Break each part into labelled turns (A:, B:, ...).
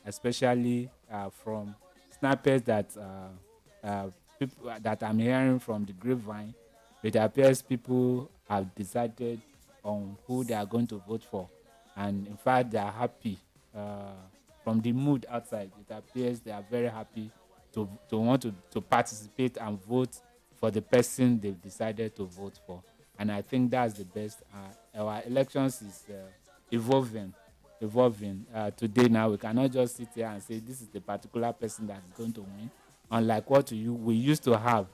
A: especially from snappers that people that I'm hearing from the grapevine. It appears people have decided on who they are going to vote for, and in fact, they are happy. From the mood outside, it appears they are very happy to want to participate and vote for the person they've decided to vote for. And I think that's the best. Our elections is evolving. Today now we cannot just sit here and say this is the particular person that's going to win. Unlike what we used to have,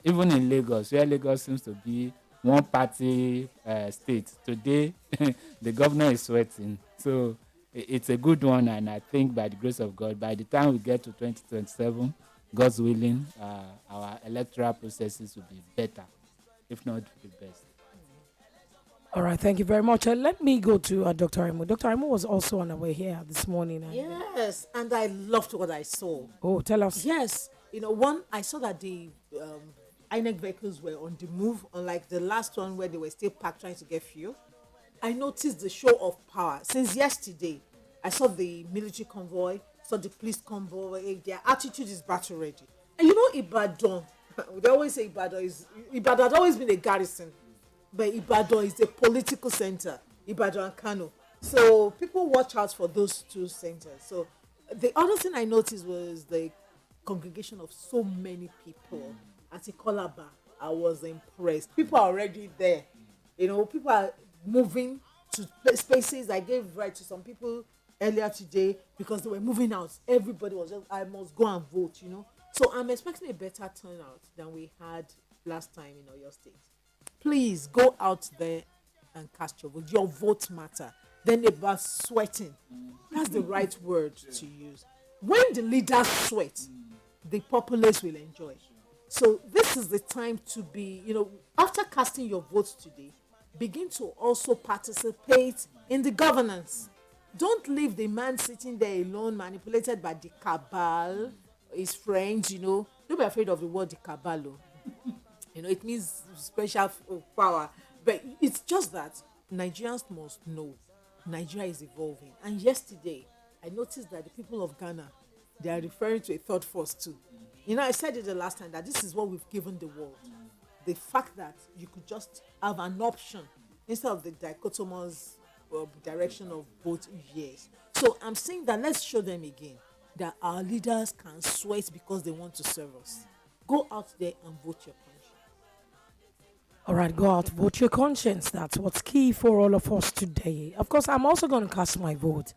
A: even in Lagos, where Lagos seems to be one party state. Today, the governor is sweating. So it's a good one, and I think by the grace of God, by the time we get to 2027, God's willing, our electoral processes will be better, if not the best.
B: All right, thank you very much. Let me go to Dr. Aimu. Dr. Aimu was also on our way here this morning.
C: Yes, and I loved what I saw.
B: Oh, tell us.
C: Yes, one, I saw that the INEC vehicles were on the move, unlike the last one where they were still parked trying to get fuel. I noticed the show of power. Since yesterday, I saw the military convoy, saw the police convoy. Their attitude is battle ready. And Ibadan, they always say Ibadan has always been a garrison. But Ibadan is a political center, Ibadan and Kano. So people watch out for those two centers. So the other thing I noticed was the congregation of so many people at Ikolaba. I was impressed. People are already there. People are moving to spaces. I gave right to some people earlier today because they were moving out. Everybody was just, I must go and vote, So I'm expecting a better turnout than we had last time in Oyo State. Please go out there and cast your vote. Your vote matter. Then about sweating. That's the right word to use. When the leaders sweat, the populace will enjoy. So this is the time to be, after casting your votes today, begin to also participate in the governance. Don't leave the man sitting there alone, manipulated by the cabal, his friends, Don't be afraid of the word the cabal. It means special power. But it's just that Nigerians must know Nigeria is evolving. And yesterday, I noticed that the people of Ghana, they are referring to a third force too. I said it the last time that this is what we've given the world. The fact that you could just have an option instead of the dichotomous direction of both years. So I'm saying that let's show them again that our leaders can sweat because they want to serve us. Go out there and vote your conscience.
B: All right, go out, vote your conscience. That's what's key for all of us today. Of course, I'm also going to cast my vote.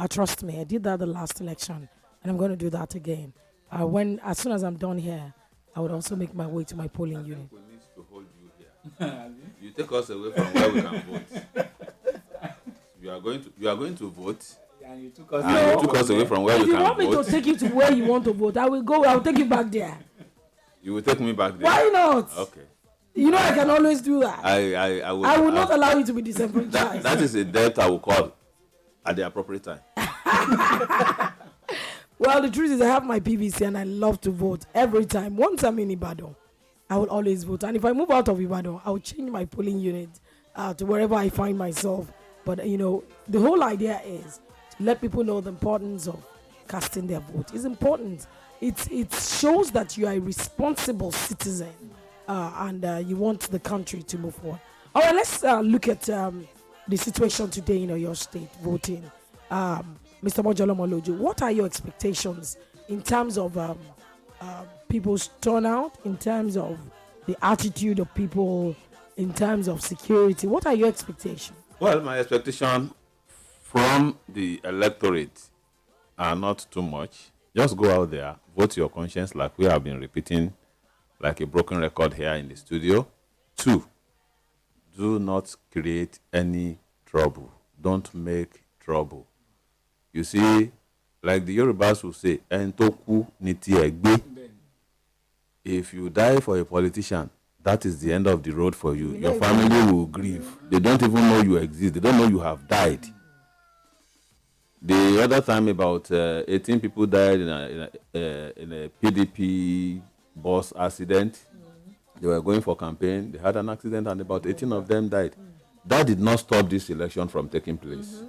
B: Trust me, I did that the last election, and I'm going to do that again. As soon as I'm done here, I would also make my way to my polling unit.
D: We need to hold you here. You take us away from where we can vote. You are going to vote. And you took us away from where we can vote.
B: If you want me to take you to where you want to vote, I will take you back there.
D: You will take me back there?
B: Why not?
D: Okay.
B: I can always do that.
D: I
B: will not allow you to be disenfranchised.
D: That is a debt I will call at the appropriate time.
B: Well, the truth is I have my PVC and I love to vote every time. Once I'm in Ibadan, I will always vote. And if I move out of Ibadan, I will change my polling unit to wherever I find myself. But, the whole idea is to let people know the importance of casting their vote. It's important. It shows that you are a responsible citizen and you want the country to move forward. All right, let's look at the situation today in your state voting. Mr. Mojolo Moloju, what are your expectations in terms of people's turnout, in terms of the attitude of people, in terms of security? What are your expectations?
D: Well, my expectation from the electorate are not too much. Just go out there, vote your conscience like we have been repeating like a broken record here in the studio. 2, do not create any trouble. Don't make trouble. You see, like the Yorubas will say, "Entoku niti egbe." If you die for a politician, that is the end of the road for you. Your family will grieve. They don't even know you exist. They don't know you have died. The other time, about 18 people died in a PDP bus accident. They were going for campaign. They had an accident, and about 18 of them died. That did not stop this election from taking place.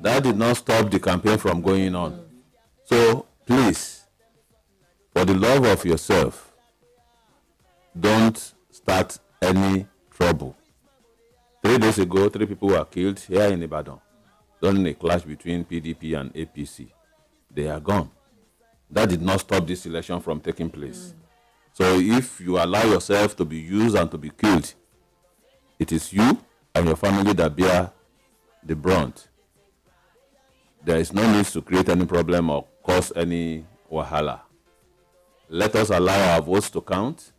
D: That did not stop the campaign from going on. So please, for the love of yourself, don't start any trouble. 3 days ago, 3 people were killed here in Ibadan during a clash between PDP and APC. They are gone. That did not stop this election from taking place. So if you allow yourself to be used and to be killed, it is you and your family that bear the brunt. There is no need to create any problem or cause any wahala. Let us allow our votes to count.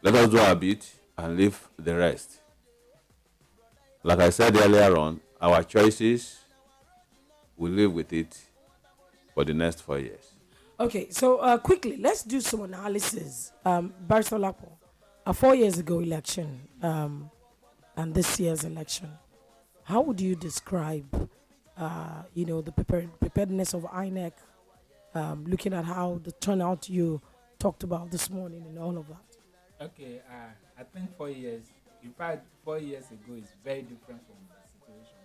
D: Let us do our bit and leave the rest. Like I said earlier on, our choices, we live with it for the next 4 years.
B: Okay, so quickly, let's do some analysis. Bartolapo, a 4 years ago election and this year's election, how would you describe, the preparedness of INEC, looking at how the turnout you talked about this morning and all of that?
A: Okay, I think 4 years, in fact, 4 years ago is very different from the situation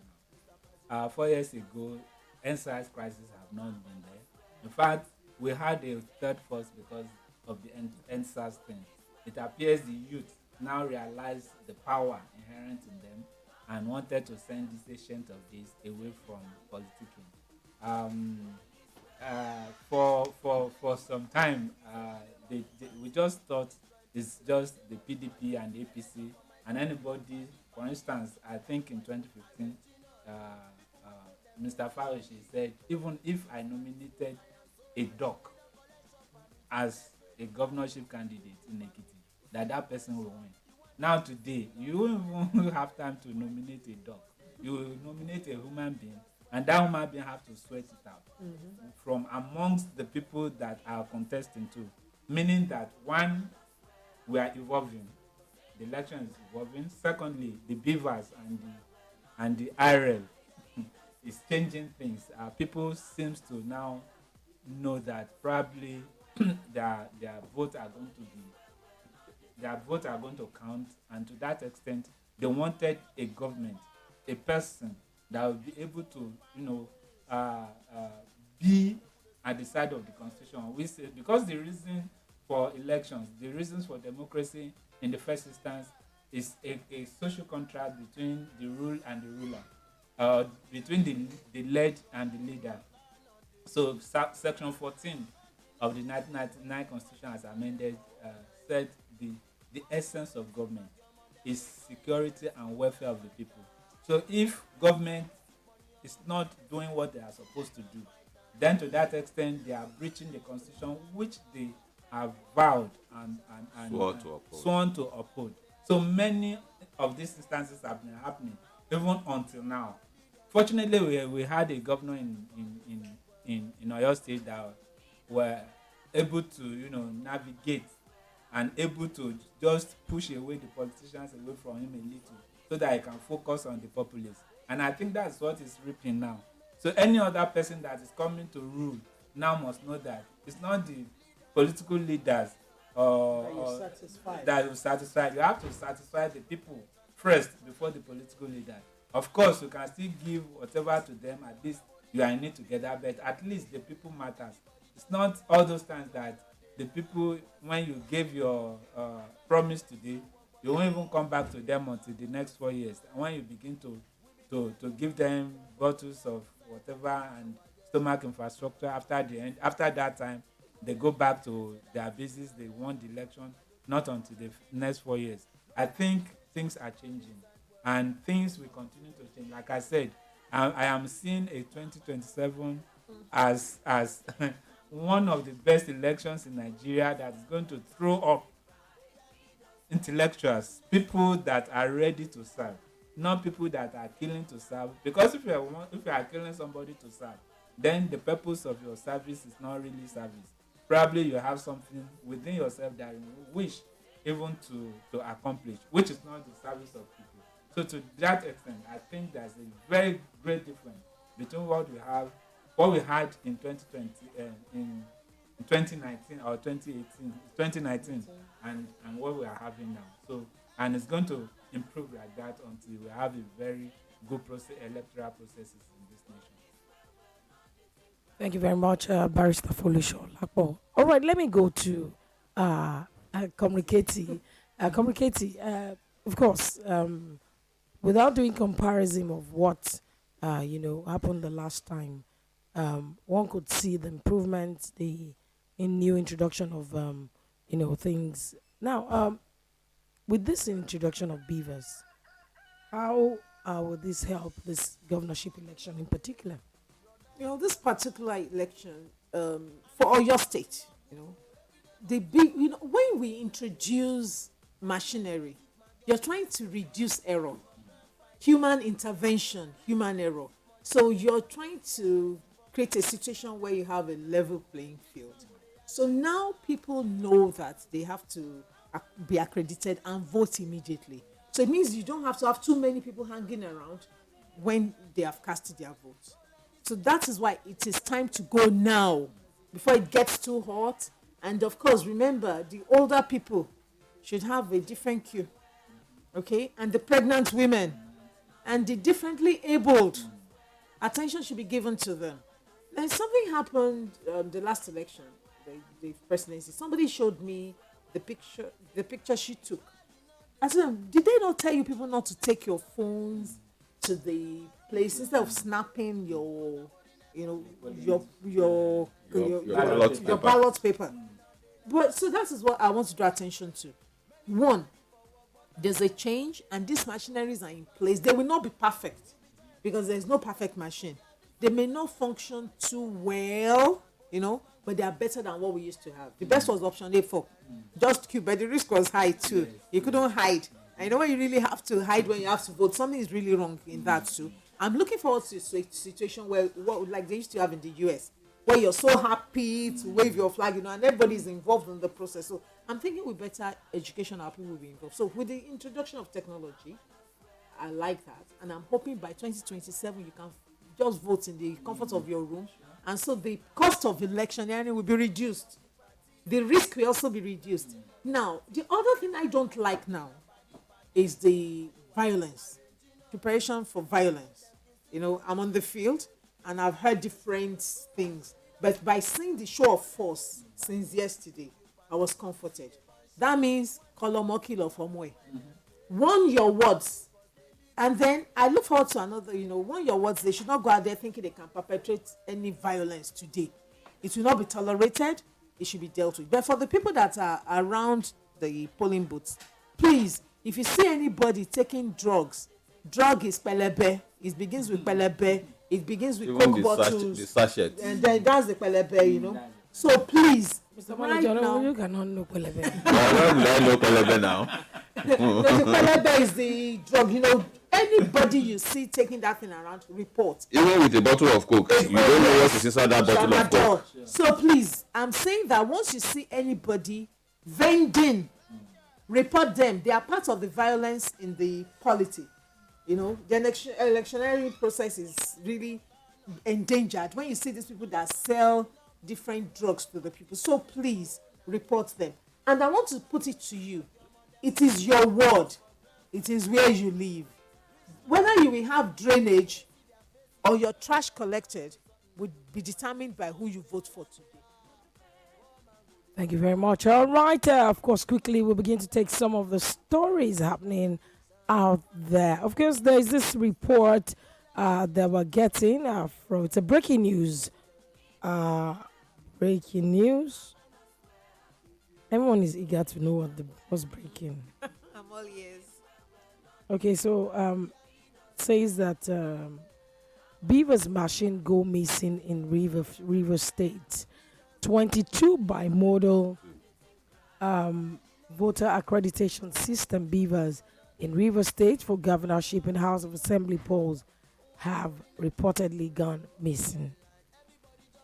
A: now. 4 years ago, NSAS crisis have not been there. In fact, we had a third force because of the NSAS thing. It appears the youth now realize the power inherent in them and wanted to send this ancient of days away from politicking. For some time, we just thought it's just the PDP and the APC, and anybody, for instance, I think in 2015, Mr. Fauci said, even if I nominated a doc as a governorship candidate in Ekiti, that person will win. Now today, you won't even have time to nominate a dog. You will nominate a human being, and that human being have to sweat it out from amongst the people that are contesting too. Meaning that one, we are evolving. The election is evolving. Secondly, the beavers and the IRL is changing things. People seems to now know that probably their votes are going to be their votes are going to count, and to that extent, they wanted a government, a person that would be able to, be at the side of the constitution. We say because the reason for elections, the reasons for democracy in the first instance is a social contract between the rule and the ruler, between the led and the leader. So section 14 of the 1999 constitution as amended said the essence of government is security and welfare of the people. So if government is not doing what they are supposed to do, then to that extent they are breaching the constitution which they have vowed and sworn to uphold. So many of these instances have been happening even until now. Fortunately, we had a governor in Oyo State that were able to navigate and able to just push away the politicians away from him a little so that he can focus on the populace. And I think that's what is reaping now. So any other person that is coming to rule now must know that it's not the political leaders that will satisfy. You have to satisfy the people first before the political leaders. Of course, you can still give whatever to them. At least you are in it together, but at least the people matters. It's not all those times that the people, when you gave your promise today, you won't even come back to them until the next 4 years. And when you begin to give them bottles of whatever and stomach infrastructure after that time, they go back to their business. They won the election, not until the next 4 years. I think things are changing, and things will continue to change. Like I said, I am seeing a 2027 as one of the best elections in Nigeria that is going to throw up intellectuals, people that are ready to serve, not people that are killing to serve. Because if you are killing somebody to serve, then the purpose of your service is not really service. Probably you have something within yourself that you wish even to accomplish, which is not the service of people. So to that extent, I think there's a very great difference between what we had in 2020, in 2019 or 2019, and what we are having now. So, and it's going to improve like that until we have a very good electoral processes in this nation.
B: Thank you very much, Barrister Folusho Lapo. All right, let me go to Communicati. Communicati, of course, without doing comparison of what happened the last time, one could see the improvements, the in new introduction of things. Now, with this introduction of beavers, how will this help this governorship election in particular?
C: This particular election for your state, the big, when we introduce machinery, you're trying to reduce error, human intervention, human error. So you're trying to create a situation where you have a level playing field. So now people know that they have to be accredited and vote immediately. So it means you don't have to have too many people hanging around when they have casted their vote. So that is why it is time to go now before it gets too hot. And of course, remember, the older people should have a different queue, okay? And the pregnant women and the differently abled, attention should be given to them. Then something happened the last election, the presidency. Somebody showed me the picture she took. I said, did they not tell you people not to take your phones to the place instead of snapping your ballot paper? But so that is what I want to draw attention to. One, there's a change, and these machineries are in place. They will not be perfect because there's no perfect machine. They may not function too well, but they are better than what we used to have. The best was option A4, just queue, but the risk was high too. You couldn't hide. I know when you really have to hide when you have to vote. Something is really wrong in that too. I'm looking forward to a situation where, like they used to have in the US, where you're so happy to wave your flag, and everybody's involved in the process. So I'm thinking with better education, our people will be involved. So with the introduction of technology, I like that. And I'm hoping by 2027, you can just vote in the comfort of your room. And so the cost of electioneering will be reduced. The risk will also be reduced. Now, the other thing I don't like now is the violence, preparation for violence. I'm on the field and I've heard different things. But by seeing the show of force since yesterday, I was comforted. That means Kolomoki of Omwe. Warn your words. And then I look forward to another, warn your words. They should not go out there thinking they can perpetrate any violence today. It will not be tolerated. It should be dealt with. But for the people that are around the polling booths, please, if you see anybody taking drugs, drug is pelebe. It begins with pelebe. It begins with
D: even
C: Coke bottles.
D: the sachet.
C: And then that's the pelebe, So please,
B: Mr.
C: right
B: Manager,
C: now,
B: you cannot know Pelebe.
D: Where will I know Pelebe now?
C: the pelebe is the drug, Anybody you see taking that thing around, report.
D: Even with a bottle of Coke, you don't know what is inside that bottle of Coke.
C: So please, I'm saying that once you see anybody vending, report them. They are part of the violence in the polity. The electionary process is really endangered when you see these people that sell different drugs to the people. So please report them. And I want to put it to you. It is your ward. It is where you live. Whether you will have drainage or your trash collected would be determined by who you vote for today.
B: Thank you very much. All right. Of course, quickly we'll begin to take some of the stories happening out there. Of course, there is this report that we're getting from, it's a breaking news. Breaking news. Everyone is eager to know what's breaking.
C: I'm all ears.
B: Okay, so says that beavers machine go missing in River State. 22 bimodal voter accreditation system beavers in River State for governorship and House of Assembly polls have reportedly gone missing.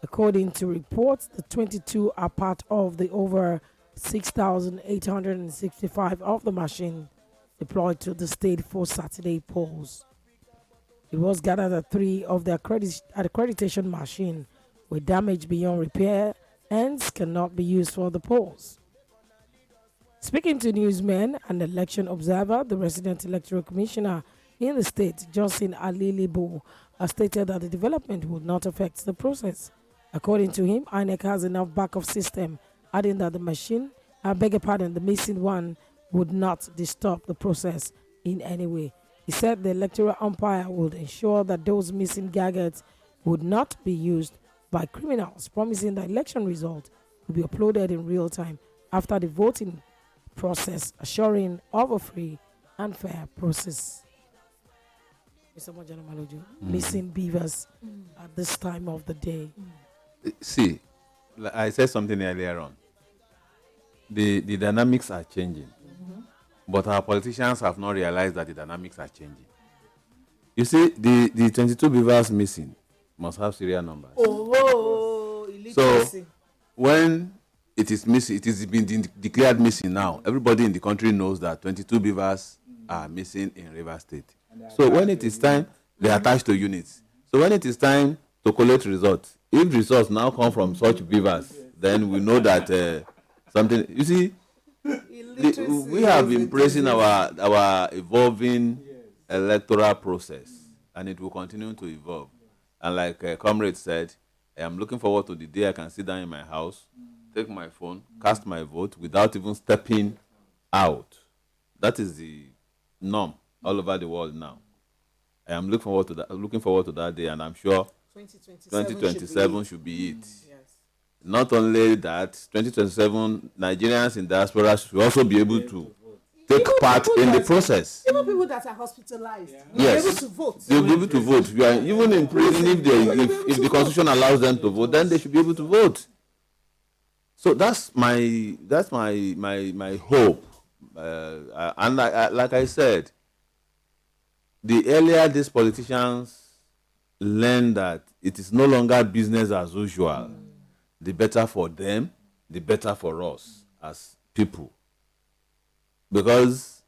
B: According to reports, the 22 are part of the over 6,865 of the machine deployed to the state for Saturday polls. It was gathered that 3 of the accreditation machine were damaged beyond repair and cannot be used for the polls. Speaking to newsmen and election observer, the resident electoral commissioner in the state, Johnson Alilibo, stated that the development would not affect the process According to him, INEC has enough backup system, adding that the machine, I beg your pardon, the missing one would not disturb the process in any way. He said the electoral umpire would ensure that those missing gadgets would not be used by criminals, promising the election result will be uploaded in real time after the voting process, assuring of a free and fair process. Mr. Mojana Maloju, missing beavers at this time of the day.
D: See, like I said something earlier on. The dynamics are changing, but our politicians have not realized that the dynamics are changing. You see, the 22 beavers missing must have serial numbers.
C: Oh, illiteracy.
D: So when it is missing, it is been declared missing now. Everybody in the country knows that 22 beavers are missing in Rivers State. So when it is time, they are attached to units. So when it is time to collect results, if results now come from such beavers, then we know that something. You see, we have been praising our evolving electoral process, and it will continue to evolve. And like Comrade said, I am looking forward to the day I can sit down in my house, take my phone, cast my vote without even stepping out. That is the norm all over the world now. I am looking forward to that day, and I'm sure 2027 should be it.
C: Yes.
D: Not only that, 2027 Nigerians in diaspora should also be able to take part in the process.
C: Even people that are hospitalized will
D: Yes.
C: be able to vote.
D: They'll be able to vote. You are even in prison, if the constitution allows them to vote, then they should be able to vote. So that's my hope. And like I said, the earlier these politicians learn that it is no longer business as usual, the better for them, the better for us as people. Because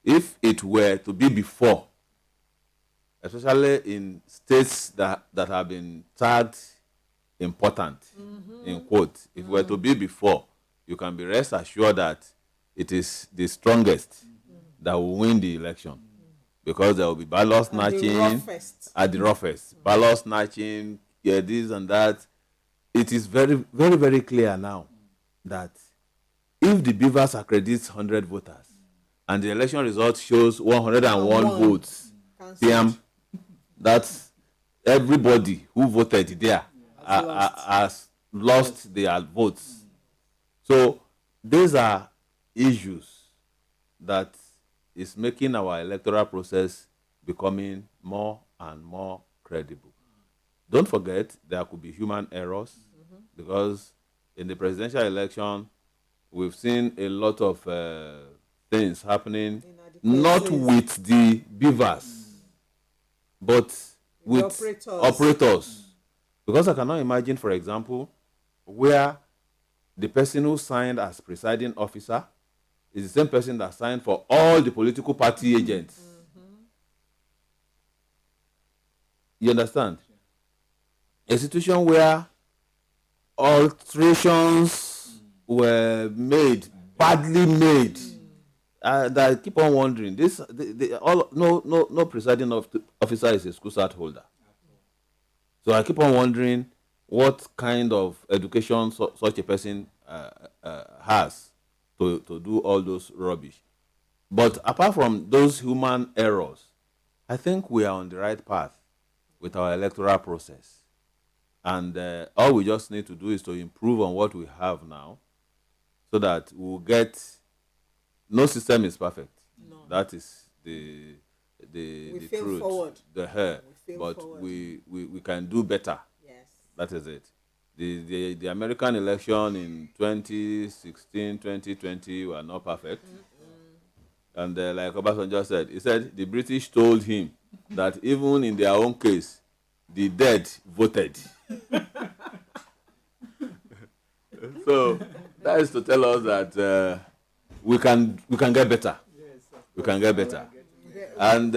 D: if it were to be before, especially in states that have been tagged important, in quote, if it were to be before, you can be rest assured that it is the strongest that will win the election. Because there will be ballot snatching at the roughest. Ballot snatching, this and that. It is very, very, very clear now that if the Beavers accredits 100 voters and the election result shows 101 votes, PM, that's everybody who voted there has lost their votes. So these are issues that is making our electoral process becoming more and more credible. Don't forget, there could be human errors, because in the presidential election, we've seen a lot of things happening, not with the beavers, but with operators. Because I cannot imagine, for example, where the person who signed as presiding officer is the same person that signed for all the political party agents. You understand? A situation where alterations were made, badly made. That I keep on wondering. No presiding officer is a school cert holder. So I keep on wondering what kind of education such a person has to do all those rubbish. But apart from those human errors, I think we are on the right path with our electoral process. And all we just need to do is to improve on what we have now, so that we'll get. No system is perfect. No. That is the truth. Forward. But we can do better. Yes. That is it. The American election in 2016, 2020 were not perfect. And like Obasanjo said, he said the British told him that even in their own case, the dead voted. So that is to tell us that we can get better. We can get better. And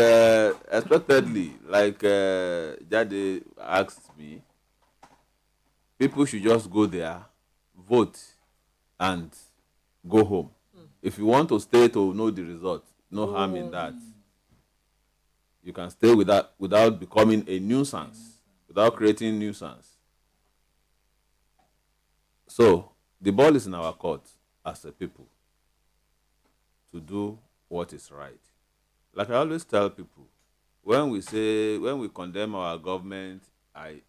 D: expectedly, like Jade asked me, people should just go there, vote, and go home. If you want to stay to know the result, no harm in that. You can stay without becoming a nuisance, without creating nuisance. So the ball is in our court as a people to do what is right. Like I always tell people, when we condemn our government, I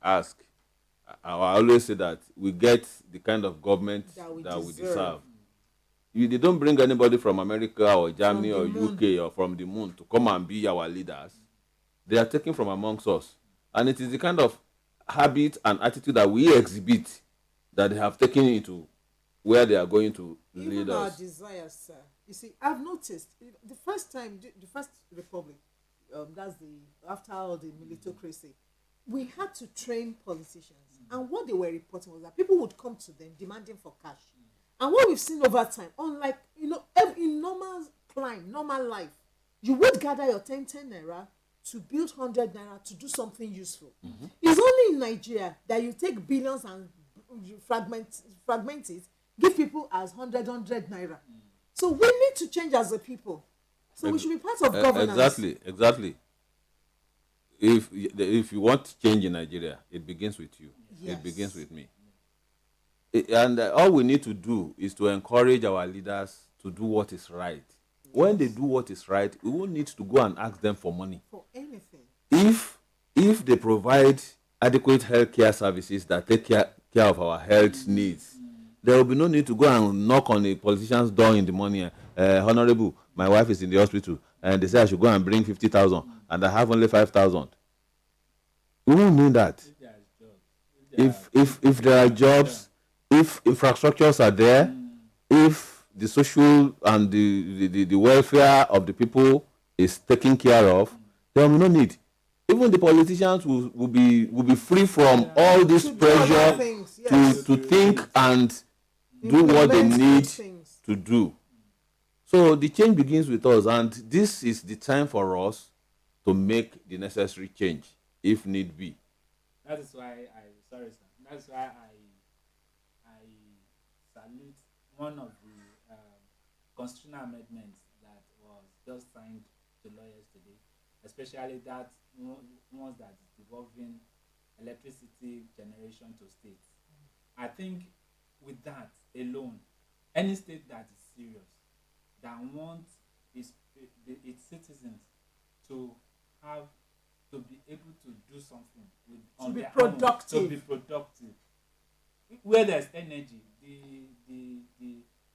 D: always say that we get the kind of government that we deserve. They don't bring anybody from America or Germany or UK or from the moon to come and be our leaders. They are taken from amongst us. And it is the kind of habit and attitude that we exhibit that they have taken into where they are going to lead
C: Even our
D: us.
C: desires, sir. You see, I've noticed the first time, the first republic, that's the after all the militocracy, we had to train politicians, and what they were reporting was that people would come to them demanding for cash. And what we've seen over time, unlike in normal life, you would gather your 10 naira to build 100 naira to do something useful. It's only in Nigeria that you take billions and you fragment it, give people as 100 naira. So we need to change as a people. So we should be part of governance.
D: Exactly. If you want change in Nigeria, it begins with you.
C: Yes.
D: It begins with me. And all we need to do is to encourage our leaders to do what is right. When they do what is right, we won't need to go and ask them for money.
C: For anything.
D: If they provide adequate health care services that take care of our health needs, there will be no need to go and knock on a politician's door in the morning. Honorable, my wife is in the hospital, and they say I should go and bring 50,000, and I have only 5,000. We won't need that. If there are jobs, if infrastructures are there, if the social and the welfare of the people is taken care of, there will be no need. Even the politicians will be free from all this
C: To do
D: pressure
C: other things, yes.
D: to think and do what they
C: Implement
D: need
C: those things.
D: to do. So the change begins with us, and this is the time for us to make the necessary change if need be.
A: That is why That's why I salute one of the constitutional amendments that was just signed to law yesterday, especially that ones that is devolving electricity generation to states. I think with that alone, any state that is serious, that wants its citizens to have to be able to do something with
C: To be
A: their
C: productive.
A: own, to be productive. Where there's energy,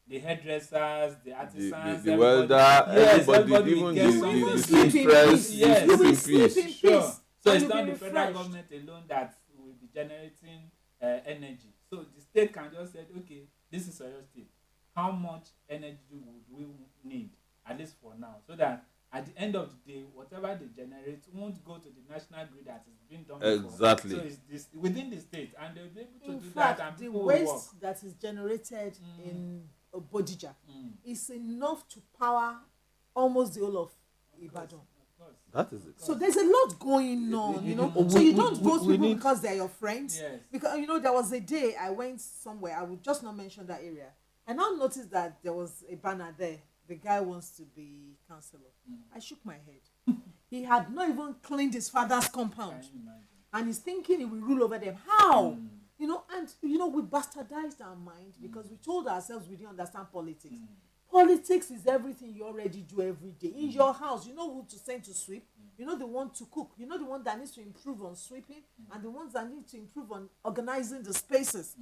A: the hairdressers, the artisans,
D: the
A: everybody-
D: welder,
A: yes,
D: everybody,
A: will
D: even
A: get
D: the
A: something.
C: Even
D: the
C: sleep in
D: seamstress,
C: peace.
A: Yes.
D: sleep in
C: Sleep
D: peace.
C: in
A: Sure.
C: peace.
A: So
C: And
A: it's
C: you'll
A: not
C: be
A: the federal
C: refreshed.
A: government alone that will be generating energy. So the state can just say, okay, this is Oyo State. How much energy would we need, at least for now, so that at the end of the day, whatever they generate won't go to the national grid that is being done before.
D: Exactly.
A: So it's this within the state, and they'll be able to
C: In
A: do
C: fact,
A: that, and
C: the
A: people will work.
C: waste that is generated in Bodija
A: Mm.
C: is enough to power almost the whole of Ibadan.
A: Of course.
D: That is it.
C: So there's a lot going on, you know. So you don't vote people because they're your friends.
A: Yes.
C: Because there was a day I went somewhere. I would just not mention that area. And I noticed that there was a banner there. The guy wants to be councillor. I shook my head. He had not even cleaned his father's compound,
A: Can you imagine?
C: and he's thinking he will rule over them. How? We bastardized our mind because we told ourselves we didn't understand politics. Politics is everything you already do every day. In your house, you know who to send to sweep. You know the one to cook. You know the one that needs to improve on sweeping, and the ones that need to improve on organizing the spaces.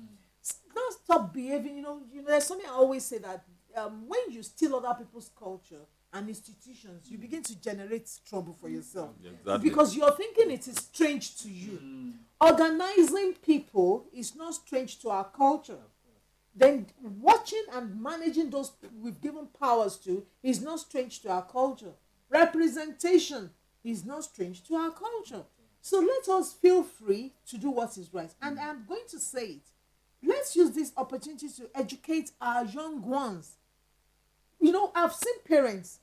C: Don't stop behaving. There's something I always say that when you steal other people's culture and institutions, you begin to generate trouble for yourself.
D: Exactly.
C: Because you're thinking it is strange to you. Organizing people is not strange to our culture. Then watching and managing those we've given powers to is not strange to our culture. Representation is not strange to our culture. So let us feel free to do what is right. And I'm going to say it. Let's use this opportunity to educate our young ones. I've seen parents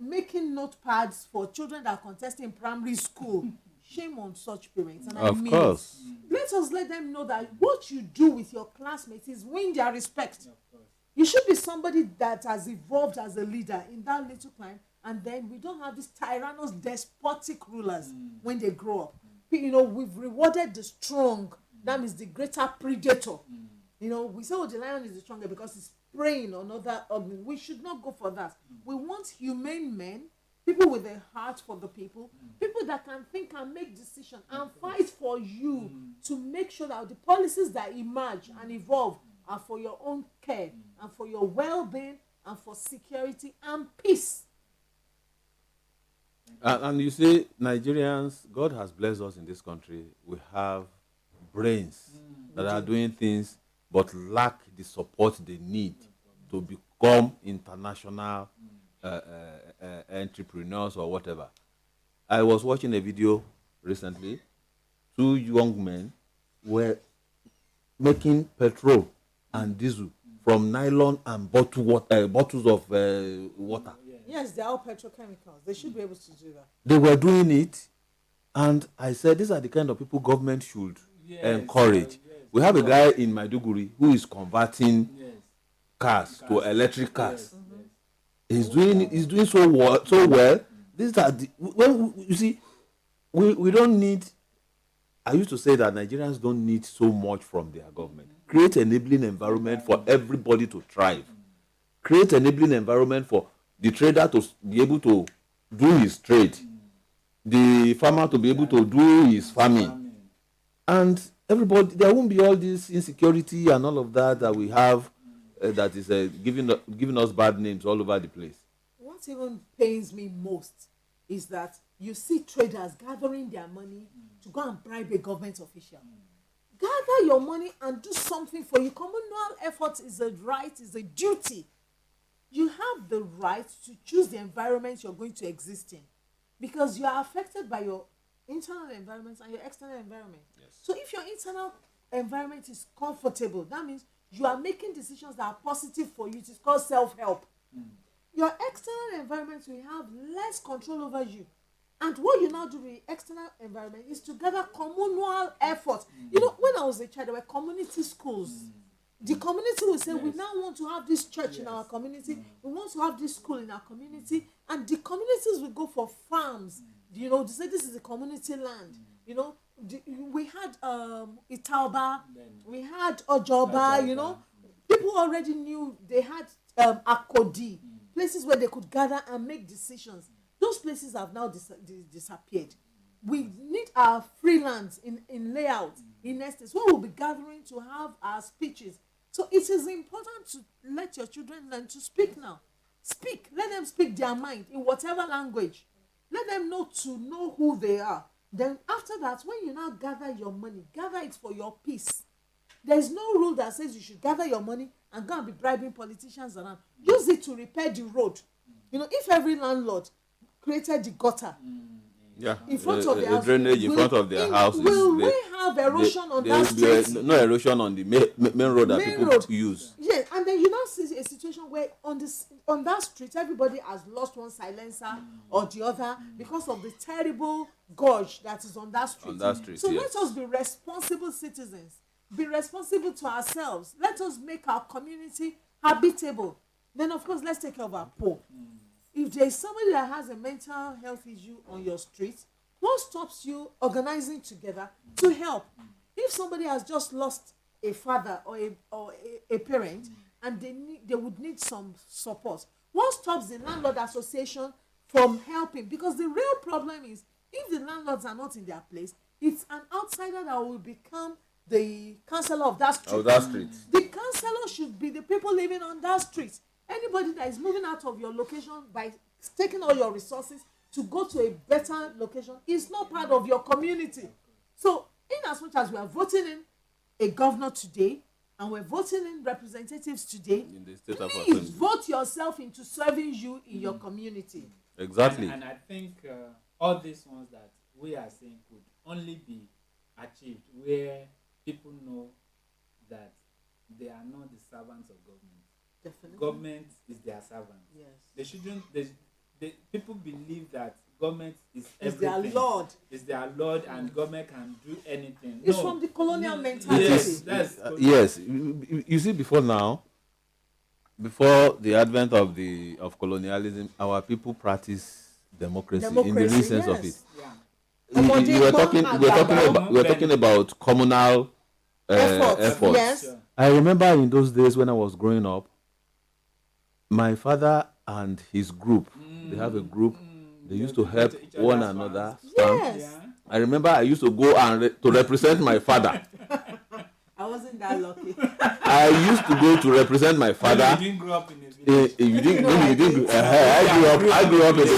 C: making notepads for children that are contesting in primary school. Shame on such parents. And I
D: Of
C: mean
D: course.
C: it. Let us let them know that what you do with your classmates is win their respect.
A: Of course.
C: You should be somebody that has evolved as a leader in that little climb, and then we don't have these tyrannous, despotic rulers when they grow up. We've rewarded the strong. That means the greater predator. You know, we say, oh, the lion is the stronger because it's preying on other. We should not go for that. We want humane men, people with a heart for the people, people that can think and make decisions and fight for you to make sure that the policies that emerge and evolve are for your own care and for your well-being and for security and peace.
D: And you see, Nigerians, God has blessed us in this country. We have brains that are doing things but lack the support they need to become international entrepreneurs or whatever. I was watching a video recently. Two young men were making petrol and diesel from nylon and bottles of water.
C: Yes, they're all petrochemicals. They should be able to do that.
D: They were doing it, and I said, these are the kind of people government should encourage. We have a guy in Maiduguri who is converting cars to electric cars. He's doing so well. These are you see, we don't need. I used to say that Nigerians don't need so much from their government. Create enabling environment for everybody to thrive. Create enabling environment for the trader to be able to do his trade, the farmer to be able to do his farming, and everybody. There won't be all this insecurity and all of that we have that is giving us bad names all over the place.
C: What even pains me most is that you see traders gathering their money to go and bribe a government official. Gather your money and do something for you. Communal effort is a right, is a duty. You have the right to choose the environment you're going to exist in, because you are affected by your internal environment and your external environment. Yes. So if your internal environment is comfortable, that means you are making decisions that are positive for you. It is called self-help. Your external environment will have less control over you. And what you now do with the external environment is to gather communal effort. You know, when I was a child, there were community schools. The community will say, we now want to have this church in our community. We want to have this school in our community. And the communities will go for farms. You know, to say this is a community land. You know, we had Itauba, we had Ojoba, you know. People already knew they had Akodi, places where they could gather and make decisions. Those places have now disappeared. We need our freelance in layout, in estates, where we'll be gathering to have our speeches. So it is important to let your children learn to speak now. Speak. Let them speak their mind in whatever language. Let them know to know who they are. Then after that, when you now gather your money, gather it for your peace. There is no rule that says you should gather your money and go and be bribing politicians around. Use it to repair the road. You know, if every landlord created the gutter in front of their house,
D: drainage in front of their houses,
C: will we have erosion on that street?
D: No erosion on the main road that people use.
C: Yes, and then you now see a situation where on that street everybody has lost one silencer or the other because of the terrible gauge that is on that street. So let us be responsible citizens. Be responsible to ourselves. Let us make our community habitable. Then of course let's take care of our poor. If there is somebody that has a mental health issue on your street, what stops you organizing together to help? If somebody has just lost a father or a parent and they would need some support, what stops the landlord association from helping? Because the real problem is, if the landlords are not in their place, it's an outsider that will become the councillor of that street. The councillor should be the people living on that street. Anybody that is moving out of your location by taking all your resources to go to a better location is not part of your community. So in as much as we are voting in a governor today and we're voting in representatives today, in the state please vote yourself into serving you in your community.
D: Exactly.
A: And I think all these ones that we are saying could only be achieved where people know that they are not the servants of government.
C: Definitely.
A: Government is their servant.
C: Yes.
A: They shouldn't. People believe that government is everything.
C: Their lord.
A: Is their lord, and government can do anything.
C: It's from the colonial mentality.
D: Yes. You see, before the advent of colonialism, our people practice democracy in the real sense of it.
A: Yeah.
D: We were talking about communal efforts.
C: Yes.
D: I remember in those days when I was growing up, my father and his group, they have a group, they used to help one another.
C: Yes.
D: I remember I used to go and to represent my father.
C: I wasn't that lucky.
D: I used to go to represent my father.
A: You didn't grow up in a village.
D: You didn't. No, you didn't. I grew up in the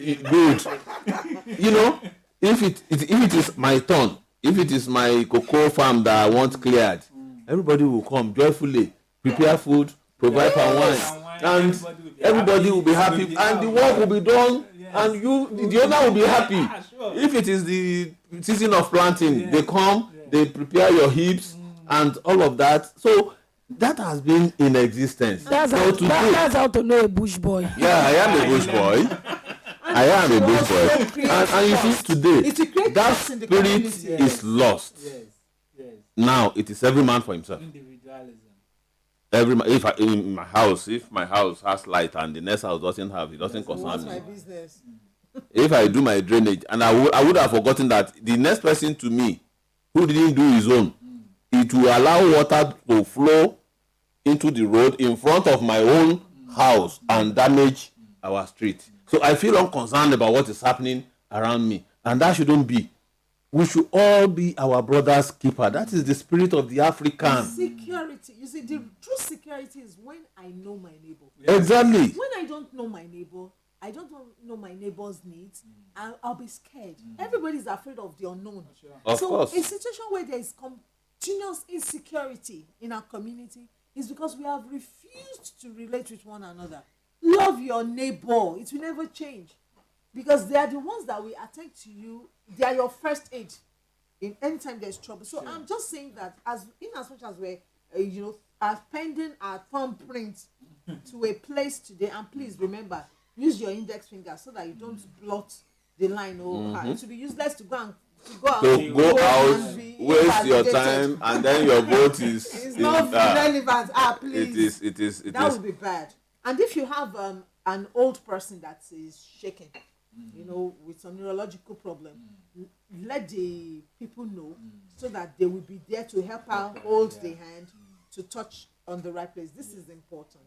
D: village. Good. You know, if it is my turn, if it is my cocoa farm that I want cleared, everybody will come joyfully, prepare food, provide palm wine, and everybody will be happy, and the work will be done, and the owner will be happy. If it is the season of planting, they come, they prepare your heaps and all of that. So that has been in existence.
B: That's how to know a bush boy.
D: Yeah, I am a bush boy. I am a bush boy. And you see, today, that spirit is lost.
A: Yes.
D: Now, it is every man for himself.
A: Individualism.
D: In my house has light and the next house doesn't have, it doesn't concern me.
C: My business.
D: If I do my drainage, and I would have forgotten that the next person to me who didn't do his own, it will allow water to flow into the road in front of my own house and damage our street. So I feel unconcerned about what is happening around me, and that shouldn't be. We should all be our brother's keeper. That is the spirit of the African.
C: Security. You see, the true security is when I know my neighbor.
D: Exactly.
C: When I don't know my neighbor, I don't know my neighbor's needs, I'll be scared. Everybody's afraid of the unknown.
D: Of course.
C: A situation where there is continuous insecurity in our community is because we have refused to relate with one another. Love your neighbor. It will never change. Because they are the ones that will attend to you. They are your first aid in any time there's trouble. So I'm just saying that as much as we're, appending our thumbprint to a place today, and please remember, use your index finger so that you don't blot the line. It will be useless to go out,
D: waste your time, and then your vote is
C: it's not relevant. Please.
D: It is.
C: That would be bad. And if you have an old person that is shaking, with some neurological problem, let the people know so that they will be there to help her hold the hand to touch on the right place. This is important.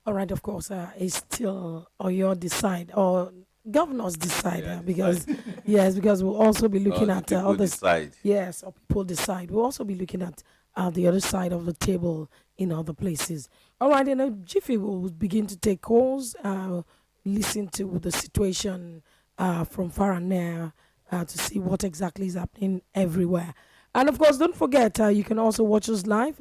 B: All right, of course, it's still or your decide or governors decide because because we'll also be looking at other
D: side.
B: Yes, or people decide. We'll also be looking at the other side of the table in other places. All right, in a jiffy, we'll begin to take calls, listen to the situation from far and near to see what exactly is happening everywhere. And of course, don't forget, you can also watch us live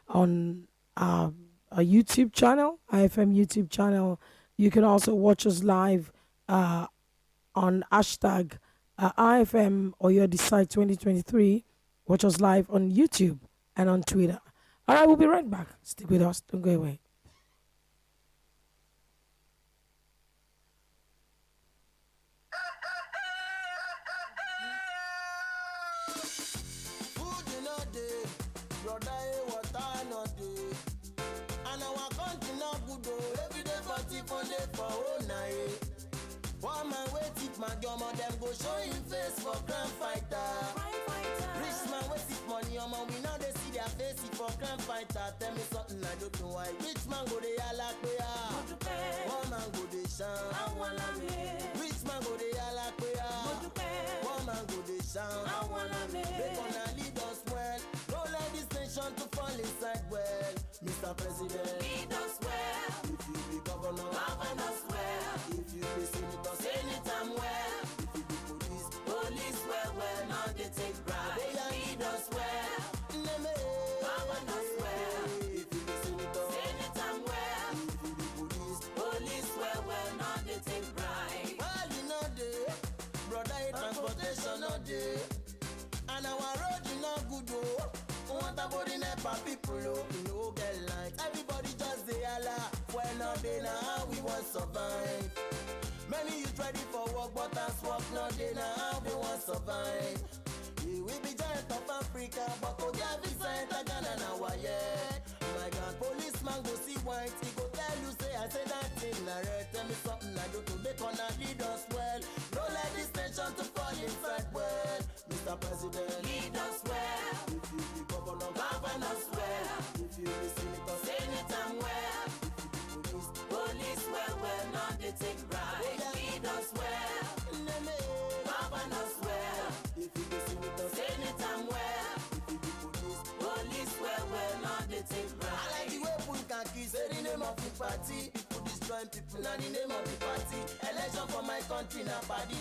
B: on our YouTube channel, IFM YouTube channel. You can also watch us live on hashtag IFM or your Decide 2023. Watch us live on YouTube and on Twitter. All right, we'll be right back. Stick with us. Don't go away.
E: Them go show him face for crime fighter. Rich man with his money, we now they see their face for crime fighter. Tell me something I don't know why. Rich man go they yalla kuya. One man go they shout. Rich man go they yalla kuya. One man go they shout. They gonna lead us well. Don't let this nation to fall inside well. Mr. President, lead us well. If you be governor, govern us well. If you be senator, senator well. Police well, now they take bribe. They lead us well. Govern us well. If you be senator well. If you be police well, now they take bribe. Well, you know they, brother, transportation no day. And our road is not good oh. Want about the NEPA people oh. You know get light. Everybody just say Allah. Well, now they now we want survive. Many youth ready for work, but as work not day now, they want survive. We will be giant of Africa, but to get visa enter Ghana now, yeah. My God, policeman go see white, he go tell you, say, I say that thing, narrate, tell me something I do to make on lead us well. Don't let this nation to fall inside well. Mr. President, lead us well. If you be governor, party. People destroying people na the name of the party. Election for my country na party.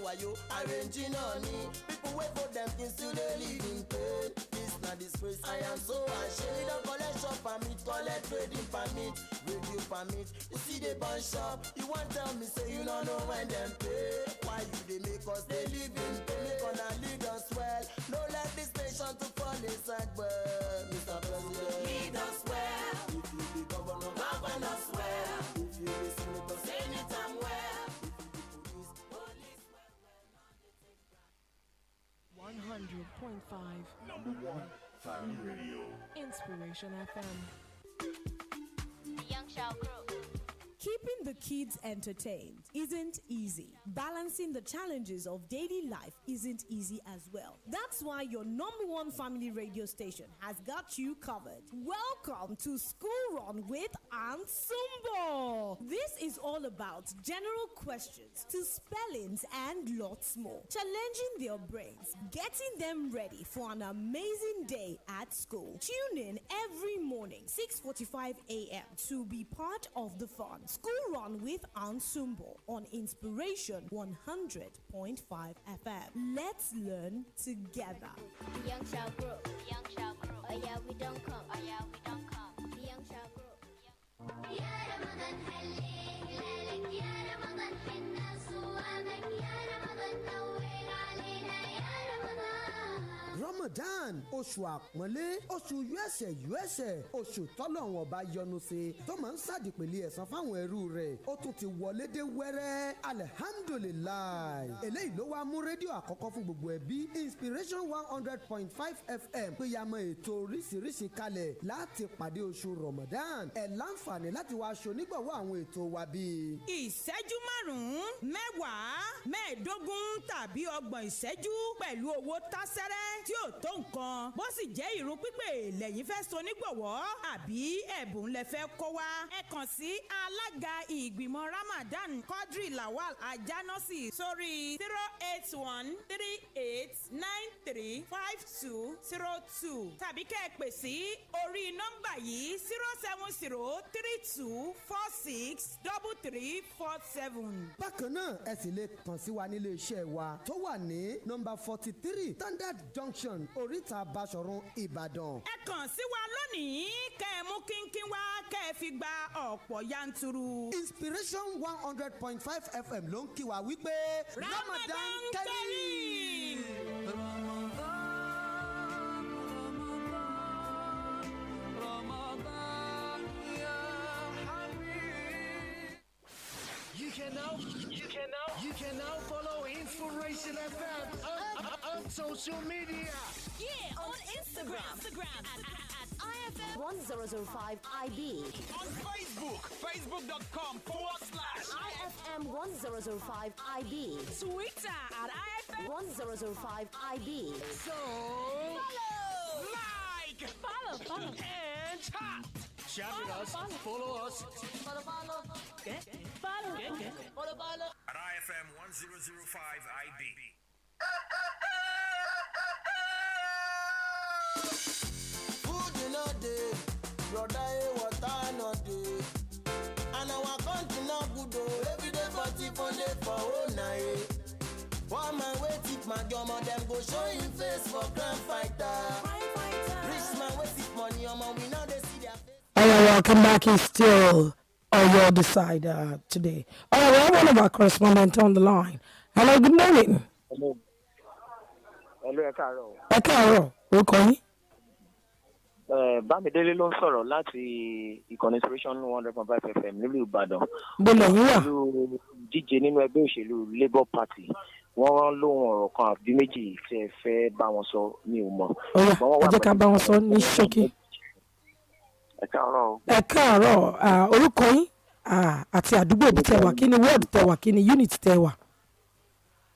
E: Wayo, arranging on me. People wait for them things till they live in pain. This na disgrace, I am so ashamed. We don't collect shop permit, collect trading permit, radio permit. You see the burn shop, you want tell me say you don't know when them pay. Why you they make us they live in pain? Make gonna lead us well. Don't let this nation to fall inside, but Mr. President, lead us well. If you be governor, govern us well. If you be senator, senator well.
B: 100.5
F: Number 1 Family Radio.
B: Inspiration FM.
G: The Young Shao Group.
H: Keeping the kids entertained isn't easy. Balancing the challenges of daily life isn't easy as well. That's why your number one family radio station has got you covered. Welcome to School Run with Aunt Sumbo. This is all about general questions to spellings and lots more. Challenging their brains, getting them ready for an amazing day at school. Tune in every morning, 6:45 a.m. to be part of the fun. School Run with Aunt Sumbo on Inspiration 100.5 FM. Let's learn together.
G: The Young Shao Group. The Young Shao Group. Oh yeah, we don't come. Oh yeah, we don't come. The Young Shao Group. يا رمضان هلي هلالك يا رمضان حنا صوامك يا رمضان نور علينا يا رمضان.
I: Ramadan oṣù àpọ́nlé oṣù uẹsẹ̀ oṣù tọ́lọ́run ọba yọ́nú sí tó máa ń ṣàdìpẹ̀lẹ̀ ẹ̀san fáwọn ẹrú rẹ̀ ó tún ti wọlé dé wẹ́rẹ́ alihamdulilayi eléyìí ló wá mú rédíò àkọ́kọ́ fún gbogbo ẹbí Inspiration 100.5 FM pé ya mọ ètò oríṣiríṣi kalẹ̀ láti pàdé oṣù Ramadan ẹ̀ láǹfààní láti wá aṣọ onígbọ̀wọ́ àwọn ètò wa bíi.
J: ìṣẹ́jú márùn-ún mẹ́wàá mẹ́ẹ̀ẹ́dógún tàbí ọgbọ̀n ìṣẹ́jú pẹ̀lú owó tásẹ́rẹ́ tí ò tó nǹkan bó sì jẹ́ ìrun pípé lẹ́yìn fẹ́ so nígbọ̀wọ́ àbí ẹ̀bùn lẹ fẹ́ kó wá. ẹ kàn sí alága ìgbìmọ̀ Ramadan Quadri Lawal Ajanasi sórí 08138935202 tàbí kẹ́ ẹ pè sí orí nọ́mbà yìí 07032463347.
I: bákan náà ẹ sì lè kàn sí wa nílé iṣẹ́ wa tó wà ní nọ́mbà 43 Standard Junction oríta Basọ̀run Ìbàdàn.
J: ẹ kàn sí wa lónìí kẹ́ ẹ mú kínkín wá kẹ́ ẹ fi gba ọ̀pọ̀ yanturu.
I: Inspiration 100.5 FM ló ń kí wa wípé Ramadan Kareem.
F: You can now follow Inspiration FM on social media.
H: Yeah, on Instagram at IFM 1005 IB.
F: On Facebook, facebook.com/.
H: IFM 1005 IB.
J: Twitter at IFM
H: 1005 IB.
F: So, like,
J: follow.
F: and chat. Chat with us, follow us.
J: Follow.
F: At IFM 1005 IB.
E: Food you know dey, brother water no dey. And our country no good oh, every day for day for oh night. One man wey tip my omo dem go show him face for grand fighter. Rich man wey tip money omo we now dey see their face.
B: All right, welcome back. It's still on your decider today. All right, we have one of our correspondents on the line. Hello, good morning.
K: Hello, ẹ káàárọ̀.
B: Ẹ káàárọ̀, orúkọ yín?
K: Bámidélé ló ń sọ̀rọ̀ láti ìkànnì Inspiration 100.5 FM nílùú Ìbàdàn.
B: Bọ́lá yín wà.
K: Pẹ̀lú díje nínú ẹgbẹ́ òṣèlú Labour Party. Wọ́n lóhun ọ̀rọ̀ kan àbí méjì tí ẹ fẹ́ bá wọn sọ ní ìmọ̀.
B: Ó yá, ẹ jẹ́ ká bá wọn sọ ní ṣókí.
K: Ẹ káàárọ̀.
B: Ẹ káàárọ̀, orúkọ yín àti àdúgbò ibi tẹ́ wà, kí ni ward tẹ́ wà, kí ni unit tẹ́ wà?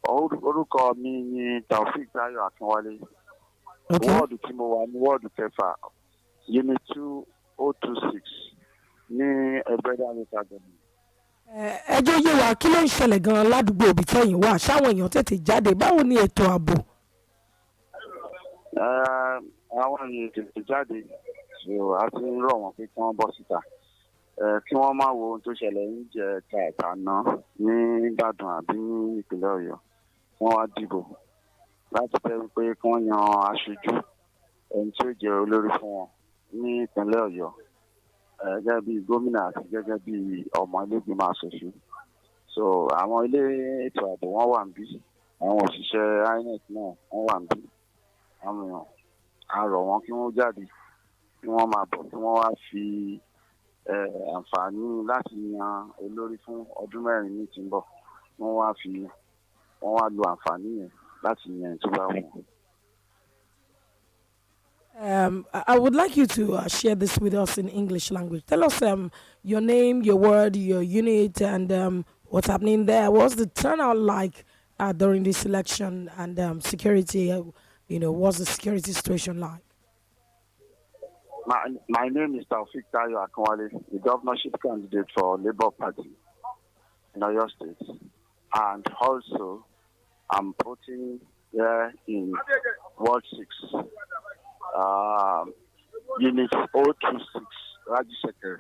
K: Orúkọ mi ni Taofik Tayo Akínwálé.
B: Okay.
K: Wọ́ọ̀dù tí mo wà ní wọ́ọ̀dù kẹfà, unit 2026 ní Ẹgbẹ́dá Local Government.
B: Ẹjọ́ yé wa, kí ló ń ṣẹlẹ̀ gan-an ládùúgbò ibi tẹ́yìn wà? Ṣáwọn èèyàn tètè jáde, báwo ni ètò ààbò?
K: Àwọn èèyàn tètè jáde, a ti ń rọ̀ wọ́n pé kí wọ́n bọ́ síta.
L: kí wọ́n má wo ohun tó ṣẹlẹ̀ ní ìjẹta ìtàná ní Ìbàdàn àbí ní ìpínlẹ̀ Ọ̀yọ́ wọ́n wá dìbò láti fẹ́ wípé kí wọ́n yan aṣojú ẹni tí ó jẹ́ olórí fún wọn ní ìpínlẹ̀ Ọ̀yọ́ gẹ́gẹ́ bí gómìnà àti gẹ́gẹ́ bí ọmọ ilé-ìgbìmọ̀ aṣòfin. So àwọn ilé ètò ààbò wọ́n wà níbí, àwọn òṣìṣẹ́ INEC náà wọ́n wà níbí. Àwọn èèyàn a rọ̀ wọ́n kí wọ́n jáde kí wọ́n máa bọ̀ kí wọ́n wá fi àǹfààní láti yan olórí fún ọdún mẹ́rin ní tí ń bọ̀ wọ́n wá lo àǹfààní yẹn láti yan tó bá wù.
B: I would like you to share this with us in English language. Tell us your name, your word, your unit, and what's happening there. What's the turnout like during this election, and security? What's the security situation like?
L: My name is Taufik Tayo Akinwale, the governorship candidate for Labour Party in Oyo State. And also, I'm voting here in Ward 6, Unit 026, Raji Secretary.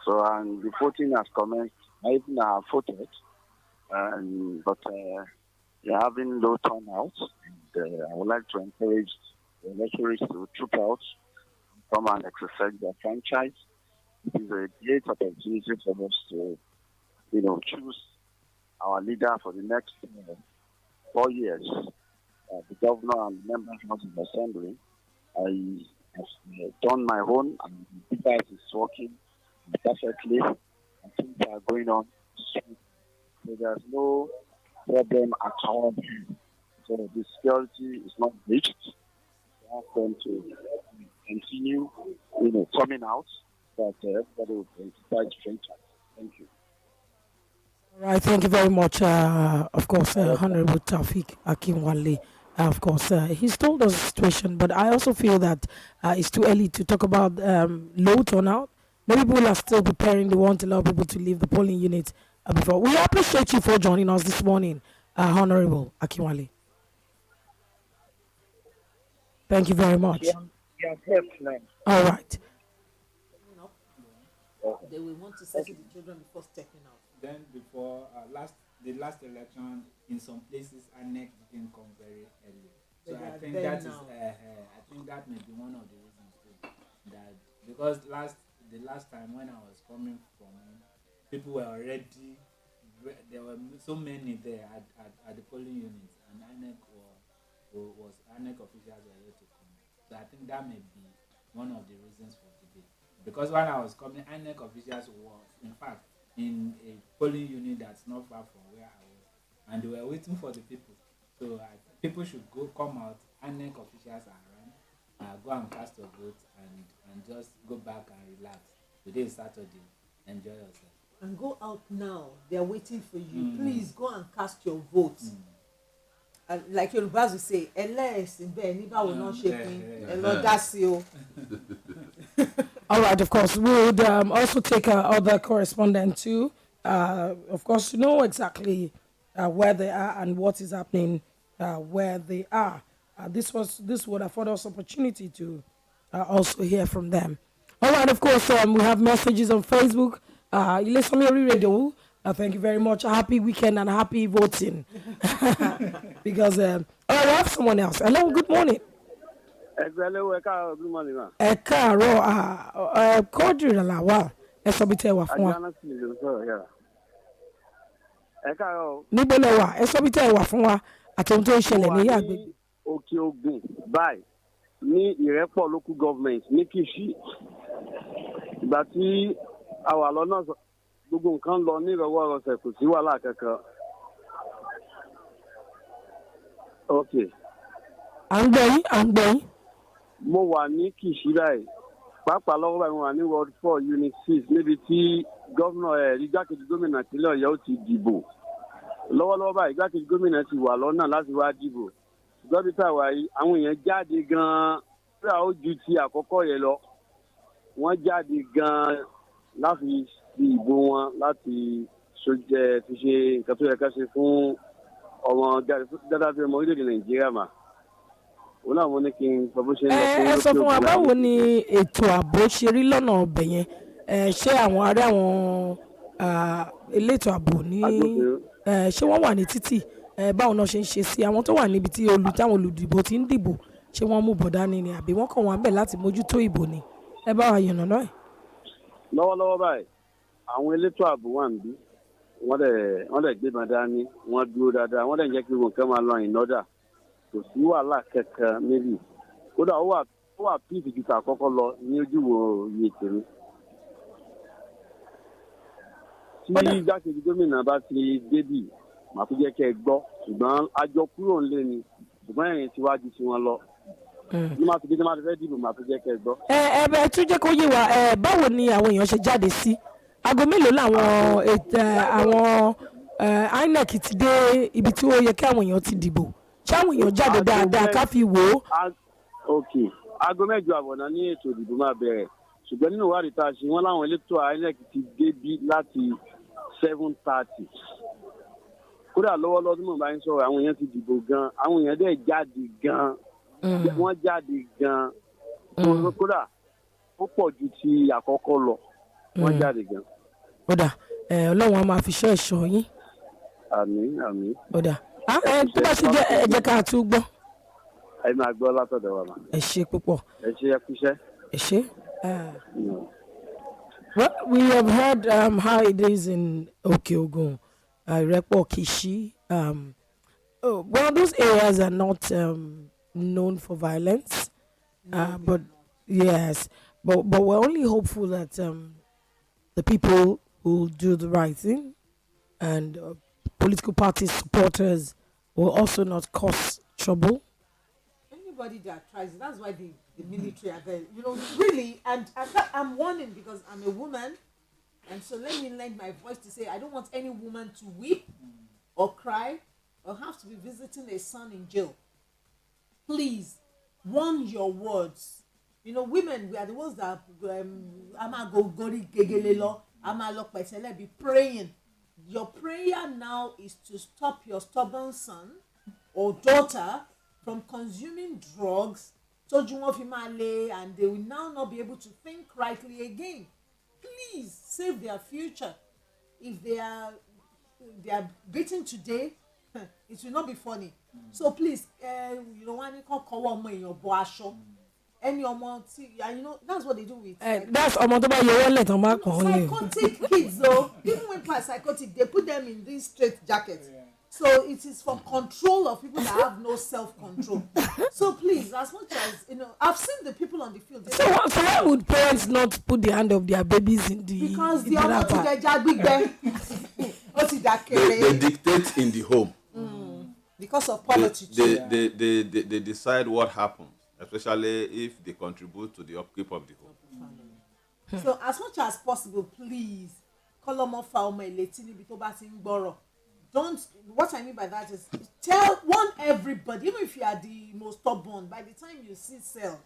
L: So, and the voting has commenced. I even voted, but they're having low turnout. And, I would like to encourage the electorates to troop out, come and exercise their franchise. It is a great opportunity for us to, choose our leader for the next 4 years. The governor and members of the assembly. I have done my own, and the device is working perfectly. And things are going on. So there's no problem at all. So the security is not breached. We have them to continue, coming out, but everybody will exercise franchise. Thank you.
B: All right, thank you very much. Of course, Honorable Taufik Akinwale. Of course, he's told us the situation, but I also feel that it's too early to talk about low turnout. Many people are still preparing. They want a lot of people to leave the polling unit before. We appreciate you for joining us this morning, Honorable Akinwale. Thank you very much. All right.
C: They will want to settle the children before stepping out.
A: Then before the last election, in some places, ANEC didn't come very early. So I think that is I think that may be one of the reasons too. That because the last time when I was coming from, people were already there were so many there at the polling units, and ANEC was ANEC officials were yet to come. So I think that may be one of the reasons for today. Because when I was coming, ANEC officials were, in fact, in a polling unit that's not far from where I was, and they were waiting for the people. So people should come out. ANEC officials are around. Go and cast your vote and just go back and relax. Today is Saturday. Enjoy yourself.
C: And go out now. They are waiting for you. Please go and cast your vote. Like your Yorubas will say, will not shake.
B: All right, of course. We would also take other correspondent too. Of course, to know exactly where they are and what is happening where they are. This would afford us opportunity to also hear from them. All right, of course, we have messages on Facebook. Radio. Thank you very much. A happy weekend and happy voting. Because we have someone else. Hello, good morning.
L: Hello, good morning, ma.
B: Cordial Lawa. Esobitewa fún wa. Níbo lẹ wà? Esobitewa fún wa àti ohun tó ń ṣẹlẹ̀ ní agbègbè.
L: Òkè Ògùn báyìí ní Ìrẹ́pọ̀ local government ní Kìṣí. Ìgbà tí a wà lọ́nà gbogbo nǹkan lọ ní ìrọwọ́rọsẹ̀ kò sí wàhálà kankan. Okay.
B: À ń gbọ́ yín.
L: Mo wà ní Kìṣí báyìí. Pàápàá lọ́wọ́ báyìí mo wà ní Ward 4 Unit 6 níbi tí gómìnà igbákejì gómìnà ìpínlẹ̀ Ọ̀yọ́ ti dìbò. Lọ́wọ́lọ́wọ́ báyìí igbákejì gómìnà ti wà lọ́nà láti wá dìbò. Ṣùgbọ́n bí táwa yìí àwọn èèyàn jáde gan-an tí a ó ju ti àkọ́kọ́ yẹn lọ. Wọ́n jáde gan-an láti fi ìbò wọn láti fi ṣe nǹkan tó yẹ ká ṣe fún ọmọ dáadáa bí ọmọ orílẹ̀-èdè Nàìjíríà mà. Òun náà mo ní kí n sọ bó ṣe ń lọ fún
B: ẹ sọ fún wa báwo ni ètò ààbò ṣe rí lọ́nà ọbẹ̀ yẹn ṣé àwọn ará àwọn elétò ààbò ní
L: agbófinró.
B: ṣé wọ́n wà ní títì báwọn náà ṣe ń ṣe sí àwọn tó wà níbi tí táwọn olùdìbò ti ń dìbò ṣé wọ́n mú bọ̀dá ni àbí wọ́n kàn wá ń bẹ̀ láti mójútó ìbò ni ẹ bá wa yànnà náà.
L: lọ́wọ́lọ́wọ́ báyìí àwọn elétò ààbò wà níbí wọ́n dẹ̀ gbébọn dání wọ́n dúró dáadáa wọ́n dẹ̀ ń jẹ́ kí nǹkan máa lọ ìnọ́dà kò sí wàhálà kankan méjì kódà ó wà píìsì ju tàkọ́kọ́ lọ ní ojúwo iye tèmi. tí igbákejì gómìnà bá ti débì màá tó jẹ́ kẹ́ ẹ gbọ́ ṣùgbọ́n àjọ kúrò ńlé ni ṣùgbọ́n ẹ̀yìn síwájú tí wọ́n lọ. ní máa ti bí ní máa ti fẹ́ dìbò màá tó jẹ́ kẹ́ ẹ gbọ́.
B: ẹ tún jẹ́ kó yé wa báwo ni àwọn èèyàn ṣe jáde sí aago mélòó làwọn àwọn INEC ti dé ibi tí ó yẹ kí àwọn èèyàn ti dìbò ṣé àwọn èèyàn jáde dáadáa ká fi wò ó.
L: ok aago 8 àbọ̀nà ní ètò ìdìbò máa bẹ̀rẹ̀ ṣùgbọ́n nínú ìwádìí tá a ṣe wọ́n láwọn elétò INEC ti débí láti 7:30 kódà lọ́wọ́lọ́wọ́ tí mo bá ń sọ̀rọ̀ àwọn èèyàn ti dìbò gan àwọn èèyàn dẹ̀ jáde gan wọ́n jáde gan kódà ó pọ̀ ju ti àkọ́kọ́ lọ wọ́n jáde gan.
B: kódà ọlọ́run á máa fi ṣọ́ ẹ̀ṣọ́ yín.
L: àmín àmín.
B: kódà tó bá ṣe jẹ́ ẹ jẹ́ ká tún gbọ́.
L: ẹ máa gbọ́ látọ̀dọ̀ wa.
B: ẹ ṣe púpọ̀.
L: ẹ ṣe ẹ kúṣẹ́.
B: ẹ ṣe. Well, we have heard how it is in Okeogun, Irepo, Kishi. Well, those areas are not known for violence, but yes, but we're only hopeful that the people will do the right thing, and political party supporters will also not cause trouble.
C: Anybody that tries, that's why the military are there, really, and I'm warning because I'm a woman, and so let me lend my voice to say I don't want any woman to weep or cry or have to be visiting a son in jail. Please warn your words. Women, we are the ones that be praying. Your prayer now is to stop your stubborn son or daughter from consuming drugs, and they will now not be able to think rightly again. Please save their future. If they are beaten today, it will not be funny. So please, any that's what they do with
B: that's
C: psychotic kids though. Even when people are psychotic, they put them in these straight jackets. So it is for control of people that have no self-control. So please, as much as I've seen the people on the field.
B: So why would parents not put the hand of their babies in the?
C: Because they are not
D: they dictate in the home.
C: Because of poverty.
D: They decide what happens, especially if they contribute to the upkeep of the home.
C: So as much as possible, please, don't. What I mean by that is warn everybody, even if you are the most stubborn. By the time you see cell,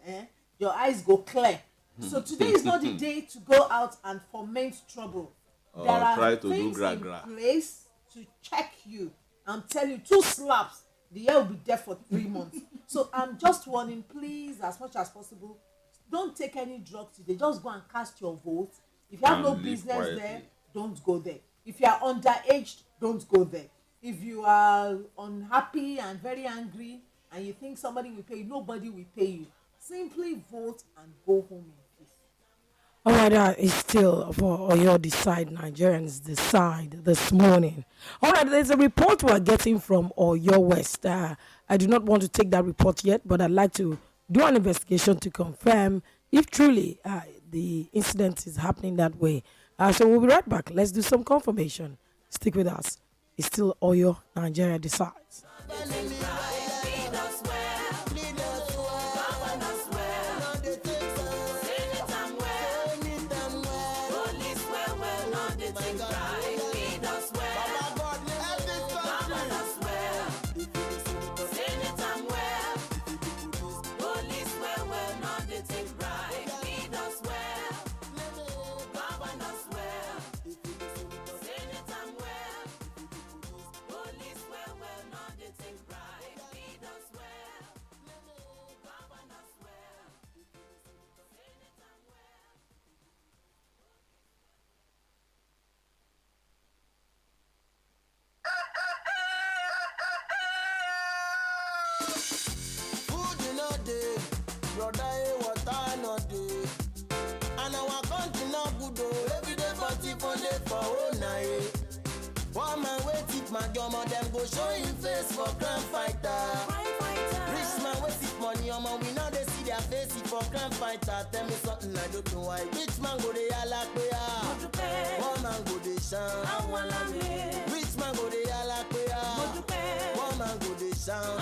C: your eyes go clear. So today is not the day to go out and foment trouble. There are
D: try to
C: things
D: do gra
C: in
D: gra.
C: place to check you and tell you 2 slaps, the air will be there for 3 months. So I'm just warning, please, as much as possible, don't take any drugs today. Just go and cast your vote. If you have no business
D: quietly
C: there, don't go there. If you are underage, don't go there. If you are unhappy and very angry and you think somebody will pay you, nobody will pay you. Simply vote and go home in peace.
B: All right, that is still for your decide. Nigerians decide this morning. All right, there's a report we're getting from Oyo West. I do not want to take that report yet, but I'd like to do an investigation to confirm if truly the incident is happening that way. So we'll be right back. Let's do some confirmation. Stick with us. It's still Oyo, Nigeria decides.
E: Police well, not they think right. brother, water no dey. And our country no good oh. Every day 40 day for all night. One man wait it, my gummo, them go show him face for crime fighter. Rich man wait it money, we now they see their face for crime fighter. Tell me something I don't know why. Rich man go they yalla pay. One man go they shout. Rich man go they yalla pay. One man go they shout.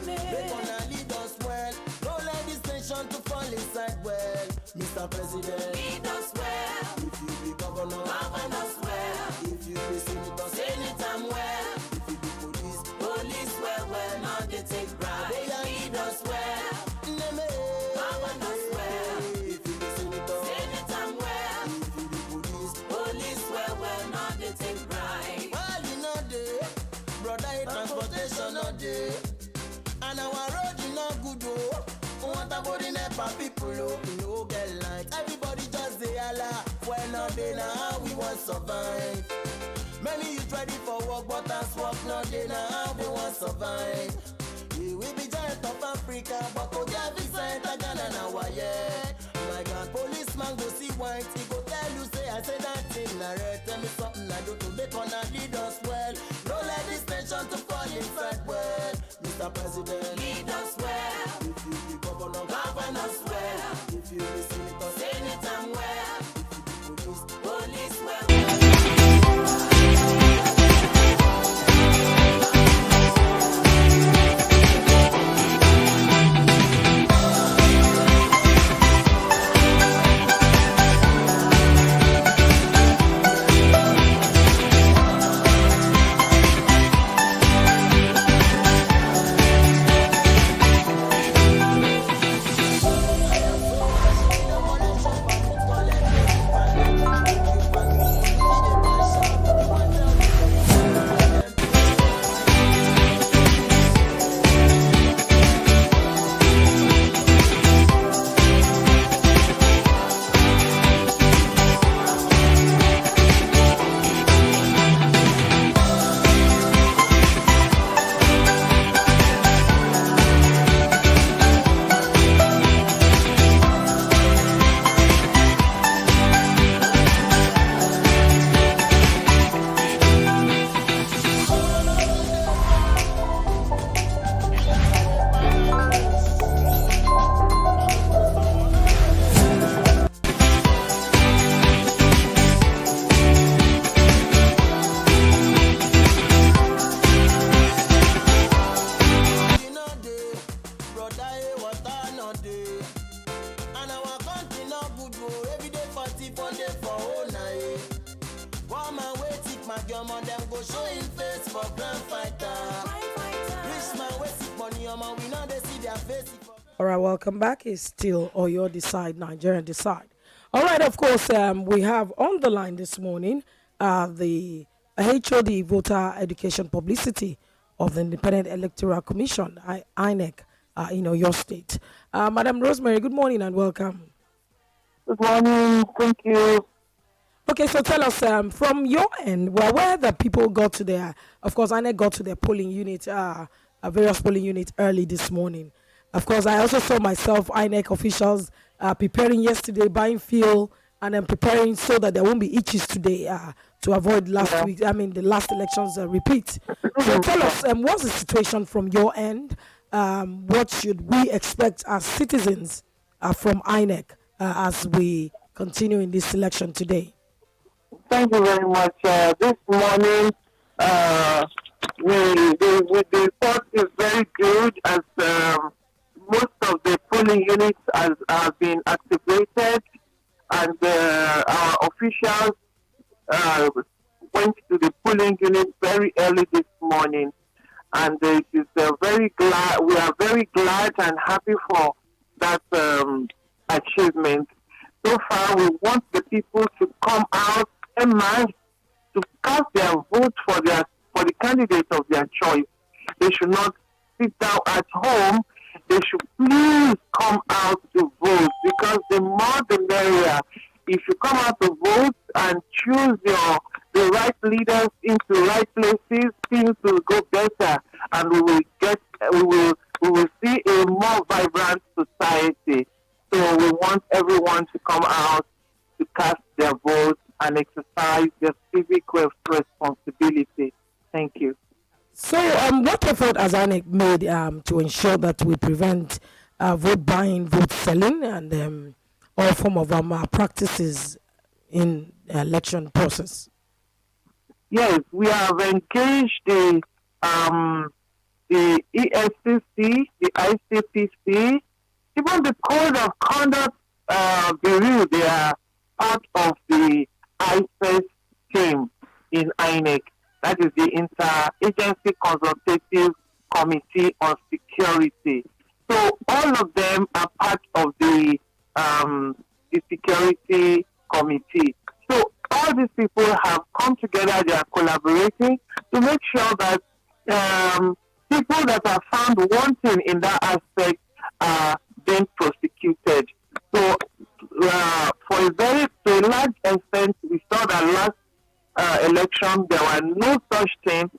E: They gonna lead us well. Don't let this nation to fall inside well. Mr. President, lead us well. If you be governor, govern us well. If you be senator, senator well. If you be police, police well. Now they take bribe. They lead us well. Govern us well. If you be senator, senator well. If you be police, police well. Now they take bribe. Well, you know they, brother, transportation no day. And our road is not good oh. What about the NEPA people oh? We no get light. Everybody just say Allah. When not they now we want survive. Many youth ready for work, but as work not they now we want survive. We will be giant of Africa, but to get visa enter Ghana now yeah. My God, policeman go see white. He go tell you say I say that thing na red. Tell me something I do to make gonna lead us well. Don't let this nation to fall inside well. Mr. President, lead us well. If you be governor, govern us well. If you be senator, senator well. If you be police, police well.
B: All right, welcome back. It's still Oyo Decide, Nigerian Decide. All right, of course, we have on the line this morning the HOD Voter Education Publicity of the Independent Electoral Commission, INEC, in Oyo State. Madam Rosemary, good morning and welcome.
M: Good morning. Thank you.
B: Okay, so tell us from your end, where the people got to their, of course, INEC got to their polling unit, various polling units early this morning. Of course, I also saw myself, INEC officials, preparing yesterday, buying fuel, and then preparing so that there won't be itches today to avoid the last elections repeat. So tell us, what's the situation from your end? What should we expect as citizens from INEC as we continue in this election today?
M: Thank you very much. This morning, the report is very good as most of the polling units have been activated, and our officials went to the polling unit very early this morning, and it is very glad. We are very glad and happy for that achievement. So far, we want the people to come out en masse to cast their vote for the candidate of their choice. They should not sit down at home. They should please come out to vote, because the more the merrier. If you come out to vote and choose the right leaders into right places, things will go better, and we will we will see a more vibrant society. So we want everyone to come out to cast their votes and exercise their civic responsibility. Thank you.
B: So, what effort has INEC made to ensure that we prevent vote buying, vote selling, and all form of practices in the election process?
M: Yes, we have engaged the ESCC, the ICPC, even the Code of Conduct Bureau. They are part of the IFES team in INEC. That is the Interagency Consultative Committee on Security. So all of them are part of the security committee. So all these people have come together. They are collaborating to make sure that people that are found wanting in that aspect are being prosecuted. So to a large extent, we saw that last election there were no such things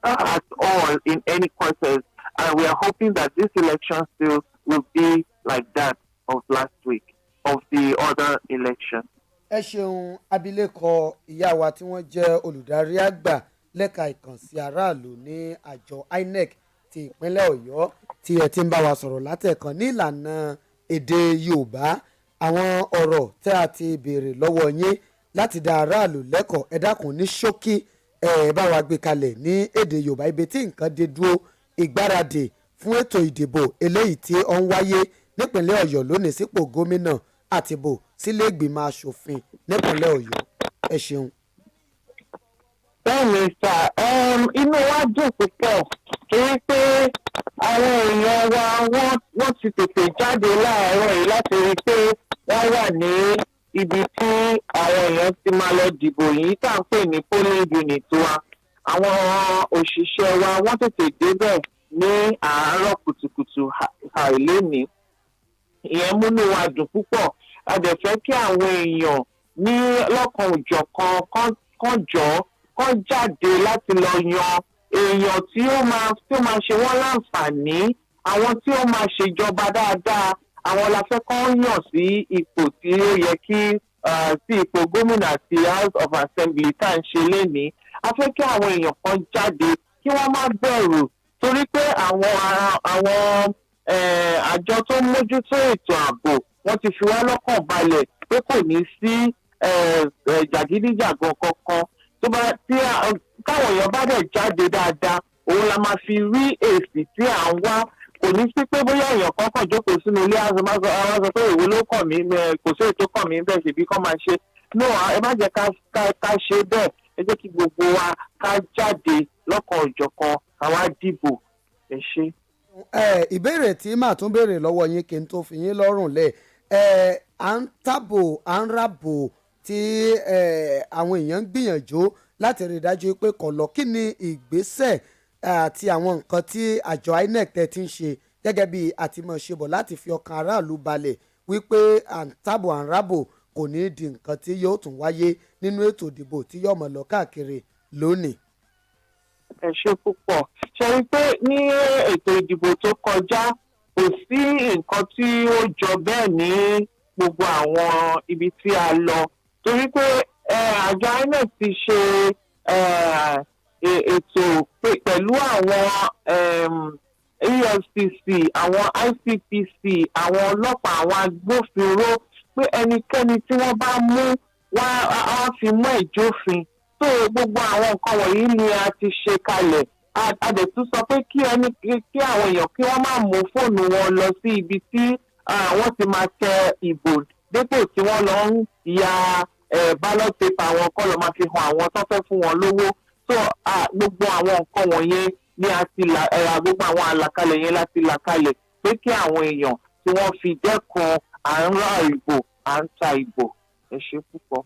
M: at all in any quarters, and we are hoping that this election still will be like that of last week, of the other election.
I: ẹ ṣeun abilékọ ìyá wa tí wọ́n jẹ́ olùdarí àgbà lẹ́ka ìkànsí aráàlú ní àjọ INEC ti ìpínlẹ̀ Ọ̀yọ́ tí ẹ ti ń bá wa sọ̀rọ̀ látẹ̀kan ní ìlànà èdè Yorùbá. Àwọn ọ̀rọ̀ tẹ́ a ti béèrè lọ́wọ́ yín láti dá aráàlú lẹ́kọ̀ọ́ ẹ dákun ní ṣókí ẹ bá wa gbé kalẹ̀ ní èdè Yorùbá ibi tí nǹkan dé dúró ìgbáradì fún ètò ìdìbò eléyìí tí ó ń wáyé nípínlẹ̀ Ọ̀yọ́ lónìí sípò gómìnà àtìbò sílé ìgbìmọ̀ asòfin nípínlẹ̀ Ọ̀yọ́. Ẹ ṣeun.
M: Bẹ́ẹ̀ni sà, inú wa dùn púpọ̀ torí pé àwọn èèyàn wa wọ́n ti tètè jáde láàárọ̀ yìí láti rí i pé wọ́n wà ní ibi tí àwọn èèyàn ti máa lọ dìbò yìí tá à ń pè ní polling unit wa. Àwọn òṣìṣẹ́ wa wọ́n tètè débẹ̀ ní àárọ̀ kùtùkùtù àìlénìí. Ìyẹn múnú wa dùn púpọ̀. A dẹ̀ fẹ́ kí àwọn èèyàn ní lọ́kan òjọ̀kan kan jọ̀ọ́ kán jáde láti lọ yan èèyàn tí ó máa ṣe wọ́n láǹfààní, àwọn tí ó máa ṣèjọba dáadáa, àwọn la fẹ́ kán yàn sí ipò tí ó yẹ kí sí ipò gómìnà àti House of Assembly tá à ń ṣe lénìí. A fẹ́ kí àwọn èèyàn kan jáde kí wọ́n má bẹ̀rù torí pé àwọn àjọ tó ń mójútó ètò ààbò wọ́n ti fi wá lọ́kàn balẹ̀ pé kò ní sí jàgídíjàgan kankan. Káwọn èèyàn bá dẹ̀ jáde dáadáa òun la máa fi rí èsì tí à ń wá. Kò ní sí pé bóyá èèyàn kan kàn jókòó sínú ilé àwọn sọ pé èwo ló kàn mí kò sí èyí tó kàn mí bẹ́ẹ̀ ṣèbí kán máa ṣe. No, ẹ má jẹ́ ká ṣe bẹ́ẹ̀, ẹ jẹ́ kí gbogbo wa ká jáde lọ́kàn òjọ̀kan àwa dìbò. Ẹ ṣé.
I: Ìbéèrè tí màá tún béèrè lọ́wọ́ yín kí n tó fi yín lọ́rùn lẹ̀ à ń tàbò à ń ràbò tí àwọn èèyàn ń gbìyànjú láti rí i dájú pé kò lọ. Kí ni ìgbésẹ̀ àti àwọn nǹkan tí àjọ INEC tẹ̀ ti ń ṣe gẹ́gẹ́ bí àtìmọ̀ṣebọ̀ láti fi ọkàn aráàlú balẹ̀ wípé à ń tàbò à ń ràbò kò ní di nǹkan tí yóò tún wáyé nínú ètò ìdìbò tí yóò mọ̀ lọ káàkiri lónìí?
M: Ẹ ṣé púpọ̀. Ṣe rí i pé ní ètò ìdìbò tó kọjá kò sí nǹkan tí ó jọ bẹ́ẹ̀ ní gbogbo àwọn ibi tí a lọ torí pé àjọ INEC ti ṣe ètò pẹ̀lú àwọn EFCC, àwọn ICPC, àwọn ọlọ́pàá, àwọn agbófinró pé ẹnikẹ́ni tí wọ́n bá mú wọ́n fi mú ìjófin. So gbogbo àwọn nǹkan wọ̀nyí ni a ti ṣe kalẹ̀. A dẹ̀ tún sọ pé kí àwọn èèyàn kí wọ́n má mú fóònù wọn lọ sí ibi tí wọ́n ti máa tẹ ìbò dépò tí wọ́n lọ ń ya ballot paper wọn kọ́ lọ máa fi hàn àwọn tó fẹ́ fún wọn lówó. So gbogbo àwọn nǹkan wọ̀nyẹn ni gbogbo àwọn àlàkalẹ̀ yẹn láti là kalẹ̀ pé kí àwọn èèyàn tí wọ́n fi dẹ́kun à ń ra ìbò à ń ta ìbò. Ẹ ṣé púpọ̀.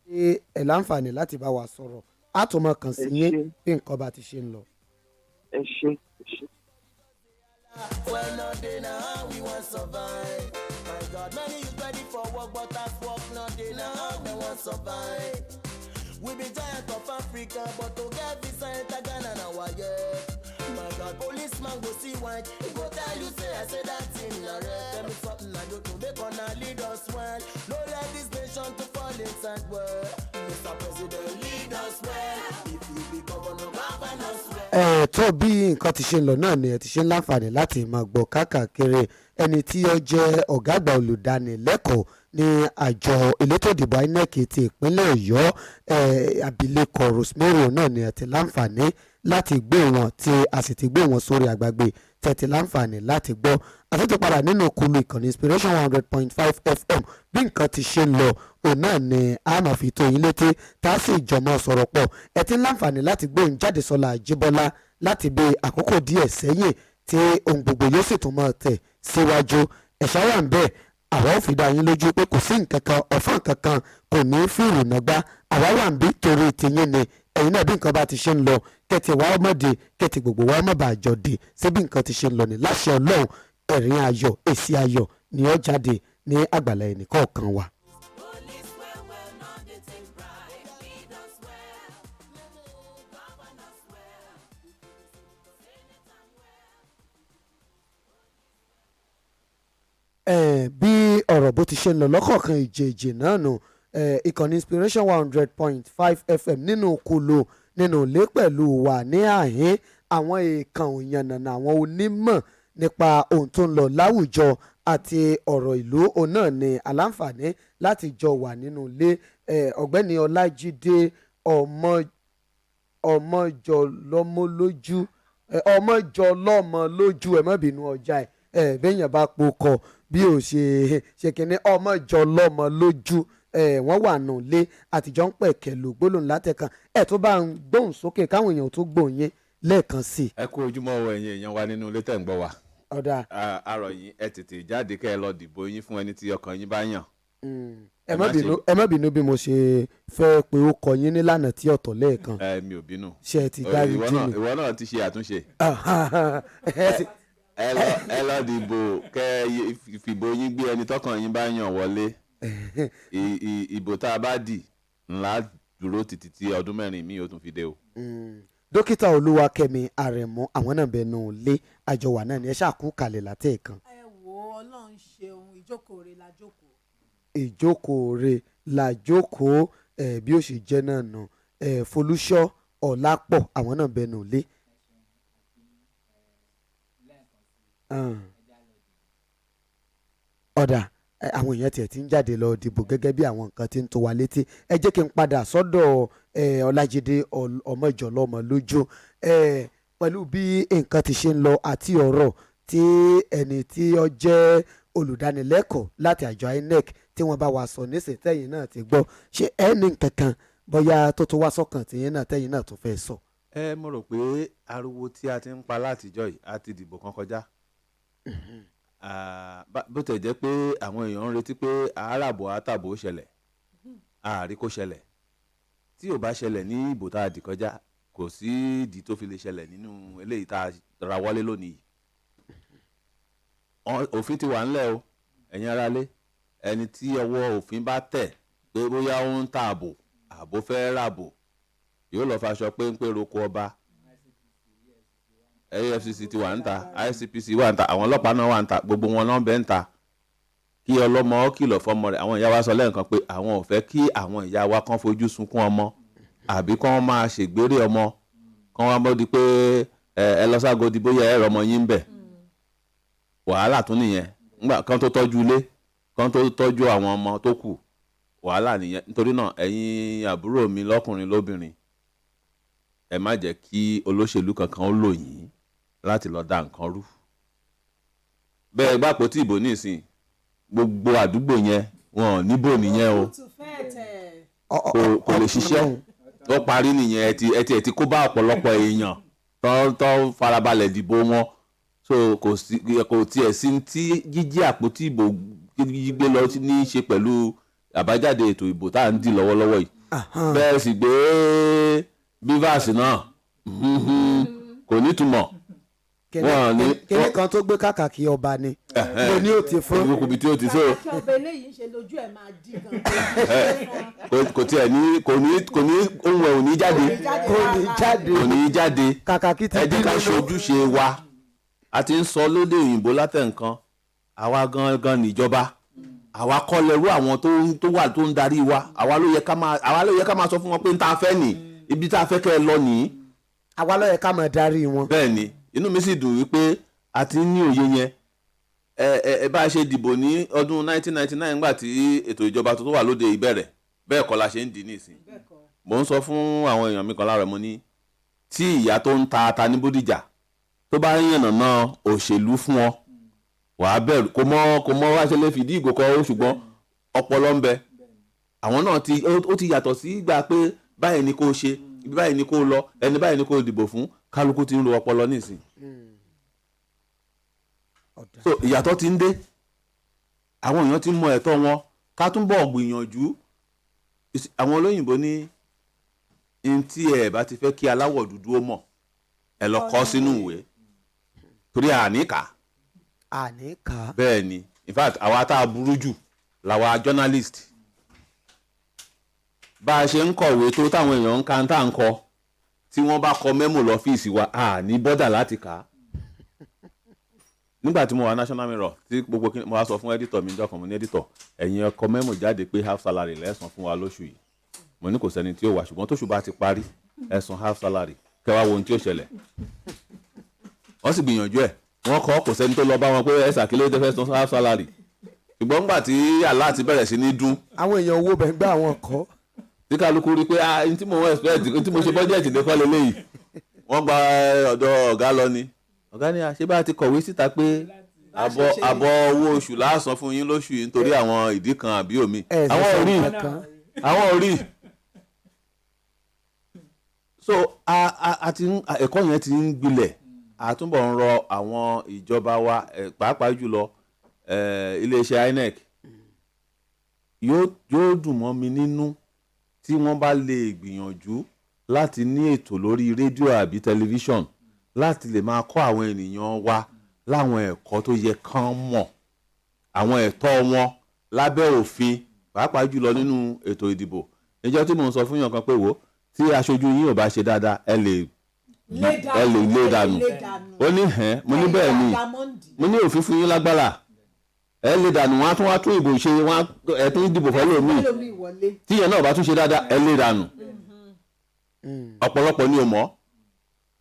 I: Ṣé ẹ láǹfààní láti bá wa sọ̀rọ̀ á tún mọ̀ kàn sí yín bí nǹkan bá ti ṣe ń lọ.
M: Ẹ ṣé.
E: When no day now we want survive. My God, many is ready for work, but as work no day now they want survive. We be giant of Africa, but to get visa enter Ghana now, yeah. My God, policeman go see white. He go tell you say I say that thing na red. Tell me something I don't know. Make una lead us well. Don't let this nation to fall inside well. Mr. President, lead us well. If you be governor, govern us well.
I: tó bí nǹkan ti ṣe ń lọ náà ni ẹ ti ṣe ń láǹfààní láti máa gbọ́ káàkiri ẹni tí ó jẹ́ ọ̀gá àgbà olùdánilẹ́kọ̀ọ́ ní àjọ elétò ìdìbò INEC ti ìpínlẹ̀ Ọ̀yọ́ abilékọ Rosemary náà ni ẹ ti láǹfààní láti gbé wọn tí a sì ti gbé wọn sórí àgbàgbé tẹ̀tí láǹfààní láti gbọ́ àtúntò padà nínú kulu ìkànnì Inspiration 100.5 FM bí nǹkan ti ṣe ń lọ òun náà ni a máa fi tó yín létí tá a sì jọmọ sọ̀rọ̀ pọ̀ ẹ ti ń láǹfààní láti gbóhùn jáde sọ́la Àjíbọ́lá láti bí àkókò díẹ̀ sẹ́yìn tí ohun gbogbo yóò sì tún máa tẹ̀ síwájú ẹ̀ṣá wà ń bẹ̀ àwa ò fi dá yín lójú pé kò sí nǹkan kan ọ̀fọ̀n kankan kò ní í fìrù nàgbá àwa wà ń bí torí tiyín ni ẹ̀yin náà bí nǹkan bá ti ṣe ń lọ kẹ́tì wa ọmọdé kẹ́tì gbogbo wa ọmọ bá jọ dé sí bí nǹkan ti ṣe ń lọ ní láṣẹ Ọlọ́run ẹ̀rín ayọ̀ èsì ayọ̀ ni ó jáde ní àgbàlá ẹnìkọ̀ọ̀kan wa. bí ọ̀rọ̀ bó ti ṣe ń lọ lọ́kọ̀ọ̀kan ìjèèjì náà nù ìkànnì Inspiration 100.5 FM nínú kulu nínú ilé pẹ̀lú wà ní àhín àwọn èèkàn òyìnbó àwọn onímọ̀ nípa ohun tó ń lọ láwùjọ àti ọ̀rọ̀ ìlú òun náà ní aláǹfààní láti jọ wà nínú ilé ọ̀gbẹ́ni Ọlájídé ọmọjọlọ́mọlójú ẹ má bínú ọjà bẹ́yàn bá po kọ bí ó ṣe kínní ọmọjọlọ́mọ lójú wọ́n wà nù lé àtijọ́ ń pẹ̀kẹ́ lò gbólóhùn látẹ̀kan tó bá ń gbóhùn sókè káwọn èèyàn tó gbóhùn yín lẹ́ẹ̀kan sí i.
D: ẹ kú ojúmọ́ ọ ẹ̀yin èèyàn wa nínú ilé tẹ̀ ń gbọ́ wa.
I: ọ̀dà
D: àrọ̀ yín ẹ tètè jáde kẹ́ ẹ lọ dìbò yín fún ẹni tí ọkàn yín bá yàn.
I: ẹ má bínú bí mo ṣe fẹ́ pé ó kọ yín nílànà tí ọ̀tọ̀ lẹ́ẹ̀kan.
D: mi ò bínú.
I: ṣé ẹ ti dárí jì mí.
D: ìwọ náà ti ṣe àtúnṣe. ẹ lọ dìbò kẹ́ fìbò yín gbé ẹni tọkàn yín bá yàn wọlé. ìbò tá a bá dì ńlá dúró títí tí ọdún mẹ́rin mi ò tún fi dé o.
I: dókítà Olúwakẹ́mi Àrẹ̀mú àwọn náà bẹ nù lé àjọwà náà ni ẹ ṣàkú kalẹ̀ látẹ̀ẹ̀kan.
C: ẹ wo Ọlọ́run ṣeun ìjókòó rẹ̀ la jókòó.
I: ìjókòó rẹ̀ la jókòó bí ó ṣe jẹ́ náà nù Folúṣọ́ Ọlápọ̀ àwọn náà bẹ nù lé. ọ̀dà àwọn èèyàn tiẹ̀ ti ń jáde lọ dìbò gẹ́gẹ́ bí àwọn nǹkan ti ń tó wa létí ẹ jẹ́ kí n padà sọ́dọ̀ Ọlájídé ọmọjọlọ́mọ lójú pẹ̀lú bí nǹkan ti ṣe ń lọ àti ọ̀rọ̀ tí ẹni tí ó jẹ́ olùdánilẹ́kọ̀ọ́ láti àjọ INEC tí wọ́n bá wa sọ nísìnyí tẹ́yìn náà ti gbọ́ ṣé ẹni kankan bóyá tó wá sọ́kàn tẹ́yìn náà tó fẹ́ sọ.
D: mo rò pé ariwo tí a ti ń pa látijọ́ yìí a ti dìbò kan kọjá. bó tẹ̀ jẹ́ pé àwọn èèyàn ń retí pé àáràbò àtàbò ṣẹlẹ̀ àárí kó ṣẹlẹ̀ tí ò bá ṣẹlẹ̀ ní ìbò tá a dì kọjá kò sí ìdí tó fi lè ṣẹlẹ̀ nínú eléyìí tá a ra wọlé lónìí. òfin ti wà ńlẹ̀ o ẹ̀yin aráalé ẹni tí ọwọ́ òfin bá tẹ̀ pé bóyá ó ń ta àbò fẹ́ ràbò yóò lọ faṣọ péńpé roko ọba. AFCC ti wà ń ta ICPC wà ń ta àwọn ọlọ́pàá náà wà ń ta gbogbo wọn náà bẹ́ẹ̀ ń ta kí ọlọ́mọ kìlọ̀ fọmọ rẹ̀ àwọn ìyá wa sọ lẹ́ẹ̀kan pé àwọn ò fẹ́ kí àwọn ìyá wa kan fojú sunkún ọmọ àbí kán máa ṣègbérè ọmọ kán wá mọ́ di pé ẹ lọ ságodi bóyá ẹ̀rọ ọmọ yín ń bẹ̀ wàhálà tún nìyẹn nígbà kan tó tọ́jú ilé kan tó tọ́jú àwọn ọmọ tó kù wàhálà nìyẹn nítorí náà ẹ̀yin àbúrò mi lọ́kùnrin lóbìnrin ẹ má jẹ́ kí olóṣèlú kankan ó lò yín láti lọ da nǹkan rú. bẹ́ẹ̀ gbà pé tí ìbò ní ìsìn gbogbo àdúgbò yẹn wọn ò níbò nìyẹn o kò lè ṣiṣẹ́ ó parí nìyẹn ẹ ti kó bá ọ̀pọ̀lọpọ̀ èèyàn tó farabalẹ̀ dìbò wọn so kò tiẹ̀ sí tí jíjí àpótí ìbò gbígbé lọ ní í ṣe pẹ̀lú àbájáde ètò ìbò tá à ń dì lọ́wọ́lọ́wọ́ yìí bẹ́ẹ̀ sì gbé bivas náà kò nítumọ̀
I: kíní kan tó gbé kàkàkí ọba ni mo ní ò ti fún.
D: ibi tí ó ti so.
C: kàkàkí ọba eléyìí ń ṣe lójú ẹ̀ máa dì gan.
D: kò tiẹ̀ ní kò ní ohun ẹ̀ ò ní jáde
I: kàkàkí ti
D: ẹ jẹ́ ká ṣojúṣe wa a ti ń sọ lóde òyìnbó látẹ̀ nǹkan àwa gangan níjọba àwa kọ́ lẹ́rú àwọn tó wà tó ń darí wa àwa ló yẹ ká máa sọ fún wọn pé n ta fẹ́ nì ibi tá a fẹ́ kẹ́ ẹ lọ nìyí.
I: àwa ló yẹ ká máa darí wọn.
D: bẹ́ẹ̀ ni inú mi sì dùn wípé a ti ní òye yẹn ẹ bá a ṣe dìbò ní ọdún 1999 nígbà tí ètò ìjọba tó wà lóde ìbẹ̀rẹ̀ bẹ́ẹ̀ kọ́ la ṣe ń dì nísìn. mo ń sọ fún àwọn èèyàn mi kan lára mo ní tí ìyá tó ń ta ata ní Bódìjà tó bá ń yànnàná òṣèlú fún ọ wàá bẹ̀rù kò mọ wá ṣe lè fìdí ìgò kan ó ṣùgbọ́n ọpọlọ ń bẹ àwọn náà ó ti yàtọ̀ sí ìgbà pé báyìí ni kò ṣe ibi báyìí ni kò lọ ẹni báyìí ni kò dìbò fún kálukú ti ń lo ọpọlọ nísìn. so ìyàtọ̀ ti ń dé àwọn èèyàn ti mọ ẹ̀tọ́ wọn ká túnbọ̀ gbìyànjú àwọn olóyìnbó ní tí ẹ bá ti fẹ́ kí aláwọ̀ dúdú ó mọ̀ ẹ lọ kọ sínú ìwé torí àníkà. bẹ́ẹ̀ ni in fact àwa tá a burú jù làwa journalist bá a ṣe ń kọ̀wé tó táwọn èèyàn ń ka tá à ń kọ tí wọ́n bá kọ mẹ́mò lọ́fíìsì wa ní bọ́dà láti kà á. nígbà tí mo wà national mirror tí gbogbo mo wá sọ fún editor mi jọkàn mo ní editor ẹ̀yin ẹ kọ mẹ́mò jáde pé half salary lẹ́sàn fún wa lóṣù yìí mo ní kò sẹ́ni tí ó wà ṣùgbọ́n tóṣù bá ti parí ẹ san half salary kẹwàá wo ohun tí ó ṣẹlẹ̀ wọ́n sì gbìyànjú ẹ̀ wọ́n kọ́ kò sẹ́ni tó lọ bá wọn pé ẹ ṣàkílẹ̀ tẹ́ fẹ́ san half salary ṣùgbọ́n nígbà tí àlá ti bẹ̀rẹ̀ sí ní dún.
I: àwọn èèyàn owó bẹ̀ ń gbà wọn kọ́.
D: tí kálukú rí pé tí mo expect tí mo ṣe bọ́jẹ̀tì lé kọ́lé léyìí wọ́n gba ọ̀dọ̀ ọ̀gá lọ ni ọ̀gá ni àṣẹ bá ti kọ̀wé síta pé àbọ̀ owó oṣù láàsan fún yín lóṣù yìí nítorí àwọn ìdí kan àbí òmíì àwọn ò rí so ẹ̀kọ́ yẹn ti ń gbilẹ̀ àtúbọ̀ ń rọ àwọn ìjọba wa pàápàá jùlọ iléeṣẹ́ INEC yóò dùn mọ́ mi nínú tí wọ́n bá lè gbìyànjú láti ní ètò lórí rédíò àbí tẹlifíṣọ̀n láti lè máa kọ́ àwọn ènìyàn wa láwọn ẹ̀kọ́ tó yẹ kán mọ̀ àwọn ẹ̀tọ́ wọn lábẹ́ òfin pàápàá jùlọ nínú ètò ìdìbò níjọ́ tí mò ń sọ fún yàn kan pé wò tí aṣojú yín ò bá ṣe dáadáa ẹ lè lé dànù ó ní mo ní bẹ́ẹ̀ ni mo ní òfin fún yín lágbára ẹ lè dànù wọn á tún wá tún ìbò ṣe wọn ẹ tún dìbò fẹ́lẹ́ mi tí yẹn náà bá tún ṣe dáadáa ẹ lè dànù ọ̀pọ̀lọpọ̀ ni ò mọ̀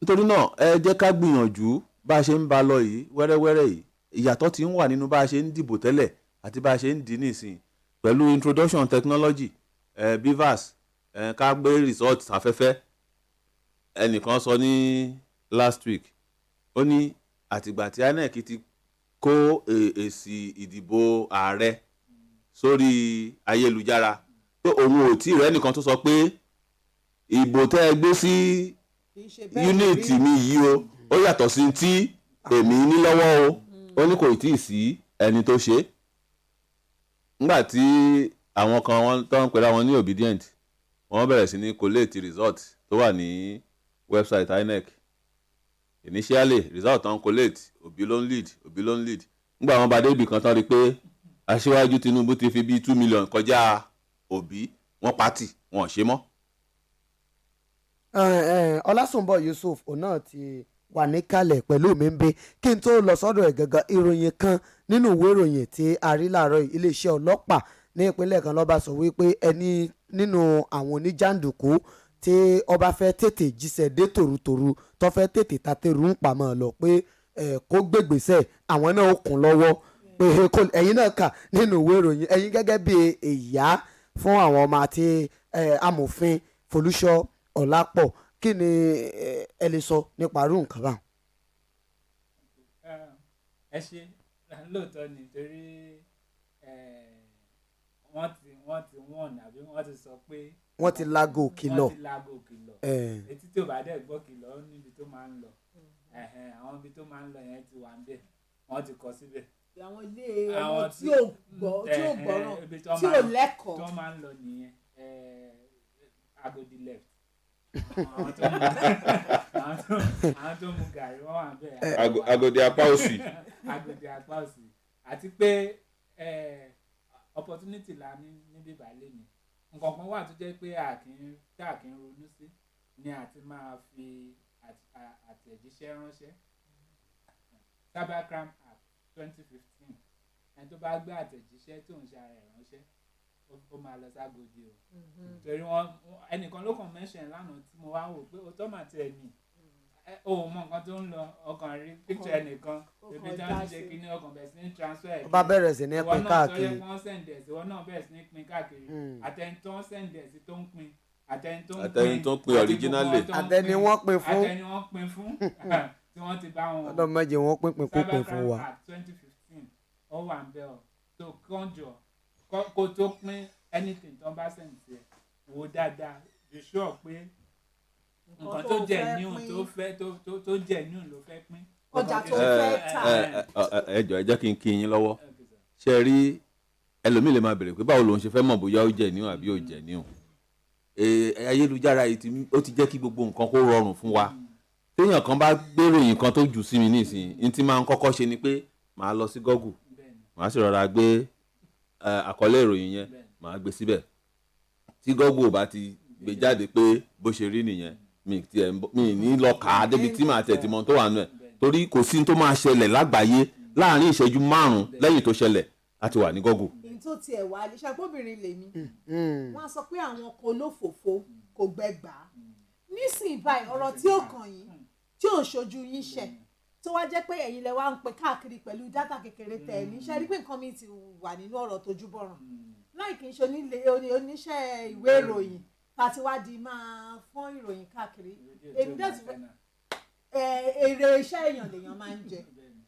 D: nítorí náà ẹ jẹ́ ká gbìyànjú bá a ṣe ń ba lọ yìí wẹ́rẹ́wẹ́rẹ́ yìí ìyàtọ̀ ti ń wà nínú bá a ṣe ń dìbò tẹ́lẹ̀ àti bá a ṣe ń dì nísìn pẹ̀lú introduction technology BVAS ká gbé result afẹ́fẹ́ ẹnìkan sọ ní last week ó ní àtìgbà tí INEC ti kó èsì ìdìbò ààrẹ sórí ayélujára pé òun ò tí ì rẹ́ nìkan tó sọ pé ìbò tẹ́ ẹ gbé sí unit mi yìí o ó yàtọ̀ sí tí èmi ní lọ́wọ́ o ó ní kò tí ì sí ẹni tó ṣe nígbà tí àwọn kan wọ́n tó ń pera wọn ní obedient wọ́n bẹ̀rẹ̀ sí ní collate result tó wà ní website INEC initially result on collate Obi ló ń lead nígbà wọn bá dé ibì kan tán rí pé aṣíwájú Tinubu ti fi bíi 2 million kọjá Obi wọn pátì wọn ò ṣe mọ́.
I: Ọlásùnbọ̀ Yusuf òun náà ti wà níkàlẹ̀ pẹ̀lú mi ń bẹ kí n tó lọ sọ́dọ̀ ẹ̀ gangan ìròyìn kan nínú ìwé ìròyìn tí a rí láàárọ̀ iléeṣẹ́ ọlọ́pàá ní ìpínlẹ̀ kan lọ́ba sọ wípé ẹni nínú àwọn oníjàǹdùkú tí ọba fẹ́ tètè jíṣẹ́ dé tòrutòru tó fẹ́ tètè tàtẹ́rù ń pamọ́ lọ pé kó gbégbèsè àwọn náà ó kún lọ́wọ́ pé ẹ̀yin náà kà nínú ìwé ìròyìn ẹ̀yin gẹ́gẹ́ bí ìyá fún àwọn ọmọ àti amòfin Folúṣọ́ Ọlápọ̀ kí ni ẹ lè sọ nípa irú nǹkan báwọn.
A: ẹ ṣe lóòótọ́ nítorí wọ́n ti wọ́n àbí wọ́n ti sọ pé
I: wọ́n ti láago kìlọ̀
A: etí tí ò bá dẹ̀ gbọ́ kìlọ̀ ó níbi tó máa ń lọ àwọn ibi tó máa ń lọ yẹn ti wà ń bẹ̀ wọ́n ti kọ síbẹ̀.
C: àwọn ilé ọmọ tí ò gbọ́ràn tí ò lẹ́kọ̀ọ́
A: tó máa ń lọ nìyẹn Agodi left àwọn tó mu gàrí wọ́n wà bẹ́ẹ̀.
D: agodi apá òsì.
A: agodi apá òsì àti pé opportunity la ní níbí ìbàlẹ̀ ni nǹkan kan wà tó jẹ́ pé a kì í ronú sí ni àti máa fi àtẹ̀jíṣẹ́ ránṣẹ́. Cybercrime Act 2015 ẹni tó bá gbé àtẹ̀jíṣẹ́ tó ń ṣe ara ẹ̀ ránṣẹ́ ó máa lọ ságodi o torí ẹnìkan ló kàn mention lánàá tí mo wá wò pé ó tọ́ màtí ẹ̀ nì o mọ nǹkan tó ń lọ ọkàn rí picture ẹnìkan ibi tí wọ́n ti ṣe kíní ọkàn bẹ̀rẹ̀ sí ní transfer ẹ̀.
I: ó bá bẹ̀rẹ̀ sí ní pín káàkiri.
A: ìwọ náà sọ́yẹ́ wọ́n send ẹ̀ sí ìwọ náà bẹ̀rẹ̀ sí ní pín káàkiri àtẹnitọ́ send ẹ̀ sí tó ń pín
D: àtẹnitọ́ ń pín originally
I: àtẹni wọ́n pín fún
A: tí wọ́n ti bá wọn.
I: ọdún méje wọ́n pín fún wa.
A: Cybercrime Act 2015 ó wà ń bẹ̀ ọ́ tó kọ́njọ kó tó pín anything tó ń bá send sí ẹ̀ wò dáadáa be sure pé nǹkan tó jẹ́ new tó jẹ́ new ló fẹ́ pín.
C: ọjà tó fẹ́ tà.
D: ẹ jọ̀ọ́ ẹ jẹ́ kí n kí yín lọ́wọ́ ṣe rí ẹlòmíì lè máa bèrè pé báwo lòun ṣe fẹ́ mọ̀ bóyá ó jẹ́ new àbí ó jẹ́ new. ayélujára yìí ó ti jẹ́ kí gbogbo nǹkan kó rọrùn fún wa téèyàn kan bá gbèrò nǹkan tó jù sí mi nísìnyí ní tí máa ń kọ́kọ́ ṣe ni pé màá lọ sí Google màá sì rọra gbé àkọlé ìròyìn yẹn màá gbé síbẹ̀ tí Google bá ti gbé jáde pé bó ṣe rí nìyẹn mi ní lọ kà á débi tí màá tẹ̀ tí mo tó wà nù ẹ̀ torí kò sí tó máa ṣẹlẹ̀ lágbàáyé láàrin ìṣẹ́jú 5 lẹ́yìn tó ṣẹlẹ̀ láti wà ní Google.
C: èyí tó tiẹ̀ wá ní ṣàpọ̀bìnrin lèmi wọ́n á sọ pé àwọn ọkọ̀ olófòfo kò gbẹgbà nísìnyí báyìí ọ̀rọ̀ tí ó kàn yín tí ò ṣojú yín ṣẹ̀ tó wá jẹ́ pé ẹ̀yin lẹ wá ń pè káàkiri pẹ̀lú dátà kékeré tẹ̀ ní ṣe rí pé nǹkan mi ti wà nínú ọ̀rọ̀ tójú bọ̀ràn láì kí n ṣe oníṣẹ́ ìwé ìròyìn tàti wá di máa fọ́n ìròyìn káàkiri èmi dẹ̀ ti fẹ́ èrè iṣẹ́ èèyàn lèèyàn máa ń jẹ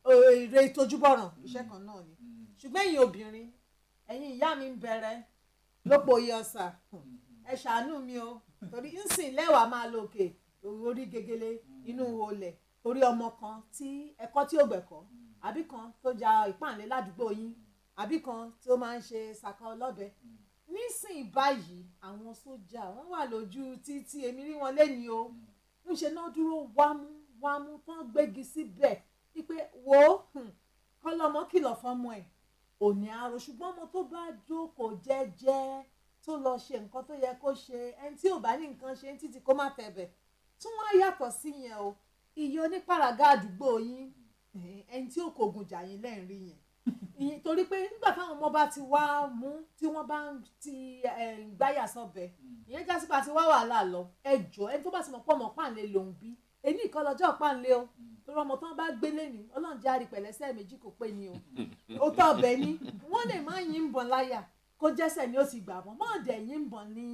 C: èrè tójú bọ̀ràn iṣẹ́ kan náà ni ṣùgbọ́n ẹ̀yin obìnrin ẹ̀yin ìyá mi ń bẹ̀rẹ̀ lópo iye ọ̀sà ẹ ṣàánú mi o torí nsìn lẹ́wàá máa lo òkè orí gegele inú olè torí ọmọ kan tí ẹ̀kọ́ tí ò gbẹ̀kọ́ àbí kan tó ja ìpàǹlẹ̀ ládùúgbò yín àbí kan tó máa ń ṣe ṣàkà ọlọ́bẹ nísìn báyìí àwọn sójà wọ́n wà lójú títí èmi rí wọn lẹ́ni o ń ṣe náà dúró wámú tán gbégi síbẹ̀ wípé wo kọ́lọ́mọ kìlọ̀ fọ́mọ ẹ̀ òní àrò ṣùgbọ́n ọmọ tó bá jókòó jẹ́jẹ́ tó lọ ṣe nǹkan tó yẹ kó ṣe ẹni tí ò bá ní nǹkan ṣe títí kó má tẹ̀bẹ̀ tún wá yàtọ̀ sí yẹn o iye onípàràgà àdúgbò yín ẹni tí ò kògùn jà yín lẹ́yìn rí yẹn torí pé nígbà táwọn ọmọ bá ti wá mú tí wọ́n bá ń ti gbáyà sọ́bẹ̀ ìyẹn já sípa ti wá wàhálà lọ ẹjọ́ ẹni tó bá ti mọ̀ pọ̀ mọ̀ páǹlẹ̀ lòún bí èyí nìkan lọ́jọ́ páǹlẹ̀ o torí ọmọ tó ń bá gbélé ní ọlọ́run járe pẹ̀lẹ́sẹ̀ méjì kò pé ni o ó tọ́ ọbẹ̀ ní wọ́n lè má yín bọ̀n láyà kó jẹ́sẹ̀ ni ó ti gbà bọ̀ mọ́ ọ̀dẹ̀ yín bọ̀n ní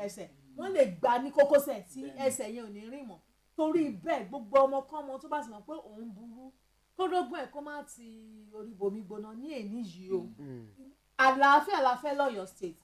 C: ẹsẹ̀ wọ́n lè gbà ní kókósẹ̀ tí ẹsẹ̀ yẹn ò ní rìn mọ́ torí bẹ́ẹ̀ gbogbo ọmọ kọ́mọ tó bá sì mọ̀ pé òun burú kórógùn ẹ̀ kó má ti orí bomi gbóná ní èní yìí o àlàáfíà lọ́yọ̀ọ́ state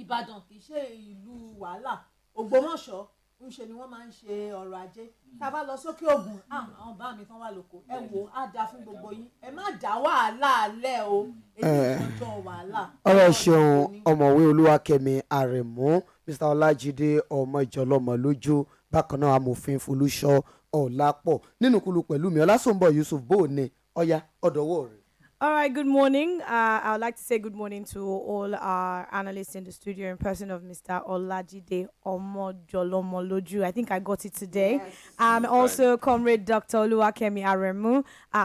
C: Ìbàdàn kì í ṣe ìlú wàhálà Ògbómọ̀ṣọ́ ń ṣe ni wọ́n máa ń ṣe ọrọ̀ ajé tá a bá lọ sókè Ògùn àwọn bá mi tán wà lóko ẹ wò á dáa fún gbogbo yín ẹ má dá wàhálà alẹ́ o èyí ìjọ wàhálà.
I: ọ̀rọ̀ ṣeun ọ̀mọ̀wé Olúwakẹ́mi Àrẹ̀mú Mr. Ọlájídé ọmọ ìjọlọmọ lójú bákan náà amòfin Folúṣọ́ Ọlápọ̀ nínú kúlù pẹ̀lú mi Ọlásùnbọ̀ Yusuf bóòní ọ̀yá ọ̀dọ̀wọ́ rẹ̀.
H: All right, good morning. I would like to say good morning to all our analysts in the studio in person of Mr. Olajide Omojolomoloju. I think I got it today. Yes. And also Comrade Dr. Oluwakemi Aremu,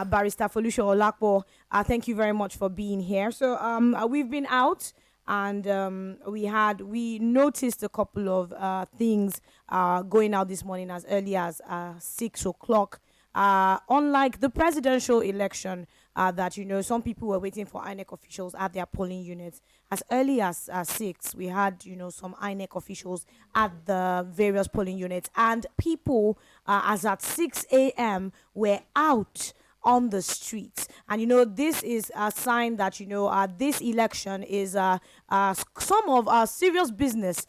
H: Barrister Folusho Olakpo. Thank you very much for being here. So we've been out and we noticed a couple of things going out this morning as early as 6 o'clock. Unlike the presidential election, that, some people were waiting for INEC officials at their polling units. As early as 6, we had, some INEC officials at the various polling units. And people, as at 6 a.m., were out on the streets. And, this is a sign that, this election is some of our serious business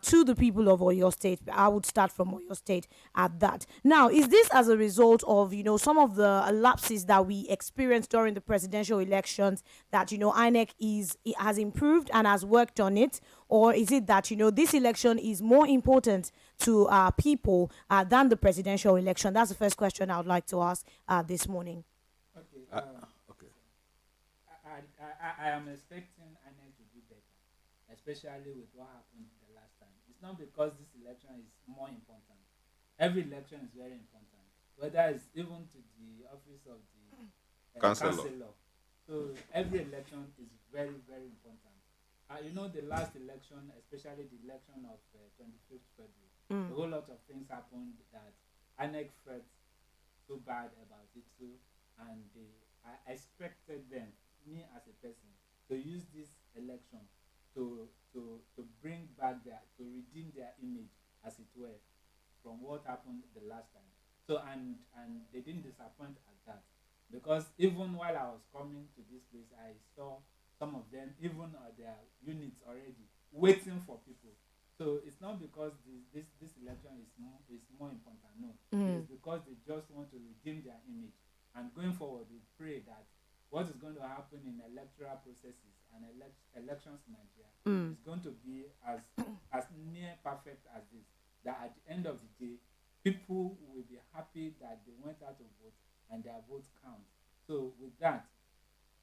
H: to the people of Oyo State. I would start from Oyo State at that. Now, is this as a result of, some of the lapses that we experienced during the presidential elections that, INEC has improved and has worked on it? Or is it that, this election is more important to people than the presidential election? That's the first question I would like to ask this morning.
A: Okay.
D: Okay.
A: I am expecting INEC to do better, especially with what happened the last time. It's not because this election is more important. Every election is very important, whether it's even to the office of the councillor. So every election is very, very important. The last election, especially the election of 25th February, a whole lot of things happened that INEC felt so bad about it too, and I expected them, me as a person, to use this election to bring back to redeem their image, as it were, from what happened the last time. So and they didn't disappoint at that, because even while I was coming to this place, I saw some of them even their units already waiting for people. So it's not because this election is more important. No, it's because they just want to redeem their image. And going forward, we pray that what is going to happen in electoral processes and elections in Nigeria is going to be as near perfect as this. That at the end of the day, people will be happy that they went out to vote and their votes count. So with that,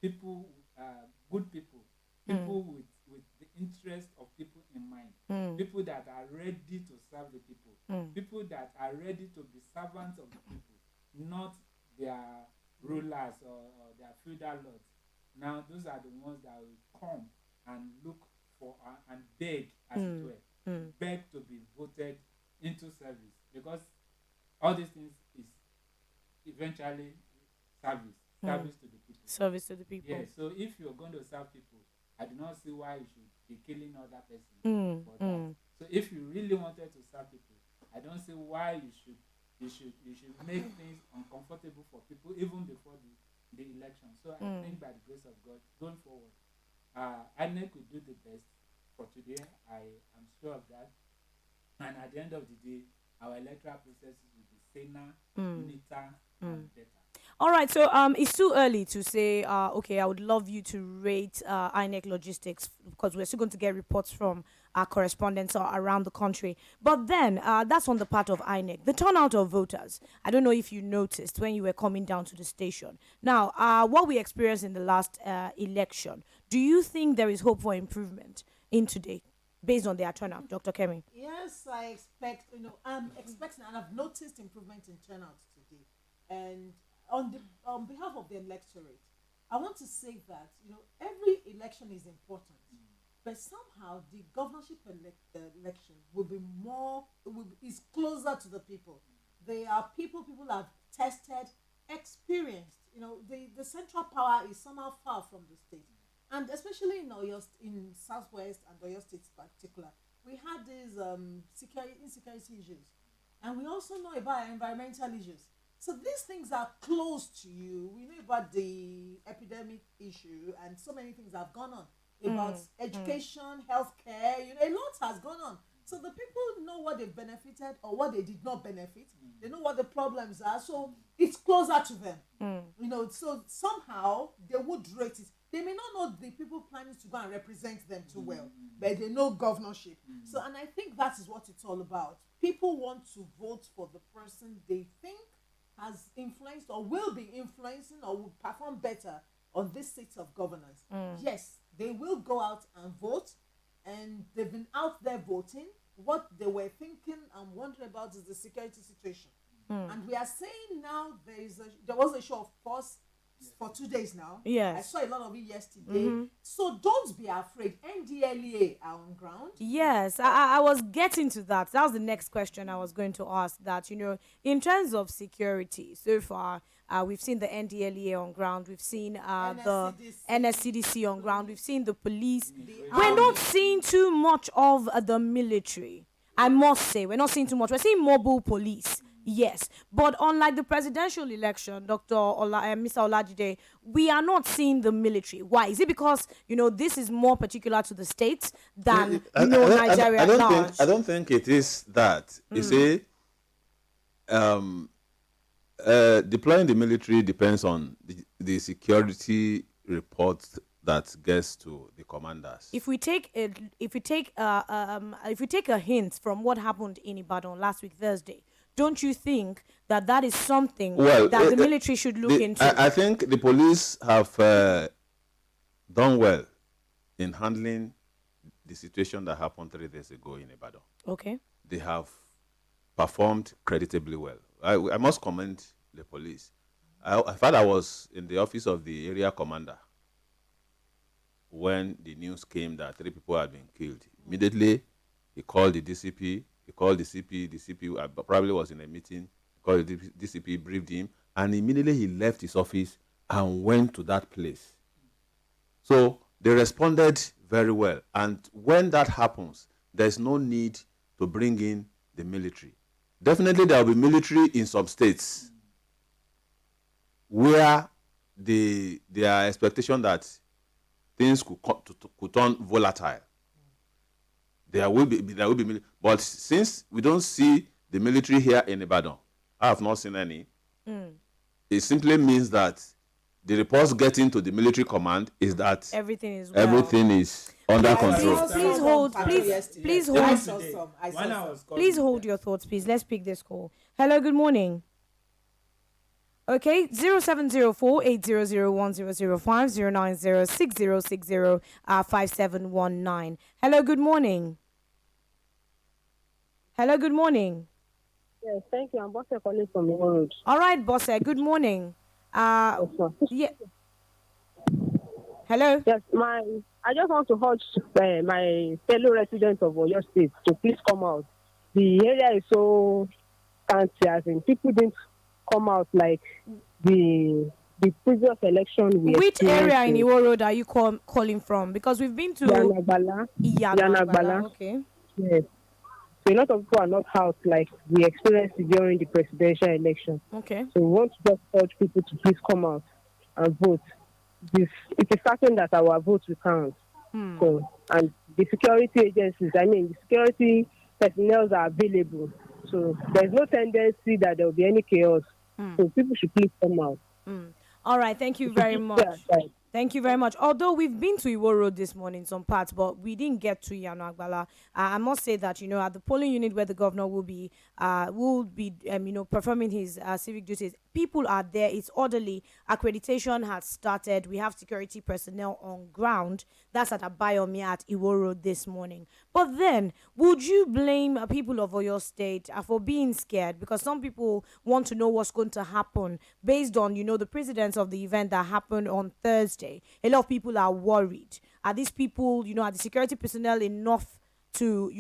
A: people, good people with the interest of people in mind, people that are ready to serve the people, people that are ready to be servants of the people, not their rulers or their feudal lords. Now, those are the ones that will come and look for and beg, as it were, beg to be voted into service, because all these things is eventually service to the people.
H: Service to the people.
A: Yeah, so if you're going to serve people, I do not see why you should be killing other person for that. So if you really wanted to serve people, I don't see why you should make things uncomfortable for people even before the election. So I think by the grace of God, going forward, INEC will do the best for today. I am sure of that. And at the end of the day, our electoral processes will be saner, neater, and better.
H: All right, so it's too early to say, okay, I would love you to rate INEC logistics, because we're still going to get reports from our correspondents around the country. But then, that's on the part of INEC. The turnout of voters, I don't know if you noticed when you were coming down to the station. Now, what we experienced in the last election, do you think there is hope for improvement in today, based on their turnout, Dr. Kemi?
C: Yes, I expect, I'm expecting, and I've noticed improvement in turnout today. And on behalf of the electorate, I want to say that every election is important, but somehow the governorship election is closer to the people. They are people have tested, experienced. The central power is somehow far from the state, and especially in Southwest and Oyo State in particular, we had these insecurity issues, and we also know about environmental issues. So these things are close to you. We know about the epidemic issue, and so many things have gone on about education, healthcare. A lot has gone on. So the people know what they benefited or what they did not benefit. They know what the problems are. So it's closer to them. So somehow they would rate it. They may not know the people planning to go and represent them too well, but they know governorship. So, and I think that is what it's all about. People want to vote for the person they think has influenced or will be influencing or will perform better on this seat of governance. Yes, they will go out and vote, and they've been out there voting. What they were thinking and wondering about is the security situation. And we are saying now there was a show of force for 2 days now.
H: Yes.
C: I saw a lot of it yesterday. So don't be afraid. NDLEA are on ground.
H: Yes, I was getting to that. That was the next question I was going to ask. That, in terms of security, so far, we've seen the NDLEA on ground. We've seen the NSCDC on ground. We've seen the police. We're not seeing too much of the military. I must say, we're not seeing too much. We're seeing mobile police. Yes, but unlike the presidential election, Mr. Olajide, we are not seeing the military. Why? Is it because this is more particular to the states than Nigeria at large?
D: I don't think it is that. You see, deploying the military depends on the security reports that gets to the commanders.
H: If we take a hint from what happened in Ibadan last week Thursday, don't you think that that is something
D: Well,
H: that the military should look into?
D: I think the police have done well in handling the situation that happened 3 days ago in Ibadan.
H: Okay.
D: They have performed creditably well. I must commend the police. I thought I was in the office of the area commander when the news came that 3 people had been killed. Immediately, he called the DCP, he called the CP, the CP probably was in a meeting, he called the DCP, briefed him, and immediately he left his office and went to that place. So they responded very well. And when that happens, there's no need to bring in the military. Definitely there will be military in some states where there are expectation that things could turn volatile. There will be military. But since we don't see the military here in Ibadan, I have not seen any. It simply means that the reports getting to the military command is that
H: everything is
D: under control.
H: Please hold your thoughts, please. Let's pick this call. Hello, good morning. Okay, 0704-800-1005, 090-6060-5719. Hello, good morning. Hello, good morning.
N: Yes, thank you. I'm Bosse calling from Iwo Road.
H: All right, Bosse, good morning. Yeah. Hello.
N: Yes, I just want to urge my fellow residents of Oyo State to please come out. The area is so scanty, as in people didn't come out like the previous election.
H: Which area in Iwo Road are you calling from? Because we've been to
N: Yanagbala.
H: Okay.
N: Yes. So a lot of people are not out like we experienced during the presidential election.
H: Okay.
N: So we want to just urge people to please come out and vote. It is certain that our votes will count. So, and the security agencies, the security personnel are available. So there's no tendency that there will be any chaos. So people should please come out.
H: All right, thank you very much. Thank you very much. Although we've been to Iwo Road this morning, some parts, but we didn't get to Yanagbala. I must say that, at the polling unit where the governor will be performing his civic duties, people are there. It's orderly. Accreditation has started. We have security personnel on ground. That's at Abayomi at Iwo Road this morning. But then, would you blame people of Oyo State for being scared? Because some people want to know what's going to happen based on, the precedence of the event that happened on Thursday. A lot of people are worried. Are these people, are the security personnel enough to,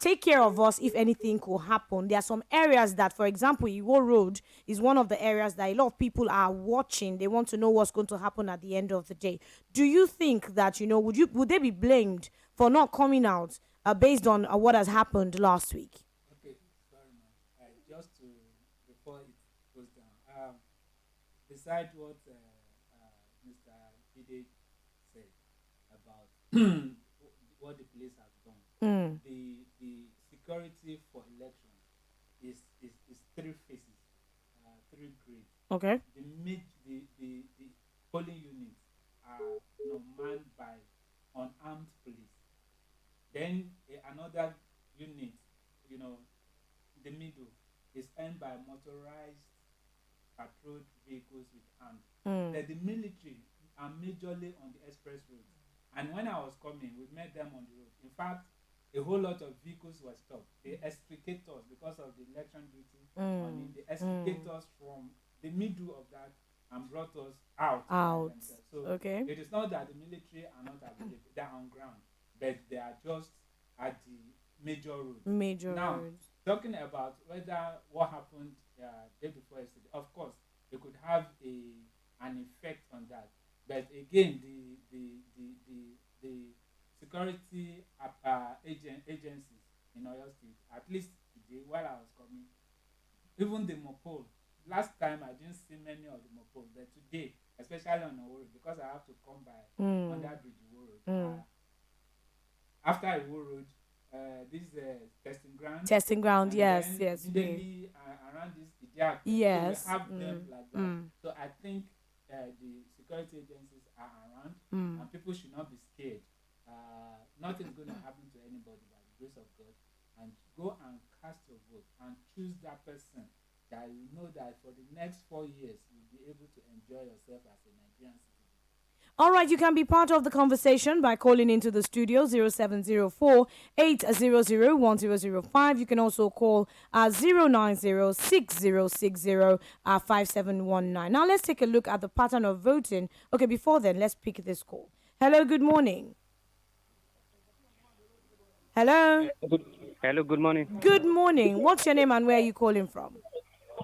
H: take care of us if anything could happen? There are some areas that, for example, Iwo Road is one of the areas that a lot of people are watching. They want to know what's going to happen at the end of the day. Do you think that, would they be blamed for not coming out based on what has happened last week?
A: Okay, sorry, man. Before it goes down, besides what Mr. Ide said about what the police has done, the security for election is 3 phases, 3 grades.
H: Okay.
A: The polling units are manned by unarmed police. Then another unit, the middle is earned by motorized patrol vehicles with arms. The military are majorly on the express roads. And when I was coming, we met them on the road. In fact, a whole lot of vehicles were stopped. They extricate us because of the election duty money. They extricate us from the middle of that and brought us out. So
H: okay.
A: It is not that the military are not available. They are on ground, but they are just at the major roads. Roads. Talking about what happened day before yesterday, of course, it could have an effect on that. But again, the security agencies in Oyo State, at least today, while I was coming, even the Mopol. Last time I didn't see many of the Mopol, but today, especially on Iwo Road, because I have to come by under bridge Iwo Road. After Iwo Road, this is a testing ground.
H: Testing ground, yes.
A: Around this Idiak,
H: yes.
A: so we have them like that. So I think the security agencies are around,
B: Mm.
A: and people should not be scared. Nothing's going to happen to anybody by the grace of God. And go and cast your vote and choose that person that you know that for the next 4 years you'll be able to enjoy yourself as a Nigerian citizen.
B: All right, you can be part of the conversation by calling into the studio 0704 800 1005. You can also call 090 6060 5719. Now, let's take a look at the pattern of voting. Okay, before then, let's pick this call. Hello, good morning. Hello.
O: Hello, good morning.
B: Good morning. What's your name and where are you calling from?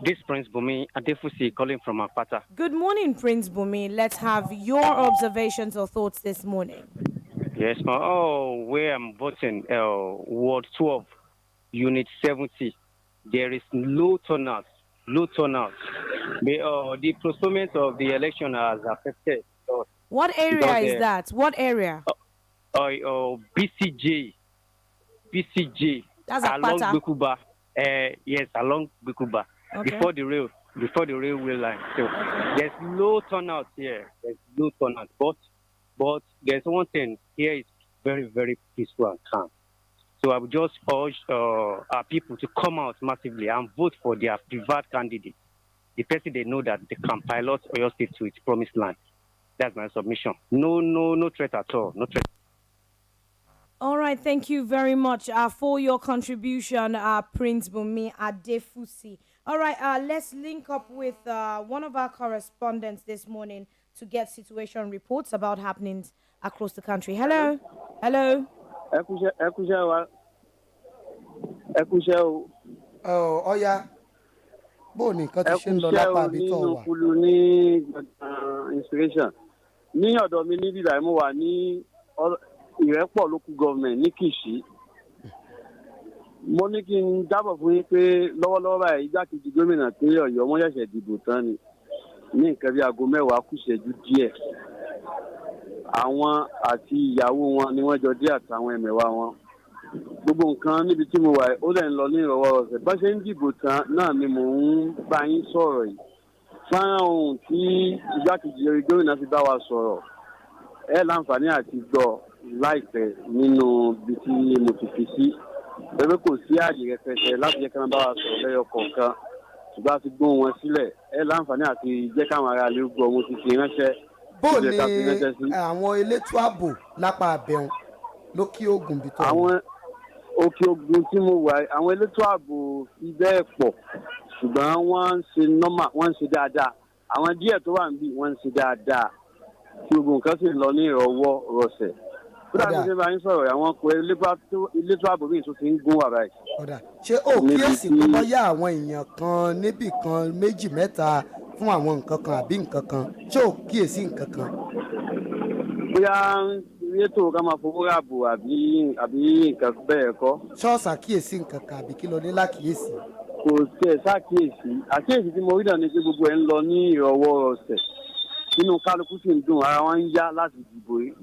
O: This Prince Bumi Adefusi calling from Akpata.
B: Good morning, Prince Bumi. Let's have your observations or thoughts this morning.
O: Yes, ma'am. Oh, where I'm voting, Ward 12, Unit 70. There is low turnout. Low turnout. The postponement of the election has affected us.
B: What area is that? What area?
O: BCJ. BCJ.
B: That's
O: along
B: Akpata.
O: Bekuba. Yes, along Bekuba.
B: Okay.
O: Before the railway line. So there's low turnout here. There's low turnout. But there's one thing here is very, very peaceful and calm. So I would just urge our people to come out massively and vote for their preferred candidate. The person they know that they can pilot Oyo State to its promised land. That's my submission. No threat at all. No threat.
B: All right, thank you very much for your contribution, Prince Bumi Adefusi. All right, let's link up with one of our correspondents this morning to get situation reports about happenings across the country. Hello? Hello?
I: Ọya bó ní nǹkan ti ṣe ń lọ lápá àbí tó wà.
P: Kulu ní inspiration ní ọ̀dọ̀ mi ní bíbá mo wà ní Ìrẹ́pọ̀ local government ní Kìṣí. Mo ní kí n dábọ̀ fún yín pé lọ́wọ́lọ́wọ́ báyìí igbákejì gómìnà ìpínlẹ̀ Ọ̀yọ́ wọ́n ṣẹ̀ṣẹ̀ dìbò tán ni ní nǹkan bí aago 10 kù ìṣẹ́jú díẹ̀. Àwọn àti ìyàwó wọn ni wọ́n jọ dé àtàwọn ẹ̀mẹ̀wá wọn. Gbogbo nǹkan níbi tí mo wà ó dẹ̀ ń lọ ní ìrọ̀wọ́rọ̀sẹ̀. Bá ṣe ń dìbò tán náà ni mò ń bá yín sọ̀rọ̀ yìí. Fáwọn ohun tí igbákejì gómìnà fi bá wa sọ̀rọ̀ ẹ láǹfààní àti gbọ́ láìpẹ́ nínú ibi tí mo ti fi sí. Bẹ́ẹ̀ kò sí àyè rẹpẹtẹ láti jẹ́ kí wọ́n bá wa sọ̀rọ̀ lẹ́yọ kọ̀ọ̀kan. Ṣùgbọ́n a ti gbóhùn wọn sílẹ̀ ẹ láǹfààní àti jẹ́ káwọn ará ilé gbọ́ mo ti fi ránṣẹ́.
I: Bó ni àwọn elétò ààbò lápá àbẹ̀wọ̀n lókè Ògùn bí tó.
P: Àwọn òkè Ògùn tí mo wà àwọn elétò ààbò fi bẹ́ẹ̀ pọ̀ ṣùgbọ́n wọ́n ń ṣe normal wọ́n ń ṣe dáadáa. Àwọn díẹ̀ tó wà níbí wọ́n ń ṣe dáadáa. Tí gbogbo nǹkan sì lọ ní ìrọ̀wọ́ rọsẹ̀. Kódà bí ṣe bá yín sọ̀rọ̀ àwọn ọkọ̀ elétò ààbò míì tó ti ń gún wà báyìí.
I: Ṣé ó kíyèsí pé bóyá àwọn èèyàn kan níbì kan méjì mẹ́ta fún àwọn nǹkan kan àbí nǹkan kan ṣé ó kíyèsí nǹkan kan.
P: Bóyá ètò ká máa fowó ràbò àbí nǹkan bẹ́ẹ̀ kọ́.
I: Ṣọ́ọ̀ṣì àkíyèsí nǹkan kan àbí kí ló ní lákìyèsí.
P: Kò tẹ̀ ṣàkíyèsí àkíyèsí tí mo rí náà ni pé gbogbo ẹ̀ ń lọ ní ìrọ̀wọ́ rọsẹ̀. Inú kálukú sì ń dùn ara wọn ń yá láti dìbò yìí.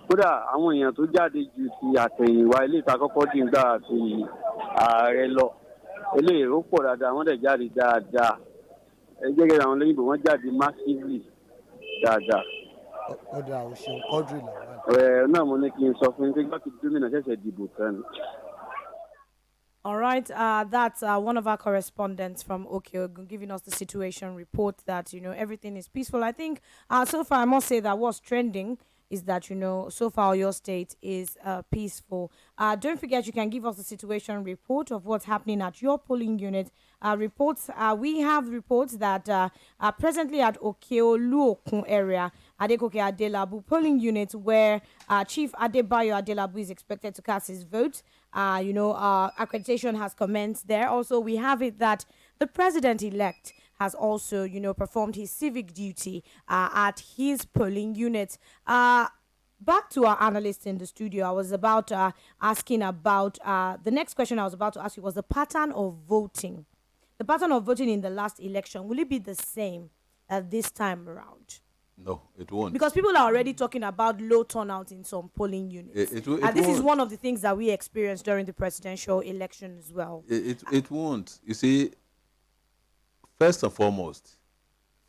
P: Kódà àwọn èèyàn tó jáde ju ti àtẹ̀yìnwá ilé ìta kọ́kọ́ dì ń gbà àti ààrẹ lọ eléyìí ó pọ̀ dáadáa wọ́n dẹ̀ jáde dáadáa gẹ́gẹ́ àwọn olóyìnbó wọ́n jáde massively dáadáa.
I: Ọ̀dà òṣèlú kọ́dùrì làwọn.
P: Náà mo ní kí n sọ fún yín pé gbàgbé gómìnà ṣẹ̀ṣẹ̀ dìbò tán ni.
B: All right, that's one of our correspondents from Okeogun giving us the situation report that, everything is peaceful. I think so far I must say that what's trending is that, so far your state is peaceful. Don't forget you can give us the situation report of what's happening at your polling unit. We have reports that presently at Okeoluokun area, Adekoke Adelabu polling unit where Chief Adebayo Adelabu is expected to cast his vote. Accreditation has commenced there. Also, we have it that the president-elect has also, performed his civic duty at his polling unit. Back to our analyst in the studio, I was about asking about the next question I was about to ask you was the pattern of voting. The pattern of voting in the last election, will it be the same this time around?
D: No, it won't.
B: Because people are already talking about low turnout in some polling units. And this is one of the things that we experienced during the presidential election as well.
D: It won't. You see, first and foremost,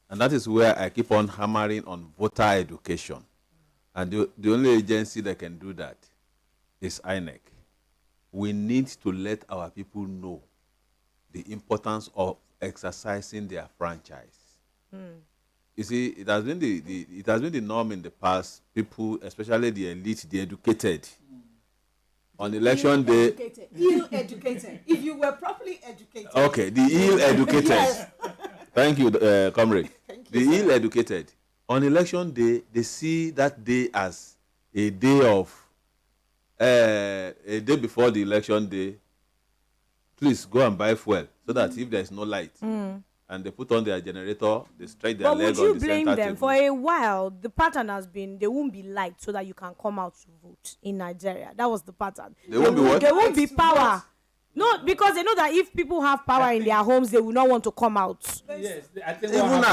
D: And that is where I keep on hammering on voter education. And the only agency that can do that is INEC. We need to let our people know the importance of exercising their franchise. You see, it has been the norm in the past. People, especially the elite, the educated, on election day.
C: Ill-educated. If you were properly educated.
D: Okay, the ill-educated.
C: Yes.
D: Thank you, comrade. The ill-educated. On election day, they see that day as a day before the election day. Please go and buy fuel so that if there is no light, and they put on their generator, they stretch their leg on the center table.
H: But would you blame them? For a while, the pattern has been they won't be light so that you can come out to vote in Nigeria. That was the pattern.
D: They won't be what?
H: There won't be power. No, because they know that if people have power in their homes, they will not want to come out.
A: Yes, I think
D: even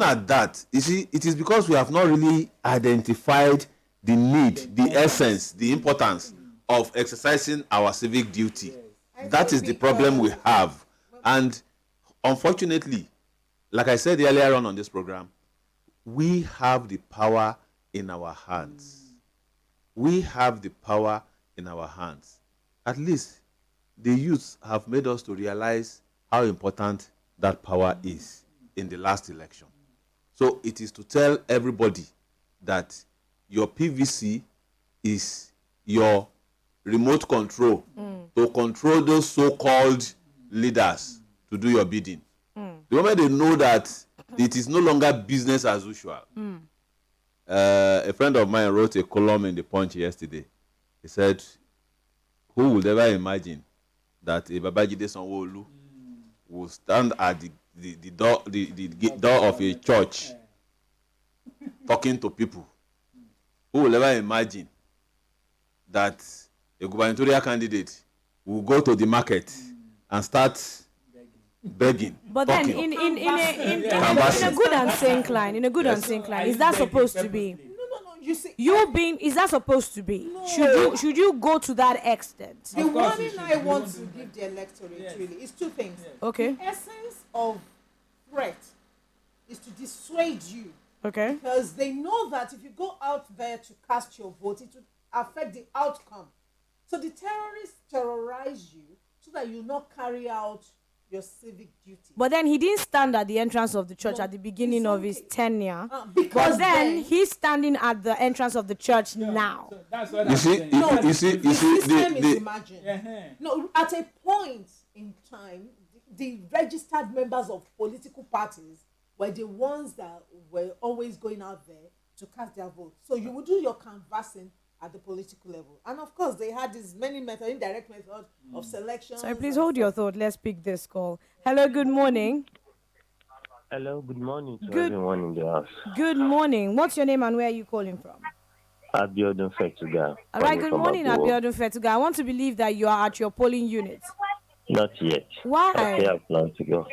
D: at that, you see, it is because we have not really identified the need, the essence, the importance of exercising our civic duty. That is the problem we have. And unfortunately, like I said earlier on this program, we have the power in our hands. We have the power in our hands. At least the youth have made us to realize how important that power is in the last election. So it is to tell everybody that your PVC is your remote control to control those so-called leaders to do your bidding. The moment they know that it is no longer business as usual. A friend of mine wrote a column in the Punch yesterday. He said, who would ever imagine that a Babajide Sanwo-Olu will stand at the door of a church talking to people? Who will ever imagine that a gubernatorial candidate will go to the market and start begging?
H: But then in a good and sane line, is that supposed to be?
C: You see,
H: is that supposed to be? No. Should you go to that extent?
C: The warning I want to give the electorate really is two things.
H: Okay.
C: The essence of threat is to dissuade you.
H: Okay.
C: Because they know that if you go out there to cast your vote, it will affect the outcome. So the terrorists terrorize you so that you not carry out your civic duty.
H: But then he didn't stand at the entrance of the church at the beginning of his tenure.
C: Because
H: but then he's standing at the entrance of the church now.
A: So that's what
D: You see,
C: the system is
D: the
C: imagined. No, at a point in time, the registered members of political parties were the ones that were always going out there to cast their vote. So you would do your canvassing at the political level. And of course, they had these many methods, indirect methods of selection.
H: Sorry, please hold your thought. Let's pick this call. Hello, good morning.
Q: Hello, good morning to everyone in the house.
H: Good morning. What's your name and where are you calling from?
Q: Abiodun Fetuga.
H: All right, good morning, Abiodun Fetuga. I want to believe that you are at your polling unit.
Q: Not yet.
H: Why?
Q: I still have plans to go.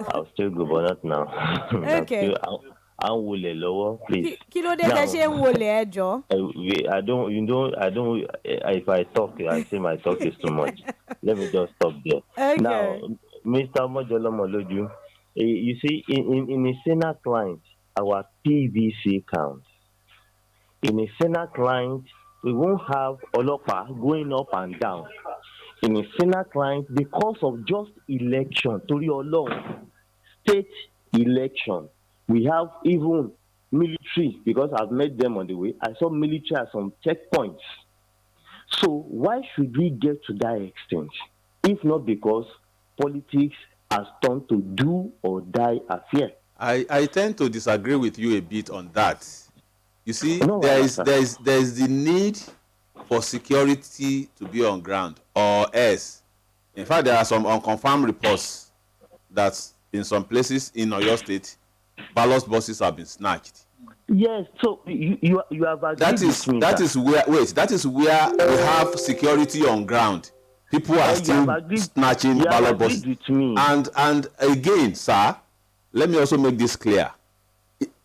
Q: I'll still go, but not now.
H: Okay.
Q: I'm willing lower, please.
H: Kilo de ṣe ń wọlé ẹjọ́.
Q: I don't. If I talk, I say my talk is too much. Let me just stop there.
H: Okay.
Q: Now, Mr. Mojolomoloju, you see, in a Senate client, our PVC counts. In a Senate client, we won't have Olopa going up and down. In a Senate client, because of just election, Tori Olorun, state election, we have even military, because I've met them on the way. I saw military at some checkpoints. So why should we get to that extent? If not because politics has turned to do or die affair.
D: I tend to disagree with you a bit on that. You see, there is the need for security to be on ground, or else. In fact, there are some unconfirmed reports that in some places in Oyo State, ballot boxes have been snatched.
Q: Yes, so you have agreed with me.
D: That is where we have security on ground. People are still snatching ballot boxes. And again, sir, let me also make this clear.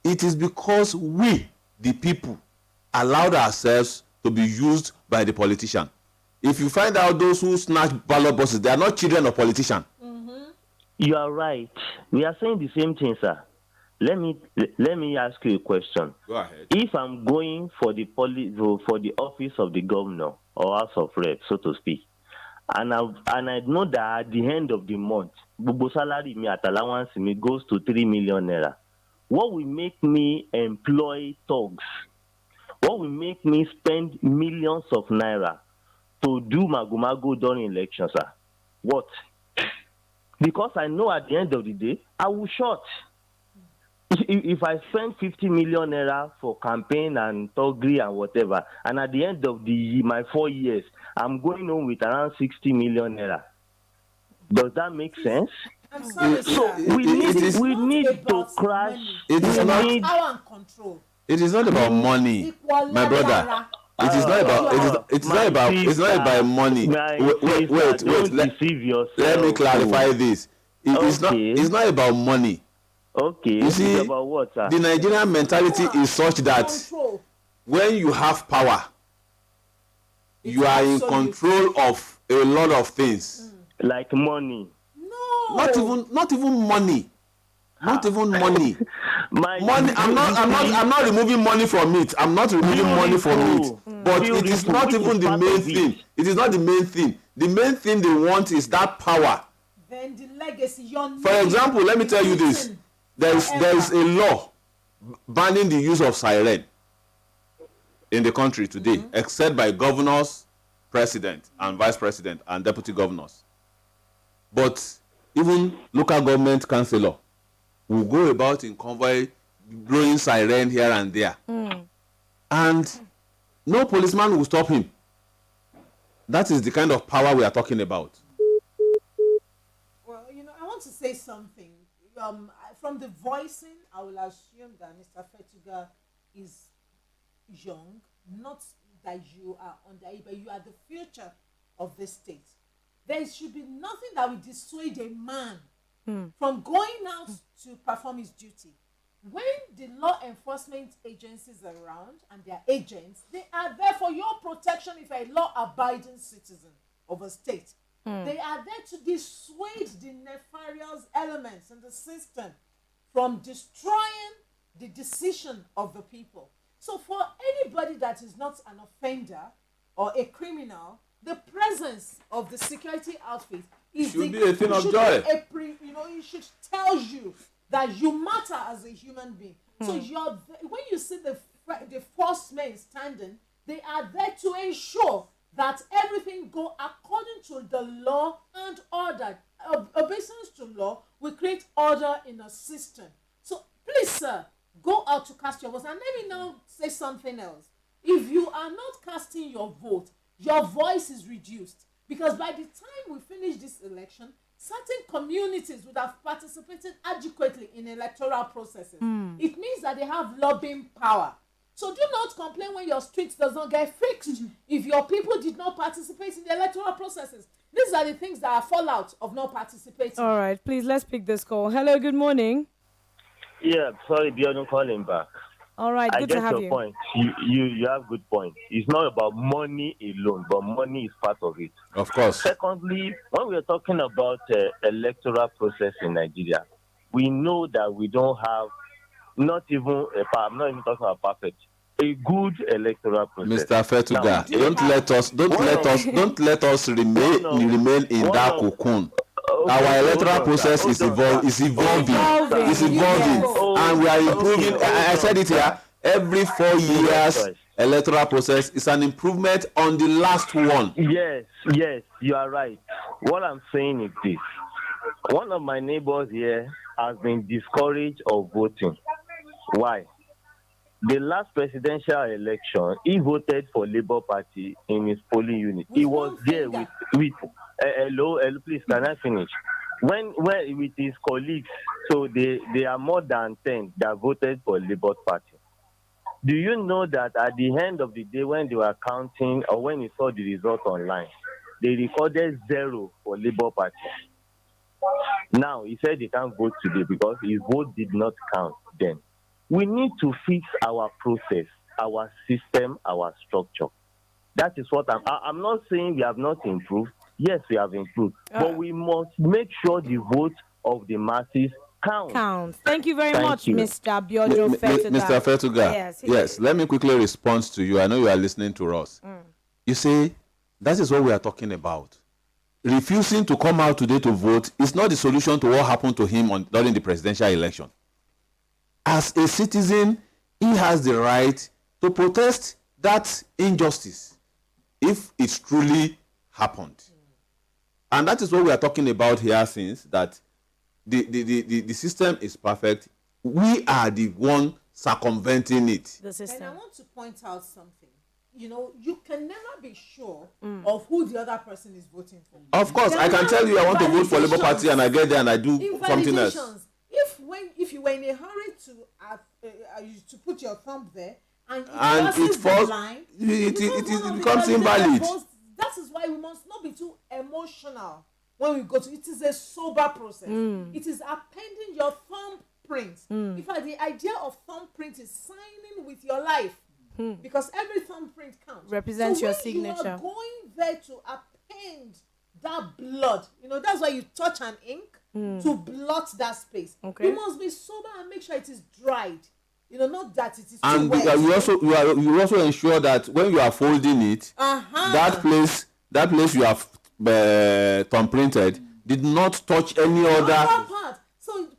D: It is because we, the people, allowed ourselves to be used by the politician. If you find out those who snatch ballot boxes, they are not children of politicians.
Q: You are right. We are saying the same thing, sir. let me ask you a question.
D: Go ahead.
Q: If I'm going for the for the office of the governor or House of Reps, so to speak, and I know that at the end of the month, gbogbo salary me at allowance me goes to 3 million naira. What will make me employ thugs? What will make me spend millions of naira to do magomago during elections, sir? What? Because I know at the end of the day, I will short. If I spend 50 million naira for campaign and thuggery and whatever, and at the end of my 4 years, I'm going home with around 60 million naira. Does that make sense?
C: I'm sorry,
Q: So
C: sir.
Q: we need to crash.
D: It is not.
C: Power and control.
D: It is not about money, my brother. It is not about. It is not about. It's not about money. Wait.
Q: Deceive yourself.
D: Let me clarify this. It's not. It's not about money.
Q: Okay.
D: You see,
Q: it's about what, sir?
D: the Nigerian mentality is such that when you have power, you are in control of a lot of things.
Q: Like money.
C: No.
D: Not even money. Not even money. Money. I'm not removing money from it. I'm not removing money from it. But it is not even the main thing. It is not the main thing. The main thing they want is that power.
C: Then the legacy.
D: For example, let me tell you this. There is a law banning the use of siren in the country today, except by governors, president, and vice president, and deputy governors. But even local government councillor will go about in convoy blowing siren here and there. And no policeman will stop him. That is the kind of power we are talking about.
C: Well, I want to say something. From the voicing, I will assume that Mr. Fetuga is young, not that you are underage, but you are the future of this state. There should be nothing that will dissuade a man from going out to perform his duty. When the law enforcement agencies are around and their agents, they are there for your protection if you're a law-abiding citizen of a state. They are there to dissuade the nefarious elements in the system from destroying the decision of the people. So for anybody that is not an offender or a criminal, the presence of the security outfit
D: should be a thing of joy.
C: It should tell you that you matter as a human being. So when you see the force men standing, they are there to ensure that everything go according to the law and order. Obeisance to law will create order in a system. So please, sir, go out to cast your vote. And let me now say something else. If you are not casting your vote, your voice is reduced. Because by the time we finish this election, certain communities would have participated adequately in electoral processes. It means that they have lobbying power. So do not complain when your street does not get fixed if your people did not participate in the electoral processes. These are the things that are fallout of not participating.
B: All right, please, let's pick this call. Hello, good morning.
Q: Yeah, sorry, Bjorn calling back.
B: All right, good to have you.
Q: I get your point. You have good point. It's not about money alone, but money is part of it.
D: Of course.
Q: Secondly, when we are talking about electoral process in Nigeria, we know that we don't have I'm not even talking about perfect. A good electoral process.
D: Mr. Fetuga, don't let us remain in that cocoon. Our electoral process is evolving, and we are improving. I said it here. Every 4 years, electoral process is an improvement on the last one.
Q: Yes, you are right. What I'm saying is this: one of my neighbors here has been discouraged of voting. Why? The last presidential election, he voted for Labour Party in his polling unit. He was there with hello, please, can I finish? When with his colleagues, so they are more than 10 that voted for Labour Party. Do you know that at the end of the day, when they were counting or when he saw the result online, they recorded 0 for Labour Party? Now, he said he can't vote today because his vote did not count then. We need to fix our process, our system, our structure. That is what I'm not saying we have not improved. Yes, we have improved. But we must make sure the vote of the masses
H: counts. Thank you very
Q: Thank
H: much,
Q: you.
H: Mr. Biojo Fetuga.
D: Mr. Fetuga,
H: Yes.
D: let me quickly respond to you. I know you are listening to us. You see, that is what we are talking about. Refusing to come out today to vote is not the solution to what happened to him during the presidential election. As a citizen, he has the right to protest that injustice if it truly happened. And that is what we are talking about here, since that the system is perfect. We are the one circumventing it.
H: The system.
C: And I want to point out something. You can never be sure of who the other person is voting for.
D: Of course, I can tell you I want to vote for Labour Party and I get there and I do something else.
C: If you were in a hurry to put your thumb there and
D: it falls, it becomes invalid.
C: That is why we must not be too emotional when we go to it. Is a sober process. It is appending your thumbprint. In fact, the idea of thumbprint is signing with your life, because every thumbprint counts.
H: Represents your signature.
C: You are going there to append that blood. That's why you touch an ink to blot that space.
H: Okay.
C: You must be sober and make sure it is dried. Not that it is
D: and
C: too wet.
D: you also ensure that when you are folding it, that place you have thumbprinted did not touch any other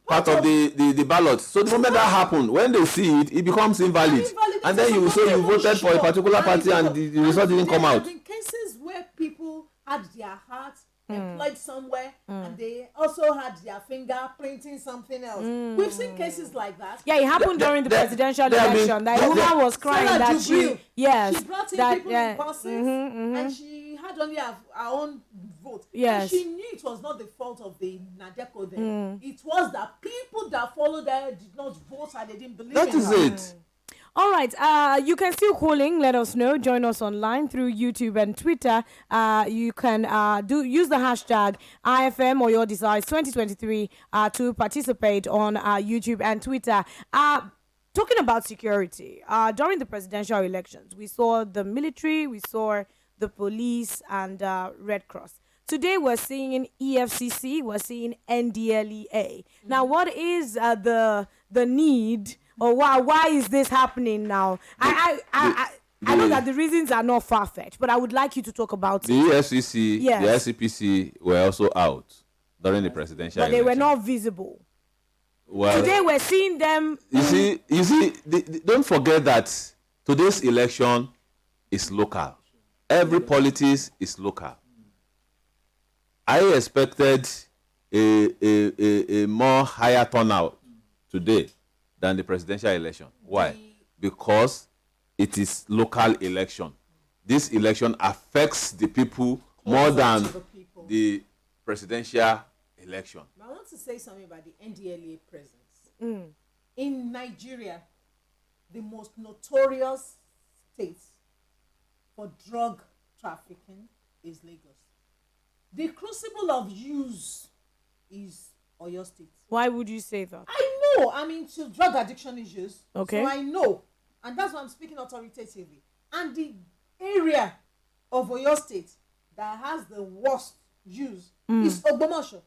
D: part of the ballot. So the moment that happened, when they see it, it becomes invalid. And then you will say you voted for a particular party and the result didn't come out.
C: There have been cases where people had their heart employed somewhere and they also had their finger printing something else. We've seen cases like that.
H: Yeah, it happened during the presidential election. That woman was crying that she
C: brought in people in buses and she had only her own vote.
H: Yes.
C: And she knew it was not the fault of the Nadeko then. It was that people that followed her did not vote and they didn't believe in her.
D: That is it.
H: All right, you can still call in. Let us know. Join us online through YouTube and Twitter. You can use the hashtag IFM or your desires 2023 to participate on YouTube and Twitter. Talking about security, during the presidential elections, we saw the military, we saw the police, and Red Cross. Today we're seeing EFCC, we're seeing NDLEA. Now, what is the need? Or why is this happening now? I know that the reasons are not far-fetched, but I would like you to talk about
D: the EFCC, the SCPC were also out during the presidential election.
H: But they were not visible.
D: Well,
H: today we're seeing them.
D: You see, don't forget that today's election is local. Every politics is local. I expected a more higher turnout today than the presidential election. Why? Because it is local election. This election affects the people more than the presidential election.
C: I want to say something about the NDLA presence. In Nigeria, the most notorious state for drug trafficking is Lagos. The crucible of use is Oyo State.
H: Why would you say that?
C: I know. I'm into drug addiction issues.
H: Okay.
C: So I know. And that's why I'm speaking authoritatively. And the area of Oyo State that has the worst use is Ogbomoso.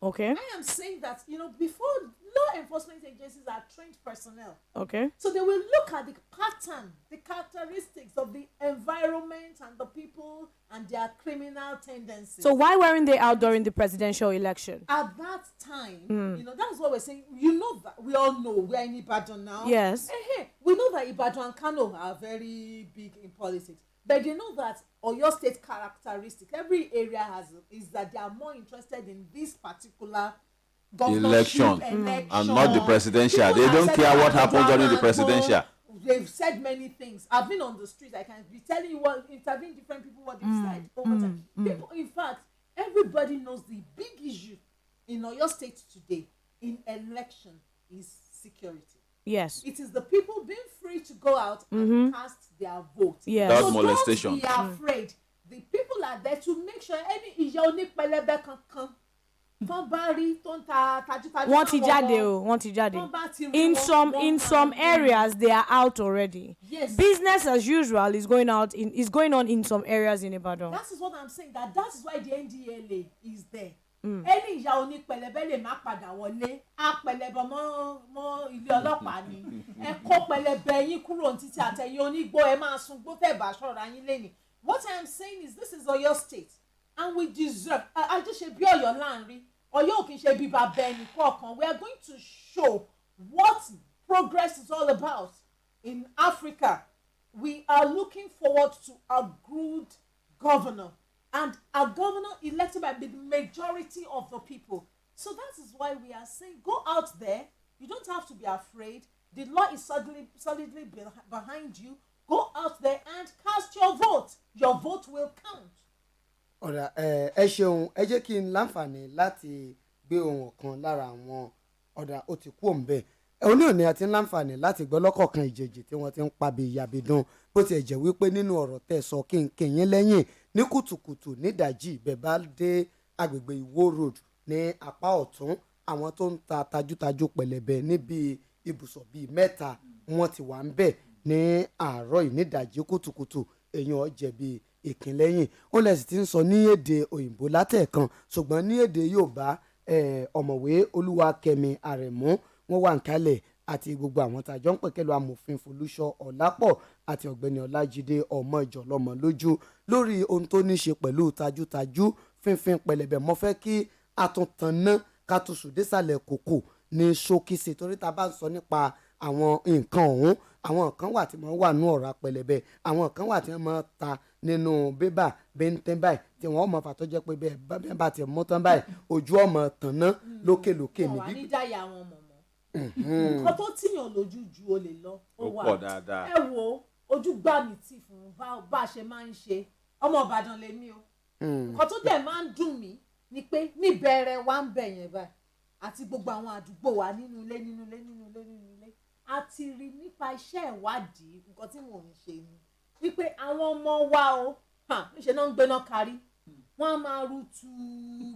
H: Okay.
C: I am saying that, before law enforcement agencies are trained personnel.
H: Okay.
C: So they will look at the pattern, the characteristics of the environment and the people and their criminal tendencies.
H: So why weren't they out during the presidential election?
C: At that time, that's what we're saying. That we all know we're in Ibadan now.
H: Yes.
C: We know that Ibadan and Kano are very big in politics. But they know that Oyo State characteristic, every area is that they are more interested in this particular
D: election and not the presidential. They don't care what happens during the presidential.
C: They've said many things. I've been on the street. I can be telling you interviewing different people what they've said over time. People, in fact, everybody knows the big issue in Oyo State today in election is security.
H: Yes.
C: It is the people being free to go out and cast their vote.
H: Yes.
D: Without
C: So
D: molestation.
C: don't be afraid. The people are there to make sure any ìyá onípẹlẹbẹ kankan tán bá rí tó ń ta tajútajú
H: wọ́n ti jáde. In some areas they are out already.
C: Yes.
H: Business as usual is going on in some areas in Ibadan.
C: That is what I'm saying. That is why the NDLA is there. ẹni ìyá oní pẹlẹbẹ lè má padà wọlé á pẹlẹbẹ mọ́ ilé ọlọ́pàá ni ẹ kó pẹlẹbẹ yín kúrò ní títí àtẹ̀yìn onígbó ẹ máa sun gbó tẹ̀ bá ṣọ́ra yín lẹ́nìí. What I am saying is this is Oyo State and we deserve àjọṣe bí Ọ̀yọ́ láàrin Ọ̀yọ́ ò kì í ṣe bí bàbá ẹnì kọ̀ọ̀kan. We are going to show what progress is all about in Africa. We are looking forward to a good governor and a governor elected by the majority of the people. So that is why we are saying go out there. You don't have to be afraid. The law is solidly behind you. Go out there and cast your vote. Your vote will count.
I: ọ̀rà ẹ ṣeun ẹ jẹ́ kí n láǹfààní láti gbé ohun kan lára àwọn ọ̀dà ó ti kú òǹbẹ̀ òní òní àti láǹfààní láti gbọ́ lọ́kọ̀ọ̀kan ìjèjì tí wọ́n ti ń pa bíi yàbídùn bó tiẹ̀ jẹ́ wípé nínú ọ̀rọ̀ tẹ̀ sọ kí n kìyìn lẹ́yìn ní kùtùkùtù nídàájí ibẹ̀ bá dé agbègbè Ìwó road ní apá ọ̀tún àwọn tó ń ta tajútajú pẹ̀lẹ́bẹ̀ níbi ibùsọ̀ bíi mẹ́ta wọ́n ti wà ń bẹ̀ ní àárọ̀ yìí nídàájí kùtùkùtù èèyàn jẹ̀bi ìkínlẹ́yìn ó lẹ́sì ti ń sọ ní èdè òyìnbó látẹ̀ẹ̀kan ṣùgbọ́n ní èdè Yorùbá ọ̀mọ̀wé Olúwakẹ́mi Àrẹ̀mú wọ́n wà ń kalẹ̀ àti gbogbo àwọn tàjọ́ ń pẹ̀kẹ́lu amòfin Folúṣọ́ Ọ̀lápọ̀ àti ọ̀gbẹ́ni Ọlájídé ọmọ ìjọ̀lọ́mọ lójú lórí ohun tó ní ṣe pẹ̀lú tajútajú fínfín pẹlẹbẹ mo fẹ́ kí àtúntànná kàtúnṣù désàlẹ̀ kòkò ní ṣókíṣe torí ta bá ń sọ nípa àwọn nǹkan ọ̀hún àwọn nǹkan wà tí wọ́n wà ní ọ̀rá pẹlẹbẹ àwọn nǹkan wà tí wọ́n máa ta nínú bébà bẹ́ńtẹ́ báyìí tí wọ́n mọ̀ fàtọ́ jẹ́ pé bẹ́ẹ̀ bá ti mú tán báyìí ojú ọmọ tànná lókèlókè
C: níbí. wà ní dáyà àwọn mọ̀mọ́ nǹkan tó tíyàn lójú ju olè lọ ó wà
D: pọ̀ dáadáa.
C: ẹ wo ojú gbà mí tì fún bá a ṣe máa ń ṣe ọmọ Ìbàdàn lèmi o nǹkan tó dẹ̀ máa ń dùn mí ni pé níbẹ̀rẹ̀ wa ń bẹ̀ yẹn báyìí àti gbogbo àwọn àdúgbò wa nínú ilé a ti rí nípa iṣẹ́ ìwádìí nǹkan tí mò ń ṣe ni wípé àwọn ọmọ wa o níṣẹ́ náà ń gbéná kárí wọ́n á máa rútu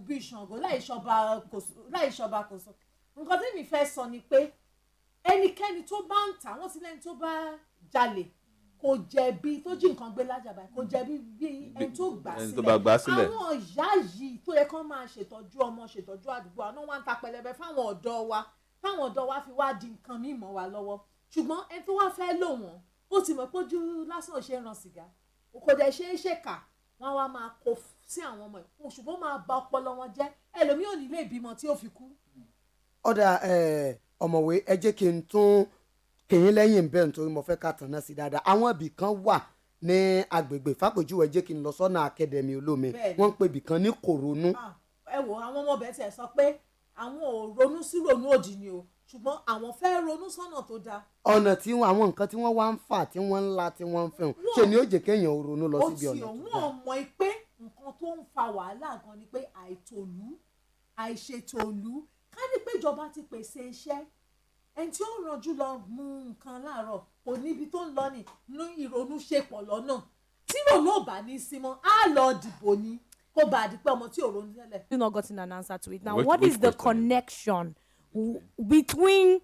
C: bí Ṣàngó láì ṣọba kò sọ nǹkan tí mi fẹ́ sọ ni pé ẹnikẹ́ni tó bá ń tà wọ́n ti lẹ́ni tó bá jalè kò jẹ̀bi tó jí nǹkan gbé lájàbá kò jẹ̀bi bí ẹni tó gbà sílẹ̀ àwọn ìyá yìí tó yẹ kán máa ṣètọ́jú ọmọ ṣètọ́jú àdúgbò àwọn wá ń ta pẹlẹbẹ fáwọn ọ̀dọ́ wa fi wá di nǹkan míì mọ́ wa lọ́wọ́ ṣùgbọ́n ẹni tó wá fẹ́ lò wọ́n ó ti mọ̀ pé ojú lásán ṣe ń ran sìgá kò dẹ̀ ṣe é ṣèkà wọ́n wá máa kó sí àwọn ọmọ ẹ̀ ṣùgbọ́n máa ba ọpọlọ wọn jẹ́ ẹlòmíì ò ní lè bímọ tí ó fi kú.
I: ọ̀dà ọ̀mọ̀wé ẹ jẹ́ kí n tún kìyìn lẹ́yìn bẹ́ẹ̀ nítorí mo fẹ́ ká tàn náà sí dáadáa àwọn ibì kan wà ní agbègbè fàpèjúwe jẹ́ kí n lọ sọ́nà akademi olómi wọ́n ń pè ibì kan ní Kòrónú.
C: ẹ wo àwọn ọmọ bẹ́ẹ̀ tiẹ̀ sọ pé àwọn ò ronú sí ronú òdì ni o ṣùgbọ́n àwọn fẹ́ ronú sọ́nà tó dáa.
I: ọ̀nà tí àwọn nǹkan tí wọ́n wá ń fà tí wọ́n ń la tí wọ́n ń fẹ́hùn ṣe ni ó jẹ́ kéèyàn ronú lọ síbi ọ̀nà tó dáa.
C: wọ́n mọ̀ pé nǹkan tó ń fa wàhálà gan ni pé àìṣètòlú ká ní pé ìjọba ti pèsè iṣẹ́ ẹni tí ó rànjú lọ mú nǹkan láàárọ̀ kò níbi tó ń lọ ní ìrònú ṣe pọ̀ lọ́nà tí ìrònú ò bá ní sí mọ́ á lọ dìbò ni kó bá a di pé ọmọ tí ò ronú tẹ́lẹ̀.
H: Still not gotten an answer to it. Now, what is the connection between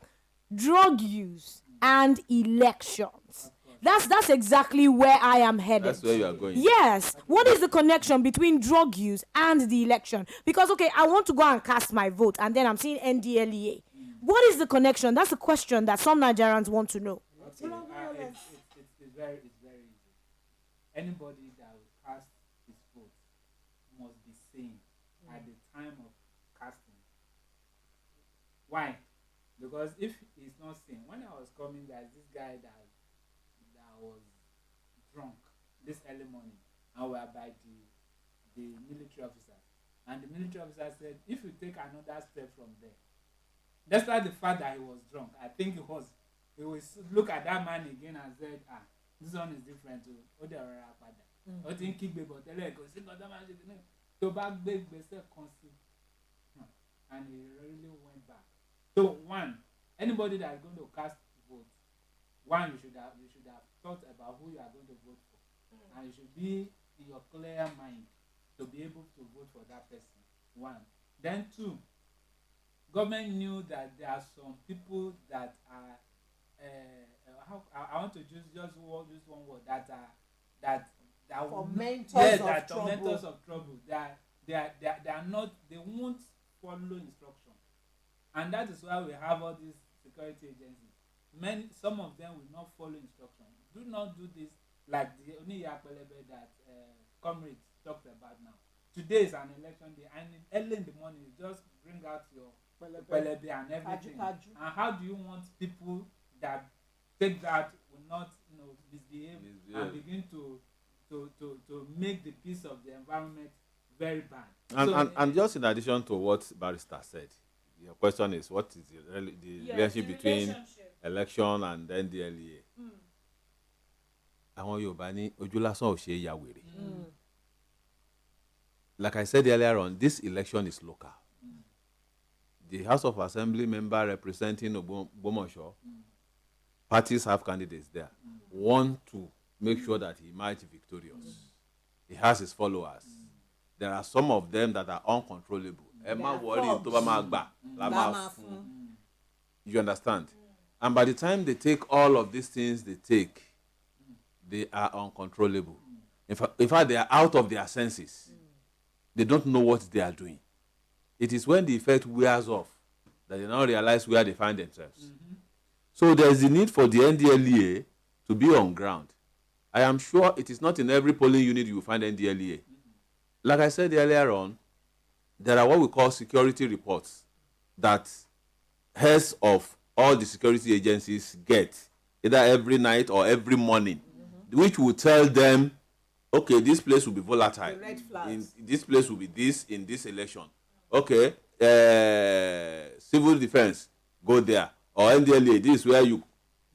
H: drug use and elections? That's exactly where I am headed.
D: That's where you are going.
H: Yes. What is the connection between drug use and the election? Because, okay, I want to go and cast my vote, and then I'm seeing NDLEA. What is the connection? That's a question that some Nigerians want to know.
A: It's very easy. Anybody that will cast his vote must be sane at the time of casting. Why? Because if he's not sane, when I was coming, there's this guy that was drunk this early morning, and we are by the military officers, and the military officer said, if you take another step from there, despite the fact that he was drunk, I think he will look at that man again and said, this one is different too. O ti ń kígbe bọ̀ tẹ́lẹ̀ kò sí nǹkan tó máa ń ṣe kí ní tó bá gbé gbèsè kan sí, and he really went back. So one, anybody that is going to cast vote, one, you should have thought about who you are going to vote for, and you should be in your clear mind to be able to vote for that person. One, then two, government knew that there are some people that are I want to just use one word that
C: fomenters of
A: trouble. they are not, they won't follow instruction, and that is why we have all these security agencies. Some of them will not follow instruction. Do not do this, like the Oniya Pelebe that comrade talked about now. Today is an election day, and early in the morning you just bring out your Pelebe and everything. And how do you want people that take that will not, misbehave and begin to make the peace of the environment very bad?
D: And just in addition to what Barrister said, your question is what is the relationship between election and NDLEA? Àwọn Yorùbá ní ojú lásán ò ṣe é ya wèrè. Like I said earlier on, this election is local. The House of Assembly member representing Ogbomoso, parties have candidates there, want to make sure that he emerges victorious. He has his followers. There are some of them that are uncontrollable. You understand? And by the time they take all of these things they take, they are uncontrollable. In fact, they are out of their senses. They don't know what they are doing. It is when the effect wears off that they now realize where they find themselves. So there is a need for the NDLEA to be on ground. I am sure it is not in every polling unit you will find NDLEA. Like I said earlier on, there are what we call security reports that heads of all the security agencies get, either every night or every morning, which will tell them, okay, this place will be volatile.
C: The red flags.
D: This place will be this in this election. Okay, civil defense, go there. Or NDLA, this is where you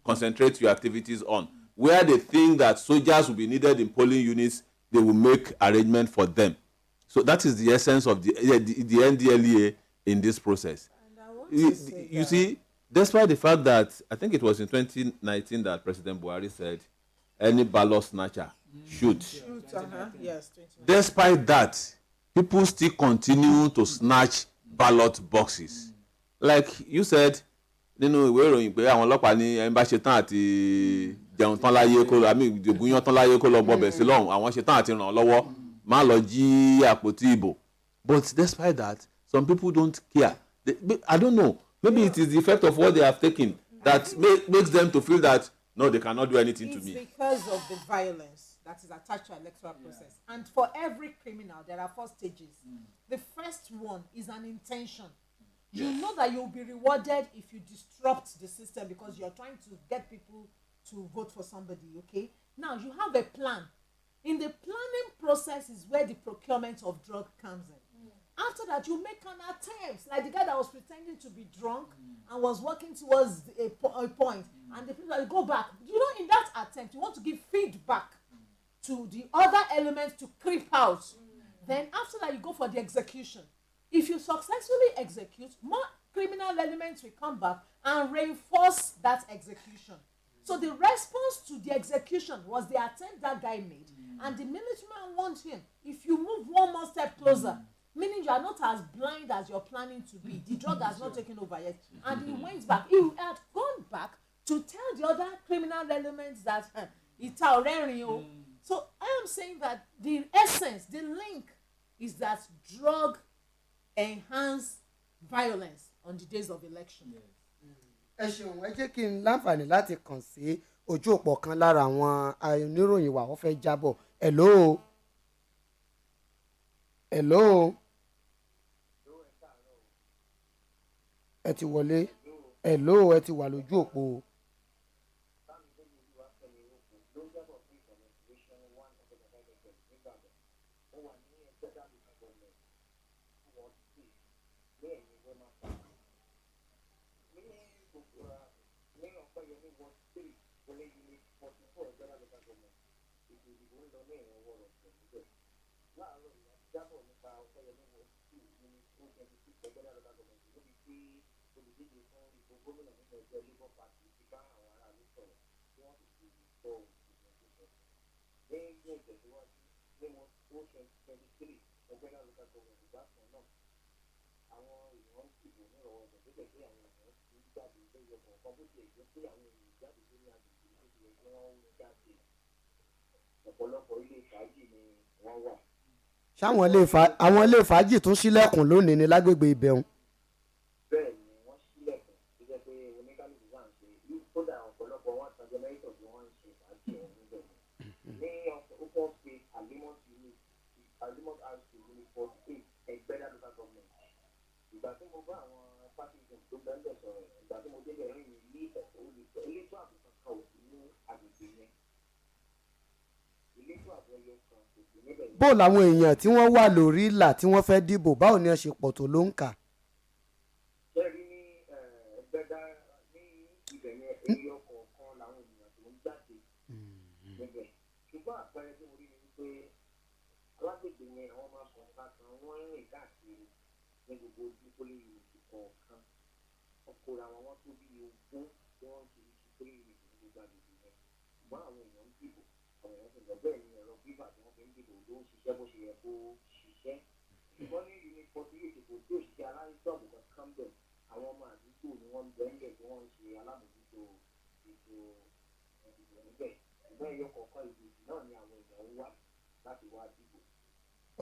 D: concentrate your activities on. Where they think that soldiers will be needed in polling units, they will make arrangement for them. So that is the essence of the NDLEA in this process. You see, despite the fact that, I think it was in 2019 that President Buhari said, any ballot snatcher, shoot.
C: Yes,
D: Despite that, people still continue to snatch ballot boxes. Like you said, nínú ìwé ìròyìn pé àwọn ọlọ́pàá ní ẹni bá ṣe tán àti jẹun tán láyé kó lọ àmì ìdìbò yan tán láyé kó lọ bọbẹ̀ sí lọ́hùn, àwọn ṣe tán àti ràn án lọ́wọ́ má lọ jí àpótí ìbò. But despite that, some people don't care. I don't know, maybe it is the effect of what they have taken that makes them to feel that no, they cannot do anything to me.
C: It's because of the violence that is attached to electoral process. And for every criminal, there are 4 stages. The first one is an intention. You know that you'll be rewarded if you disrupt the system because you're trying to get people to vote for somebody, okay? Now, you have a plan. In the planning process is where the procurement of drug comes in. After that, you make an attempt, like the guy that was pretending to be drunk and was working towards a point, and the people go back. You know, in that attempt, you want to give feedback to the other elements to creep out. Then after that, you go for the execution. If you successfully execute, more criminal elements will come back and reinforce that execution. So the response to the execution was the attempt that guy made, and the military man wants him. If you move one more step closer, meaning you are not as blind as you're planning to be, the drug has not taken over yet, and he went back. He had gone back to tell the other criminal elements that it's already. So I am saying that the essence, the link, is that drug enhance violence on the days of election.
I: ẹ ṣeun, ẹ jẹ́ kí n láǹfààní láti kàn sí ojú òpó kan lára àwọn oníròyìn wa wọ́n fẹ́ jábọ̀. Hello. Ẹ ti wọlé. Hello, ẹ ti wà lójú òpó.
R: ọ̀pọ̀lọpọ̀ ilé ìfàájì ni wọ́n wà
I: ṣáwọn àwọn ilé fàájì tún ṣílẹ̀kùn lónìí ní lágbègbè ibẹ̀hún.
K: bẹ́ẹ̀ ni wọ́n ṣílẹ̀kùn tó jẹ́ pé oníkálukú wà ń ṣe kódà ọ̀pọ̀lọpọ̀ wọn tan jẹnẹrétọ̀ tí wọ́n ń ṣe fàájì ọ̀hún níbẹ̀ ní open space alimot house unit 48 ẹgbẹ́dá local government. ìgbà tí mo bá àwọn pásítọ̀ tó bẹ́ẹ̀ sọ̀rọ̀ ìgbà tí mo débẹ̀ rìn ní ilé elétò ààbò kankan ò sí ní agbègbè yẹn elétò ààbò ẹyọ kan kò sí níbẹ̀.
I: bó làwọn èèyàn tí wọ́n wà lórí ìlà tí wọ́n fẹ́ dìbò báwo ni wọ́n ṣe pọ̀ tó ló ń kà.
K: jẹ́rí ní ẹgbẹ́dá ní ibẹ̀ yẹn ẹyọ kọ̀ọ̀kan làwọn ènìyàn tó ń jáde níbẹ̀ ṣùgbọ́n àpẹẹrẹ tí mo rí ni wípé alágbègbè yẹn àwọn máa kọ̀ ọ̀tá kan wọ́n ń rìn káàkiri ní gbogbo ojú pólí ìrìnsì kọ̀ọ̀kan ọkùnrin àwọn wọn tó bí ogún tí wọ́n ti rí pólí ìrìnsì ní gbogbo àgbègbè yẹn ṣùgbọ́n àwọn èèyàn ń dìbò àwọn èèyàn ti lọ bẹ́ẹ̀ ni ẹ̀rọ bíbà tí wọ́n fi ń dìbò ló ń ṣiṣẹ́ bó ṣe yẹ kó ṣiṣẹ́ ṣùgbọ́n ní unit 48 kò tí òṣìṣẹ́ aláìsọ̀bù kankan bẹ̀ àwọn ọmọ àdúgbò ni wọ́n ń bẹ́ẹ̀ tí wọ́n ń ṣe alámòjútó ètò ìdìbò níbẹ̀ ṣùgbọ́n ẹyọ kọ̀ọ̀kan ìdìbò náà ni àwọn èèyàn ń wá láti wá dìbò.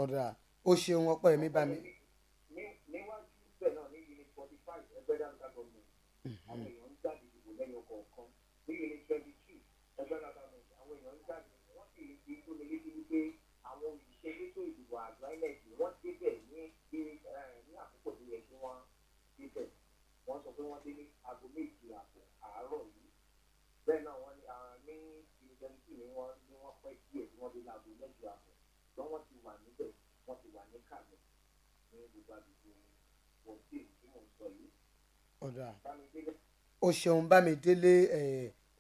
I: ọ̀dà ó ṣeun ọpẹ́ mi bá mi.
K: níwájú bẹ́ẹ̀ náà ní unit 45 ẹgbẹ́dá local government àwọn èèyàn ń jáde ìdìbò lẹ́yọ kọ̀ọ̀kan ní unit 22 ẹgbẹ́dá local government àwọn èèyàn ń jáde wọ́n sì rí i tó lè létí wípé àwọn òṣìṣẹ́ elétò ìdìbò àgbà ilẹ̀ wọ́n débẹ̀ ní àkókò tó yẹ kí wọ́n débẹ̀ wọ́n sọ pé wọ́n dé ní aago 2 àárọ̀ yìí bẹ́ẹ̀ náà wọ́n ní yunifásitì ni wọ́n pẹ́ díẹ̀ tí wọ́n dé ní aago 2 ṣùgbọ́n wọ́n ti wà níbẹ̀ wọ́n ti wà ní kàlẹ̀ ní gbogbo àgbègbè wọ̀ntì tí mò ń sọ yìí.
I: ọ̀dà ó ṣeun Bámidélé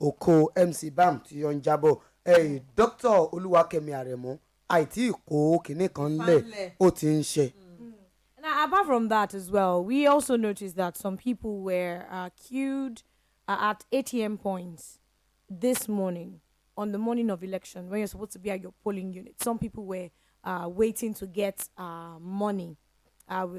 I: oko MC Bam tí ó ń jábọ̀ Dr. Olúwakẹ́mi Àrẹ̀mú àìtí ìkó kìnnì kan lẹ̀ ó ti ń ṣe.
B: Now, apart from that as well, we also noticed that some people were queued at ATM points this morning, on the morning of election, when you're supposed to be at your polling unit. Some people were waiting to get money.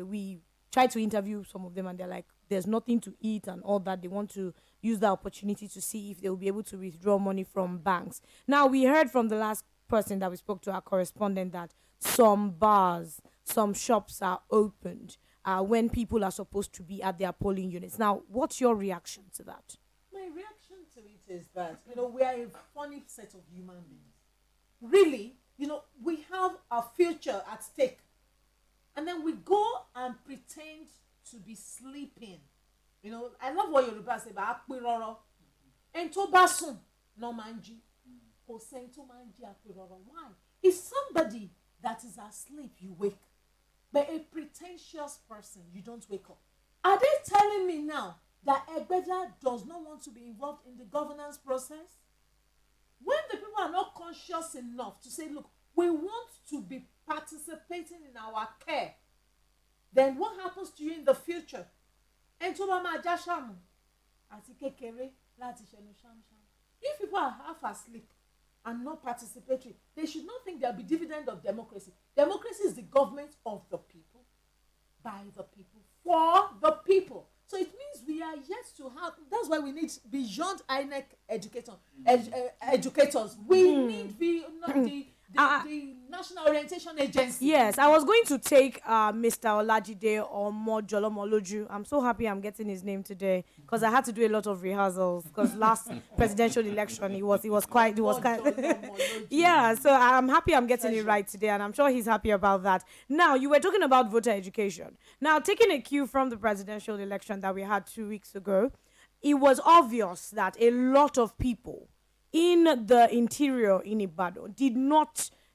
B: We tried to interview some of them, and they're like, there's nothing to eat and all that. They want to use the opportunity to see if they'll be able to withdraw money from banks. Now, we heard from the last person that we spoke to, our correspondent, that some bars, some shops are opened when people are supposed to be at their polling units. Now, what's your reaction to that?
C: My reaction to it is that, we are a funny set of human beings. Really, we have our future at stake. And then we go and pretend to be sleeping. I love what Yoruba say about apiroro. And to basun no manji. Why? If somebody that is asleep, you wake. But a pretentious person, you don't wake up. Are they telling me now that Egbeda does not want to be involved in the governance process? When the people are not conscious enough to say, look, we want to be participating in our care, then what happens to you in the future? If people are half asleep and not participatory, they should not think there'll be dividend of democracy. Democracy is the government of the people, by the people, for the people. So it means we are yet to have. That's why we need beyond INEC educators. We need the National Orientation Agency.
B: Yes, I was going to take Mr. Olajide Omo Jolomoloju. I'm so happy I'm getting his name today because I had to do a lot of rehearsals because last presidential election it was kind yeah, so I'm happy I'm getting it right today, and I'm sure he's happy about that. Now, you were talking about voter education. Now, taking a cue from the presidential election that we had 2 weeks ago, it was obvious that a lot of people in the interior in Ibadan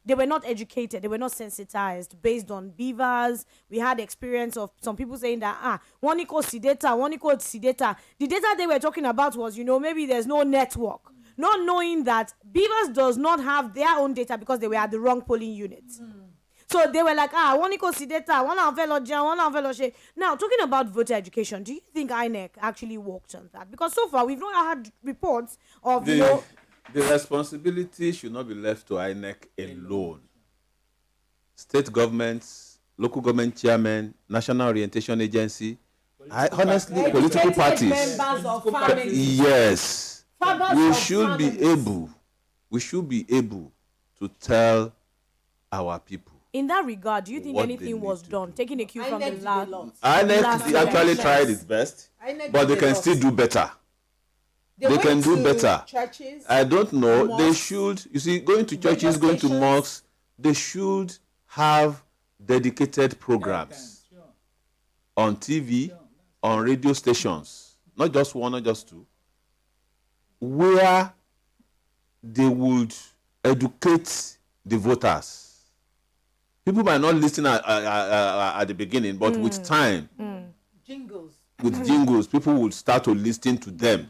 B: they were not educated, they were not sensitized based on beavers. We had experience of some people saying that one equals see data. The data they were talking about was, maybe there's no network. Not knowing that beavers does not have their own data because they were at the wrong polling units. So they were like, one equals see data, one share. Now, talking about voter education, do you think INEC actually worked on that? Because so far we've not had reports of
D: the responsibility should not be left to INEC alone. State governments, local government chairmen, National Orientation Agency, honestly, political parties.
C: Members of families.
D: Yes. We should be able to tell our people.
H: In that regard, do you think
D: What they
H: anything
D: need
H: was done, taking a cue from the
C: INEC did a
H: last?
C: lot.
D: INEC
H: last
D: actually
H: elections?
D: tried its best,
C: INEC
D: but they
C: did a
D: can
C: lot.
D: still do better.
C: They
D: They
C: went
D: can do
C: to
D: better.
C: churches,
D: I don't know. They
C: mosques,
D: should, you see, going to
C: radio
D: churches, going to
C: stations.
D: mosques, they should have dedicated programs on TV, on radio stations, not just one, not just two, where they would educate the voters. People might not listen at the beginning, but with time,
C: jingles.
D: with jingles, people will start to listen to them,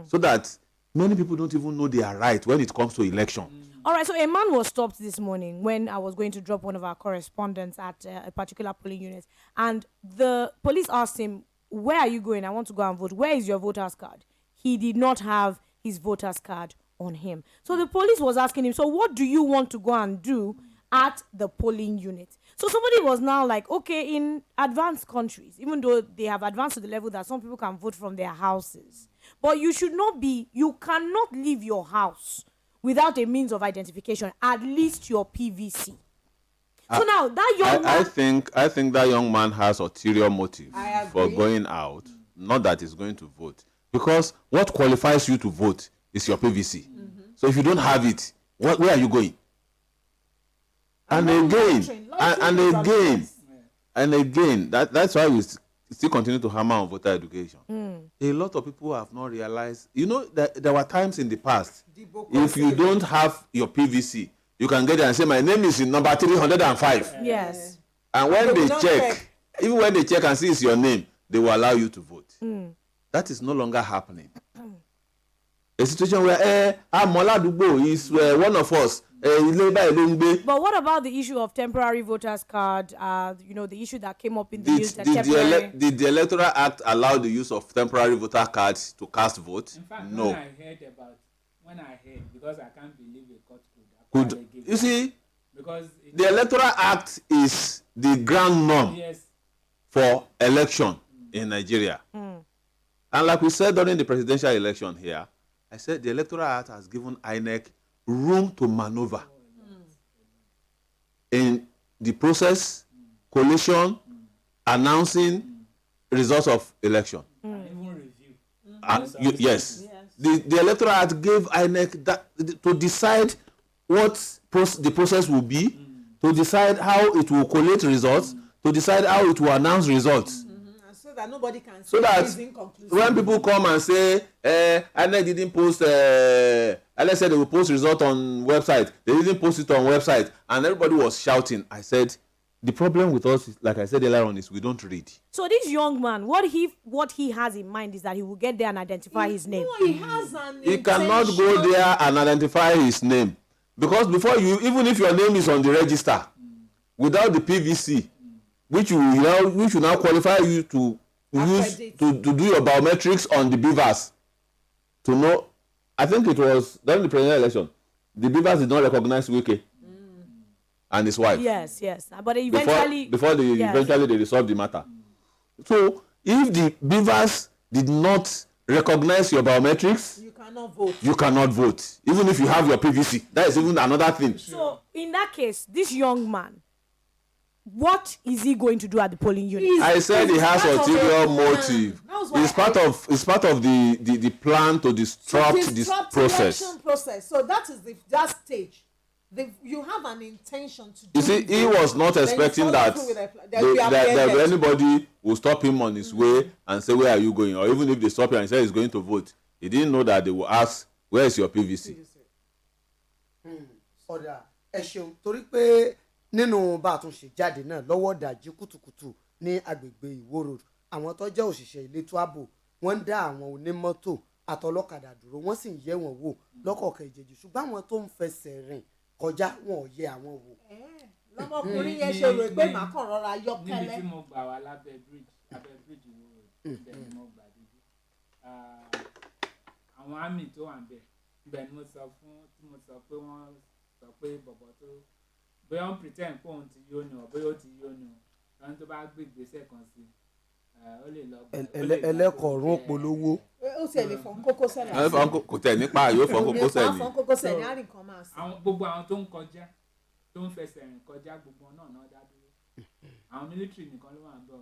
D: so that many people don't even know they are right when it comes to election.
H: All right, so a man was stopped this morning when I was going to drop one of our correspondents at a particular polling unit, and the police asked him, "Where are you going? I want to go and vote. Where is your voter's card?" He did not have his voter's card on him. So the police was asking him, "So what do you want to go and do at the polling unit?" So somebody was now like, okay, in advanced countries, even though they have advanced to the level that some people can vote from their houses, but you cannot leave your house without a means of identification, at least your PVC. So now that young man,
D: I think that young man has ulterior motive
C: I
D: for
C: agree.
D: going out, not that he's going to vote, because what qualifies you to vote is your PVC. So if you don't have it, where are you going? And again, that's why we still continue to hammer on voter education. A lot of people have not realized, that there were times in the past, if you don't have your PVC, you can get there and say, my name is in number 305.
H: yes.
D: And when
C: They
D: they
C: will not
D: check, even when they check and see it's your name, they will allow you to vote. That is no longer happening. A situation where Moladugbo is one of us.
H: But what about the issue of temporary voters card? The issue that came up in the news.
D: Did the Electoral Act allow the use of temporary voter cards to cast vote?
A: In fact,
D: No.
A: when I heard, because I can't believe a court could.
D: You see,
A: because
D: the Electoral Act is the grand norm
A: yes,
D: for election in Nigeria. And like we said during the presidential election here, I said the Electoral Act has given INEC room to maneuver in the process, collation, announcing results of election.
A: even review.
D: Yes. The Electoral Act gave INEC that to decide what the process will be, to decide how it will collate results, to decide how it will announce results.
C: So that nobody can say
D: So that
C: it's inconclusive.
D: when people come and say, INEC didn't post, INEC said they will post result on website, they didn't post it on website, and everybody was shouting, I said, the problem with us, like I said earlier on, is we don't read.
H: So this young man, what he has in mind is that he will get there and identify his name.
C: No, he has an
D: He cannot go there and identify his name, because before even if your name is on the register, without the PVC, which will now qualify you to use to do your biometrics on the beavers, to know. I think it was during the presidential election, the beavers did not recognize Wike and his wife.
H: Yes. But eventually,
D: eventually they resolved the matter. So if the beavers did not recognize your biometrics,
C: you cannot vote.
D: You cannot vote, even if you have your PVC. That is even another thing.
H: So in that case, this young man, what is he going to do at the polling unit?
D: I said he has ulterior motive. It's part of the plan to disrupt this process.
C: Election process. So that is that stage. You have an intention to do.
D: You see, he was not expecting that anybody will stop him on his way and say, where are you going? Or even if they stop him and say he's going to vote, he didn't know that they will ask, where is your PVC?
I: ọ̀dà ẹ ṣeun torí pé nínú bá a tún ṣe jáde náà lọ́wọ́ dàjí kùtùkùtù ní agbègbè Ìwó Road àwọn tó jẹ́ òṣìṣẹ́ elétò ààbò wọ́n ń dá àwọn onímọ́tò àtọlọ́kadà dúró wọ́n sì ń yẹ̀ wọ́n wò lọ́kọ̀ọ̀kan ìjẹ́jì ṣùgbọ́n àwọn tó ń fẹsẹ̀ rìn kọjá wọn ò yẹ àwọn wò.
C: lọmọkùnrin yẹn ṣe rò pé màá kàn rọra yọ kẹlẹ.
A: níbi tí mo gbà wá lábẹ́ bridge Ìwó Road ibẹ̀ ni mo gbà débi àwọn àmì tó wà ń bẹ̀ ibẹ̀ ni mo sọ pé wọ́n sọ pé bọ̀bọ̀ tó bóyá wọ́n pretend pé òun ti yó ni ọ̀ bóyá ó ti yó ni ọ̀ lọ́nà tó bá gbé ìgbésẹ̀ kan sí ó lè lọ
I: ẹlẹ́kọ̀ọ́rùn polówó.
C: ó sì lè fọ́n kókó sẹ́lẹ̀.
D: kò tẹ̀ nípa yóò fọ́n kókó sẹ́lẹ̀.
C: fọ́n kókó sẹ́lẹ̀ á rí nǹkan máa sọ.
A: gbogbo àwọn tó ń kọjá tó ń fẹsẹ̀ rìn kọjá gbogbo náà dá dúró àwọn military nìkan ló wà ń bọ̀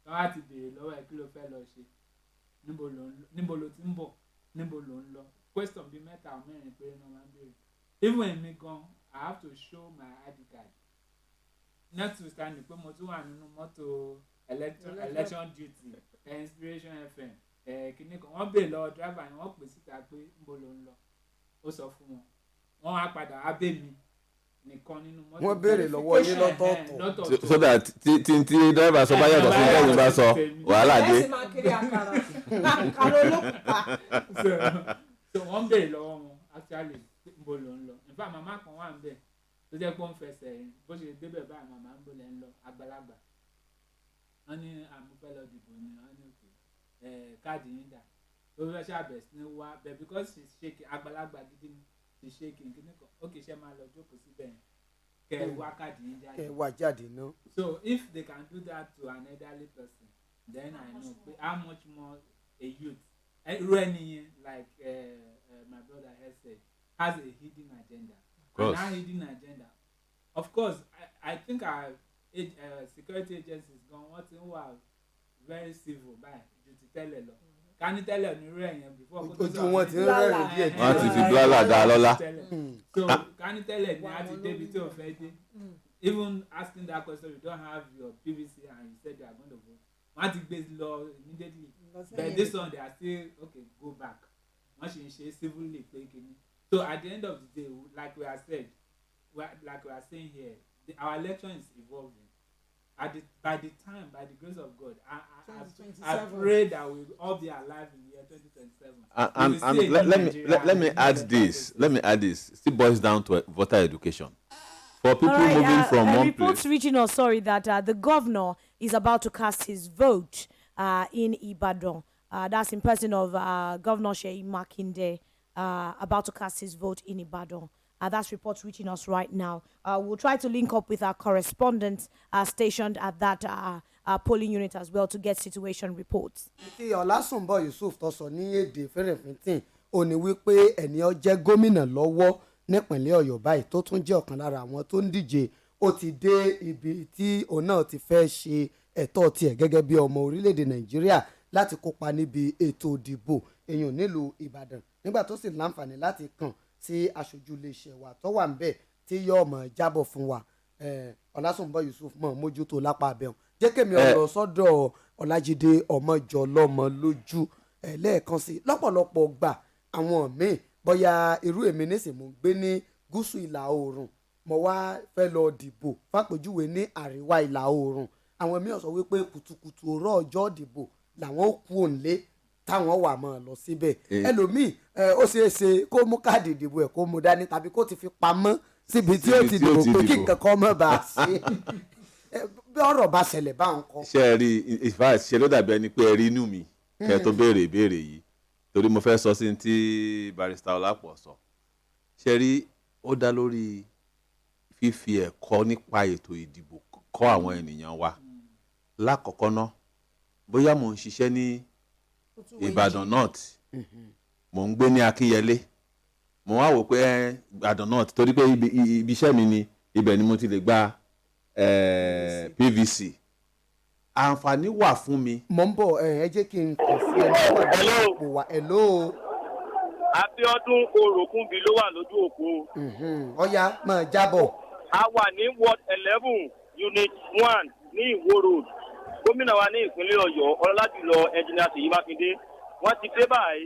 A: tó wá ti béèrè lọ́wọ́ ẹ kí ló fẹ́ lọ ṣe níbo ló ti ń bọ̀ níbo ló ń lọ question bíi mẹ́ta or mẹ́rin péré náà máa ń béèrè even èmi gan I have to show my ID card next to stand pé mo tún wà nínú mọ́tò election duty inspiration fm kìíní kan wọ́n béèrè lọ́wọ́ driver yẹn wọ́n pè síta pé níbo ló ń lọ ó sọ fún wọn wá padà wá bẹ̀ mí nìkan nínú mọ́tò
R: wọ́n béèrè lọ́wọ́ yín lọ́tọ̀ọ̀tọ̀.
D: so that tí driver sọ bá yàtọ̀ sí tẹ́yìn bá sọ wàhálà dé.
A: so wọ́n béèrè lọ́wọ́ wọn actually níbo ló ń lọ in fact màmá kan wà ń bẹ̀ tó jẹ́ pé ó ń fẹsẹ̀ rìn bó ṣe débẹ̀ báyìí màmá ń bolẹ̀ ń lọ àgbàlagbà wọ́n ní àmúfẹ́ lọ dìbò ni wọ́n ní òkè káàdì yín dà ó fẹ́ ṣàbẹ̀ sí ní wá bẹ̀ because she's shaking àgbàlagbà gidi ni she's shaking kí ni kan ókè ṣe máa lọ jókòó síbẹ̀ yẹn kẹ́ ẹ wá káàdì yín jáde.
R: kẹ́ ẹ wá jáde náà.
A: so if they can do that to an elderly person then I know how much more a youth irú ẹni yẹn like my brother has said has a hidden agenda. And that hidden agenda of course I think our security agencies gan wọ́n ti ń wà very civil báyìí ju ti tẹ́lẹ̀ lọ ká ní tẹ́lẹ̀ onírú ẹ̀yẹn before kó tó sọ
R: ojú wọn ti ń rẹ́rìn díẹ̀
D: wọ́n ti fi blala dá lọ́lá.
A: so ká ní tẹ́lẹ̀ ní a ti débi tí o fẹ́ dé even asking that question you don't have your PVC and you said you are going to vote wọ́n á ti gbé lọ immediately but this one they are still okay go back wọ́n ṣe ń ṣe civilly pé kìíní so at the end of the day like we are saying here our election is evolving. By the time, by the grace of God, I pray that we'll all be alive in the year 2027.
D: And let me add this. Let me add this. Still boils down to voter education. For people moving from one
H: reports
D: place.
H: reaching us, that the governor is about to cast his vote in Ibadan. That's in person of Governor Sheyi Makinde about to cast his vote in Ibadan. That's reports reaching us right now. We'll try to link up with our correspondents stationed at that polling unit as well to get situation reports.
R: ti Ọlásùnbọ̀ Yusuf tó sọ ní èdè fẹ́rẹ̀fíntín ó ní wípé ẹni ó jẹ́ gómìnà lọ́wọ́ nípìnlẹ̀ Ọ̀yọ́ báyìí tó tún jẹ́ ọ̀kan lára àwọn tó ń díje ó ti dé ibi tí òun náà ti fẹ́ ṣe ẹ̀tọ́ tiẹ̀ gẹ́gẹ́ bí ọmọ orílẹ̀-èdè Nàìjíríà láti kópa níbi ètò ìdìbò èèyàn nílùú Ìbàdàn nígbà tó sì láǹfààní láti kàn sí aṣojú iléeṣẹ́ wa tó wà ńbẹ̀ tí yóò mọ̀ jábọ̀ fún wa Ọlásùnbọ̀ Yusuf mọ̀ mójútó lápá abẹ́hùn jẹ́ kémi ọ̀rọ̀ sọ́dọ̀ Ọlájídé Ọmọjọlọ́mọ lójú lẹ́ẹ̀kan sí lọ́pọ̀lọpọ̀ gbà àwọn míì bóyá irú èmi nísìn mò ń gbé ní gúúsù ìlà oòrùn mo wá fẹ́ lọ dìbò fàpèjúwe ní àríwá ìlà oòrùn àwọn míì sọ wípé kùtùkùtù òrọ̀ ọjọ́ dìbò làwọn ó kú òǹlé táwọn wà máa lọ síbẹ̀ ẹlòmíì ó ṣeé ṣe kó mú káàdì ìdìbò ẹ̀ kó mú dání tàbí kó ti fi pamọ́ síbi tí ó ti dìbò pé kí nǹkan kan mọ̀ bá a ṣe bí ọ̀rọ̀ bá ṣẹlẹ̀ bá ń kọ́.
D: ṣe ẹ rí ìfà ṣe ló dàbí ẹni pé ẹ rí inú mi kẹ tó béèrè ìbéèrè yìí torí mo fẹ́ sọ sí ti barrister Ọlápọ̀ sọ ṣe rí ó dá lórí fífi ẹ̀kọ́ nípa ètò ìdìbò kọ́ àwọn ènìyàn wa lákọ̀ọ́kọ́ ná bóyá mò ń ṣiṣẹ́ ní Ìbàdàn North mò ń gbé ní Akínyẹlé mo wá wò pé Ìbàdàn North torí pé ibi iṣẹ́ mi ni ibẹ̀ ni mo ti lè gba PVC àǹfààní wà fún mi.
R: mo ń bọ̀ ẹ jẹ́ kí n kàn sí ẹni tó wà ní òpó wa hello.
S: Abíọ́dún Oròkúnbi ló wà lójú òpó.
R: ọ̀ya máa jábọ̀.
S: a wà ní ward 11 unit 1 ní Ìwó road gómìnà wa ní ìpínlẹ̀ Ọ̀yọ́ ọlọ́lájùlọ ẹnjìnìà Ṣèyí Mákindé wọ́n ti dé báyìí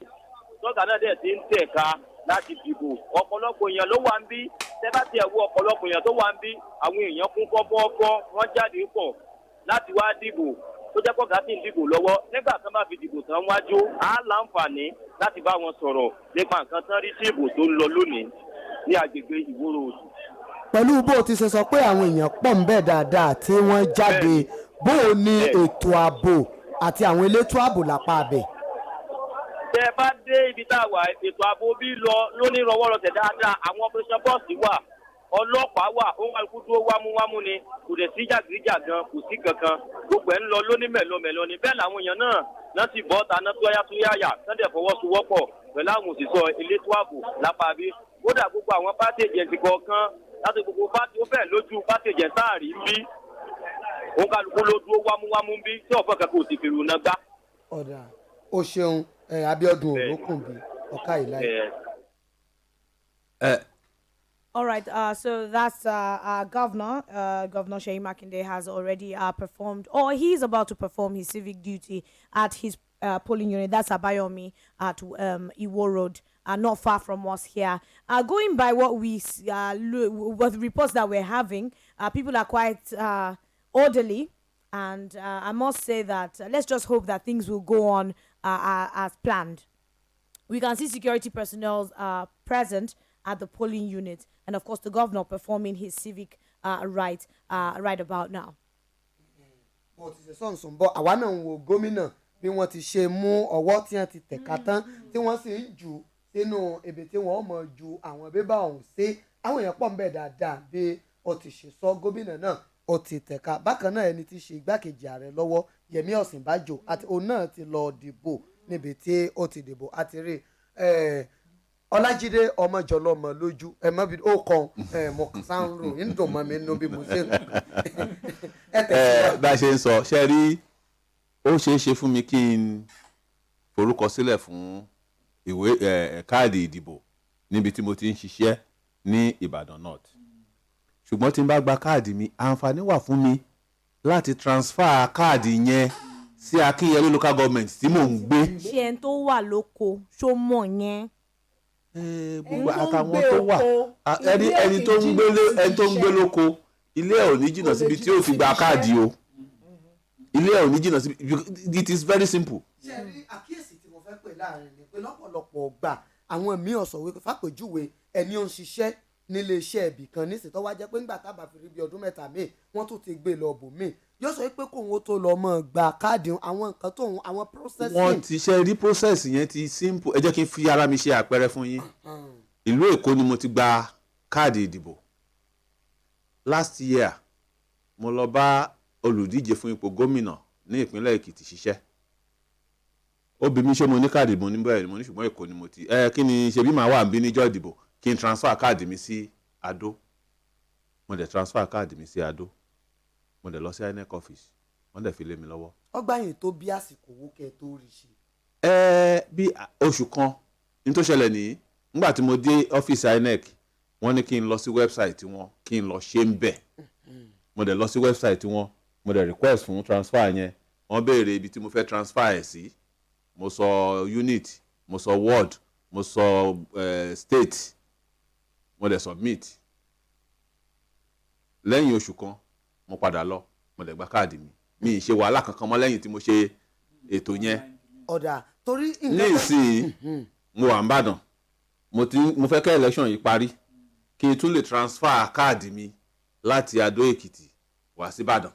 S: sọ́gà náà dẹ̀ ti ń tẹ̀ka láti dìbò ọ̀pọ̀lọpọ̀ èèyàn ló wà ń bí tẹ́ bá tiẹ̀ wo ọ̀pọ̀lọpọ̀ èèyàn tó wà ń bí àwọn èèyàn kún kọ́kọ́ wọ́n jáde pọ̀ láti wá dìbò tó jẹ́ pọ̀ gàtí ń dìbò lọ́wọ́ nígbà tán bá fi dìbò tán wájú á láǹfààní láti bá wọn sọ̀rọ̀ nípa nǹkan tán rí sí ìbò tó ń lọ lónìí ní agbègbè Ìwó road.
R: pẹ̀lú bó o ti ṣe sọ pé àwọn èèyàn pọ̀ ń bẹ dáadáa tí wọ́n jáde bó o ní ètò ààbò àti àwọn elétò ààbò lápá abẹ.
S: tẹ́ bá dé ibi tá a wà ètò ààbò bí lọ lónìí rọwọ́rọsẹ̀ dáadáa àwọn operation bọ́ọ̀sì wà ọlọ́pàá wà ó wà kú dúró wámúwámú ni kò dẹ̀ sí jàgídíjàgan kò sí kankan gbogbo ẹ̀ ń lọ lóní mẹ̀lọmẹ̀lọ ni bẹ́ẹ̀ làwọn èèyàn náà ti bọ́ ta náà túyáyà tán dẹ̀ fọwọ́sowọ́pọ̀ pẹ̀lú àwọn òṣìṣẹ́ elétò ààbò lápá bí kódà gbogbo àwọn pátì èjẹ̀sì kọ̀ọ̀kan láti gbogbo pátì ó fẹ́ lójú pátì èjẹ̀ sáàrí ń bí òun kálukú ló dúró wámúwámú bí tí ọ̀fọ̀ kẹ́kọ̀ọ́ ò sì fèrò náà gbá.
R: ọ̀dà o ṣeun Abíọ́dún Òrókùnbí ọ̀ka ìlàyé.
H: All right, so that's our governor. Governor Seyi Makinde has already performed, or he's about to perform his civic duty at his polling unit. That's Abayomi at Iwo Road, not far from us here. Going by what we what reports that we're having, people are quite orderly, and I must say that let's just hope that things will go on as planned. We can see security personnel present at the polling unit, and of course the governor performing his civic right about now.
R: bó ti ṣe sọ̀nsọ̀n bọ́ àwa náà ń wo gómìnà bí wọ́n ti ṣe mú ọwọ́ tí wọ́n ti tẹ̀ka tán tí wọ́n sì ń jù sínú ibi tí wọ́n mọ̀ ju àwọn bébà ọ̀hún sí àwọn èèyàn pọ̀ ń bẹ̀ dáadáa bí ó ti ṣe sọ gómìnà náà ó ti tẹ̀ka bákan náà ẹni tí ṣe igbákejì ààrẹ lọ́wọ́ Yẹmí Ọ̀sínbàjò àti òun náà ti lọ dìbò níbi tí ó ti dìbò àti rí Ọlájídé Ọmọjọlọmọ lójú ẹ mọ bí ó kàn mọ sáńrò ń dùn mọ́ mi nínú bí mo ṣe
D: bá a ṣe ń sọ ṣe rí ó ṣeé ṣe fún mi kí n forúkọ sílẹ̀ fún ìwé káàdì ìdìbò níbi tí mo ti ń ṣiṣẹ́ ní Ìbàdàn North ṣùgbọ́n tí n bá gba káàdì mi àǹfààní wà fún mi láti transfer káàdì yẹn sí Akínyẹlé local government tí mò ń gbé.
H: ṣé ẹni tó wà lóko ṣó mọ̀ yẹn.
D: gbogbo àtàwọn tó wà ẹni tó ń gbé lóko ilé ẹ̀ ò ní jìnnà síbi tí ó ti gba káàdì o ilé ẹ̀ ò ní jìnnà síbi it is very simple.
R: ṣe rí àkíyèsí tí mo fẹ́ pè láàrin ni pé lọ́pọ̀lọpọ̀ gbà àwọn míì ọ̀sọ̀ wí fàpèjúwe ẹni ó ń ṣiṣẹ́ nílé iṣẹ́ ibì kan nísìnyí tó wá jẹ́ pé ńgbà tábà fi rí bí ọdún mẹ́ta míì wọ́n tún ti gbé lọ bò míì yóò sọ pé kóun ó tó lọ mọ́ gba káàdì àwọn nǹkan tóun àwọn processing.
D: wọ́n ti ṣe rí process yẹn ti simple ẹ jẹ́ kí n fi ara mi ṣe àpẹẹrẹ fún yín ìlú Èkó ni mo ti gba káàdì ìdìbò last year mo lọ bá olùdíje fún ipò gómìnà ní ìpínlẹ̀ Èkìtì ṣiṣẹ́ ó bi mí ṣé mo ní káàdì ìbò níbẹ̀ mo ní ṣùgbọ́n Èkó ni mo ti kí ni ṣebí màá wà níbí níjọ́ ìdìbò kí n transfer káàdì mi sí Adó mo dẹ̀ transfer káàdì mi sí Adó mo dẹ̀ lọ sí INEC office wọ́n dẹ̀ fi lé mi lọ́wọ́.
R: ọgbà yìí tó bí àsìkò owó kẹ tó rí ṣe.
D: bí oṣù kan ní tó ṣẹlẹ̀ nìyí nígbà tí mo dé ọ́fíìsì INEC wọ́n ní kí n lọ sí wẹ́bsáìtì wọn kí n lọ ṣe ń bẹ̀ mo dẹ̀ lọ sí wẹ́bsáìtì wọn mo dẹ̀ request fún transfer yẹn wọ́n béèrè ibi tí mo fẹ́ transfer ẹ̀ sí mo sọ unit mo sọ ward mo sọ state mo dẹ̀ submit lẹ́yìn oṣù kan mo padà lọ mo dẹ̀ gba káàdì mi ì ṣe wàhálà kankan mọ́ lẹ́yìn tí mo ṣe ètò yẹn.
R: ọ̀dà torí
D: ní ìsìn mo wà ń bàdàn mo fẹ́ kẹ́ election yìí parí kí n tún lè transfer káàdì mi láti Adó Èkìtì wá sí Ìbàdàn.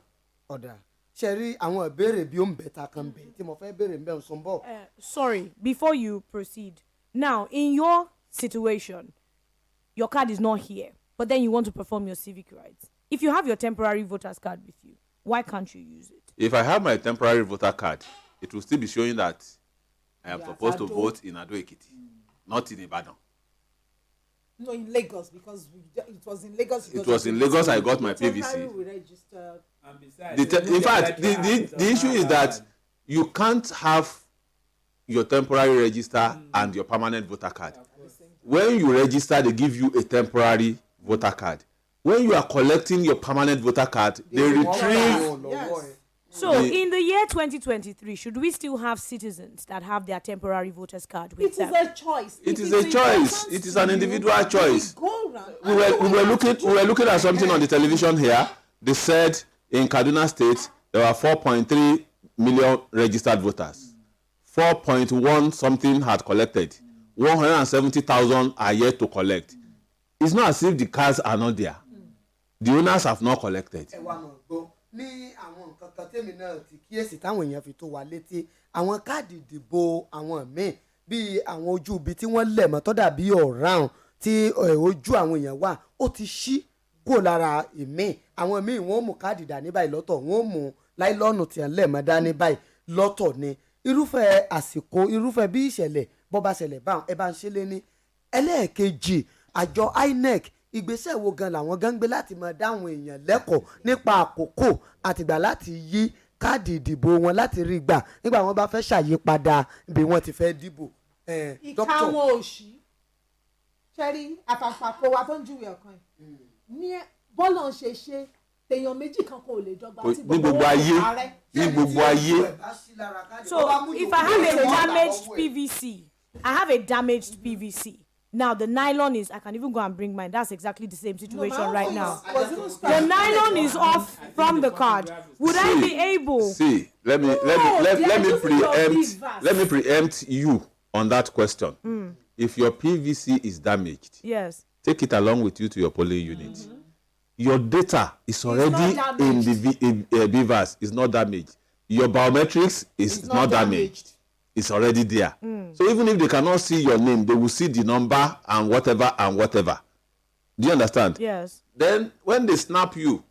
R: ọ̀dà ṣe rí àwọn ìbéèrè bí ó ń bẹ̀ta kan bẹ̀ tí mo fẹ́ béèrè ń bẹ̀ ń sọ bọ̀.
H: Sorry, before you proceed, now in your situation, your card is not here, but then you want to perform your civic rights. If you have your temporary voter's card with you, why can't you use it?
D: If I have my temporary voter card, it will still be showing that I am supposed to vote in Ado Ekiti, not in Ibadan.
C: No, in Lagos, because it was in Lagos.
D: It was in Lagos I got my PVC. In fact, the issue is that you can't have your temporary register and your permanent voter card. When you register, they give you a temporary voter card. When you are collecting your permanent voter card, they retrieve.
C: Yes.
H: So, in the year 2023, should we still have citizens that have their temporary voters card with them?
C: It is a choice.
D: It is a choice. It is an individual choice. We were looking at something on the television here. They said in Kaduna State there were 4.3 million registered voters. 4.1 something had collected. 170,000 are yet to collect. It's not as if the cards are not there. The owners have not collected.
R: ní àwọn nǹkan kan tèmi náà ti kíyèsí táwọn èèyàn fi tó wa létí àwọn káàdì ìdìbò àwọn míì bíi àwọn ojú ibi tí wọ́n lẹ̀ mọ́ tó dàbí ọ̀ràn tí ojú àwọn èèyàn wà ó ti ṣí kúrò lára ìmíì àwọn míì wọ́n mú káàdì dání báyìí lọ́tọ̀ wọ́n mú láìlọ́ọ̀nù tí wọ́n lẹ̀ mọ́ dání báyìí lọ́tọ̀ ni irúfẹ́ àsìkò irúfẹ́ bí ìṣẹ̀lẹ̀ bọ́ bá ṣẹlẹ̀ báwọn ẹ bá ń ṣe lé ní ẹlẹ́ẹ̀kejì àjọ INEC ìgbésẹ̀ wo gan làwọn gan gbé láti máa dáhùn èèyàn lẹ́kọ̀ọ́ nípa àkókò àtìgbà láti yí káàdì ìdìbò wọn láti rí gbà nígbà wọn bá fẹ́ ṣàyípadà bí wọ́n ti fẹ́ dìbò.
C: ìka wọn ò sí ṣẹ́rí àfàfàkò wa tó ń júwe ọ̀kan yìí ní bọ́ọ̀lù ń ṣe èèyàn méjì kan kò lè dọ́gba tí gbogbo
D: ayé ní gbogbo ayé.
H: So if I have a damaged PVC, I have a damaged PVC. Now the nylon is, I can even go and bring mine. That's exactly the same situation right now. The nylon is off from the card. Would I be able?
D: See, let me preempt you on that question. If your PVC is damaged,
H: yes,
D: take it along with you to your polling unit. Your data is already in the beavers. Is not damaged. Your biometrics is not damaged. It's already there. So even if they cannot see your name, they will see the number and whatever and whatever. Do you understand?
H: Yes.
D: Then when they snap you,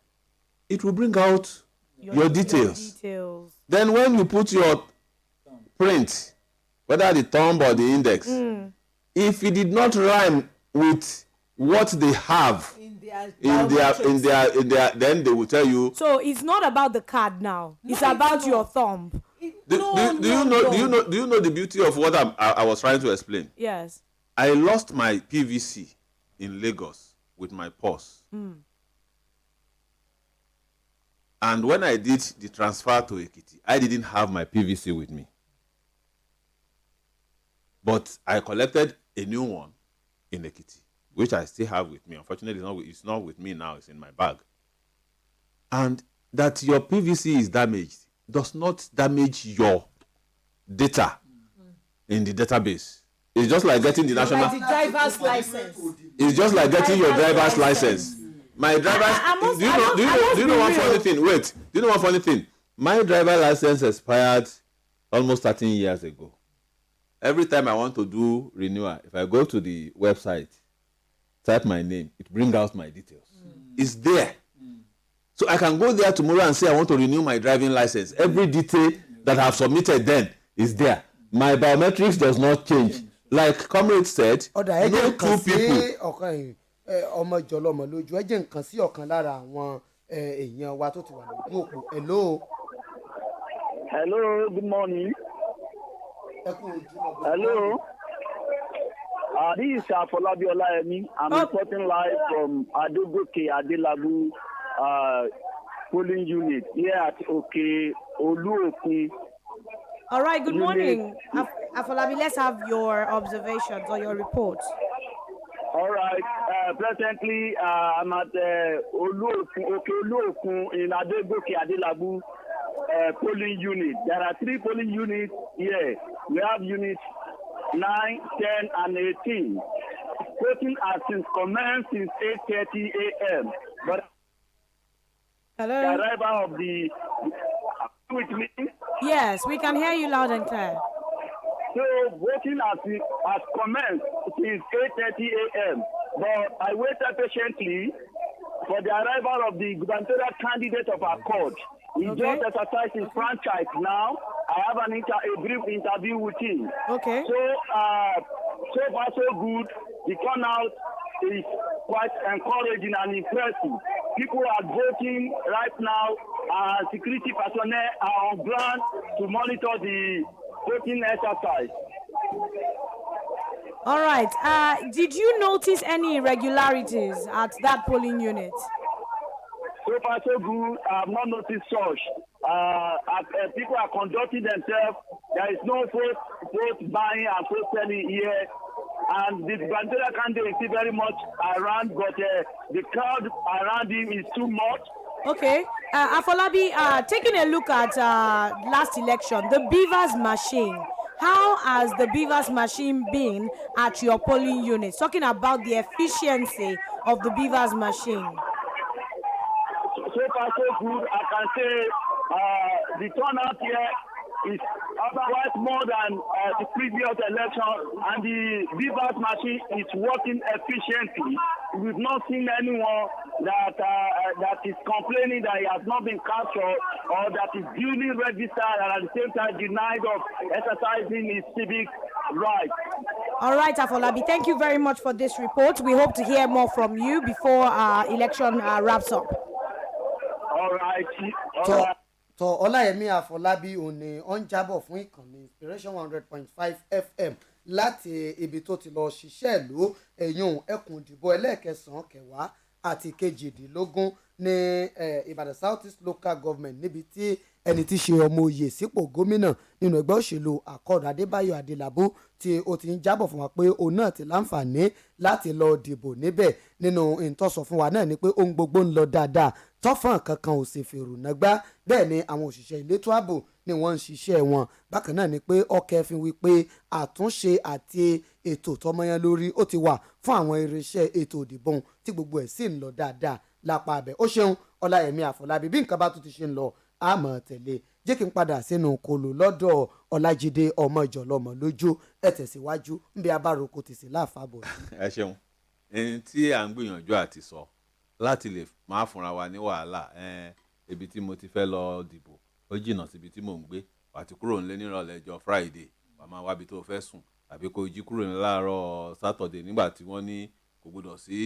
D: it will bring out your details. Then when you put your print, whether the thumb or the index, if it did not rhyme with what they have in their, then they will tell you.
H: So it's not about the card now. It's about your thumb.
D: Do you know the beauty of what I was trying to explain?
H: Yes.
D: I lost my PVC in Lagos with my purse. And when I did the transfer to Ekiti, I didn't have my PVC with me. But I collected a new one in Ekiti, which I still have with me. Unfortunately, it's not with me now. It's in my bag. And that your PVC is damaged does not damage your data in the database. It's just like getting the national.
C: Like the driver's license.
D: It's just like getting your driver's license. My driver's. Do you know one funny thing? Wait. Do you know one funny thing? My driver's license expired almost 13 years ago. Every time I want to do renewal, if I go to the website, type my name, it brings out my details. It's there. So I can go there tomorrow and say I want to renew my driving license. Every detail that I have submitted then is there. My biometrics does not change. Like Comrade said, no two people.
R: ọmọ ìjọlọmọ lójú ẹ jẹ́ nǹkan sí ọ̀kan lára àwọn èèyàn wa tó ti wà lójú òpó.
T: Hello, good morning. Hello. This is Afolabi Olayemi. I'm reporting live from Adogoke Adelabu polling unit here at Oke Oluokun.
H: All right, good morning. Afolabi, let's have your observations or your report.
T: All right. Presently, I'm at Oke Oluokun in Adogoke Adelabu polling unit. There are 3 polling units here. We have units 9, 10, and 18. Voting has since commenced since 8:30 a.m. But
H: hello?
T: The arrival of the with me.
H: Yes, we can hear you loud and clear.
T: So voting has commenced since 8:30 a.m. But I waited patiently for the arrival of the gubernatorial candidate of our court. He just exercised his franchise now. I have a brief interview with him.
H: Okay.
T: So far so good. The turnout is quite encouraging and impressive. People are voting right now. Security personnel are on ground to monitor the voting exercise.
H: All right. Did you notice any irregularities at that polling unit?
T: So far, so good. I have not noticed such. People are conducting themselves. There is no vote buying and vote selling here. And the gubernatorial candidate is very much around, but the crowd around him is too much.
H: Okay. Afolabi, taking a look at last election, the Beavers machine. How has the Beavers machine been at your polling units? Talking about the efficiency of the Beavers machine.
T: So far, so good. I can say the turnout here is otherwise more than the previous election, and the Beavers machine is working efficiently. We've not seen anyone that is complaining that he has not been captured or that is duly registered and at the same time denied of exercising his civic rights.
B: All right, Afolabi, thank you very much for this report. We hope to hear more from you before our election wraps up.
T: All right.
R: tọ ọláyẹmí àfọlábí òní ó ń jábọ̀ fún ìkànnì inspiration 100.5 fm láti ibi tó ti lọ ṣiṣẹ́ ìlú ẹ̀yún ẹkùn ìdìbò ẹlẹ́ẹ̀kẹsàn-án kẹwàá àti kejìdínlógún ní ìbàdàn south east local government níbi tí ẹni tí ṣe ọmọ oyè sípò gómìnà nínú ẹgbẹ́ òṣèlú àkọọ̀dù adébáyọ̀ adélábù tí ó ti ń jábọ̀ fún wa pé òun náà ti láǹfààní láti lọ dìbò níbẹ̀ nínú ìtọ́sọ̀ fún wa náà ni pé ohun gbogbo ń lọ dáadáa tọ́fọ̀n kankan ò sì fèrò nágbá bẹ́ẹ̀ ni àwọn òṣìṣẹ́ elétò ààbò ni wọ́n ń ṣiṣẹ́ wọn bákan náà ni pé ọkẹ́ fi wí pé àtúnṣe àti ètò tọmọyán lórí ó ti wà fún àwọn irinṣẹ́ ètò ìdìbò tí gbogbo ẹ̀ sì ń lọ dáadáa lápá abẹ́ ó ṣeun ọláyẹmí àfọlábí bí nǹkan bá tún ti ṣe ń lọ àmọ́ tẹ̀lé jẹ́ kí n padà sínú kolo lọ́dọ̀ ọlájídé ọmọ ìjọlọmọ lójú ẹ tẹ̀síwájú níbi abáròkọ tìsí láàfàbọ̀.
D: ẹ ṣeun ẹni tí à ń gbìyànjú àti sọ láti lè máa fúnra wa ní wàhálà ibi tí mo ti fẹ́ lọ dìbò ó jìnnà síbi tí mò ń gbé wà á ti kúrò nílé nírọ̀lẹ́ ọjọ́ friday wà á máa wábi tó fẹ́ sùn tàbí kó jí kúrò ní láàárọ̀ saturday nígbà tí wọ́n ní kò gbọdọ̀ sí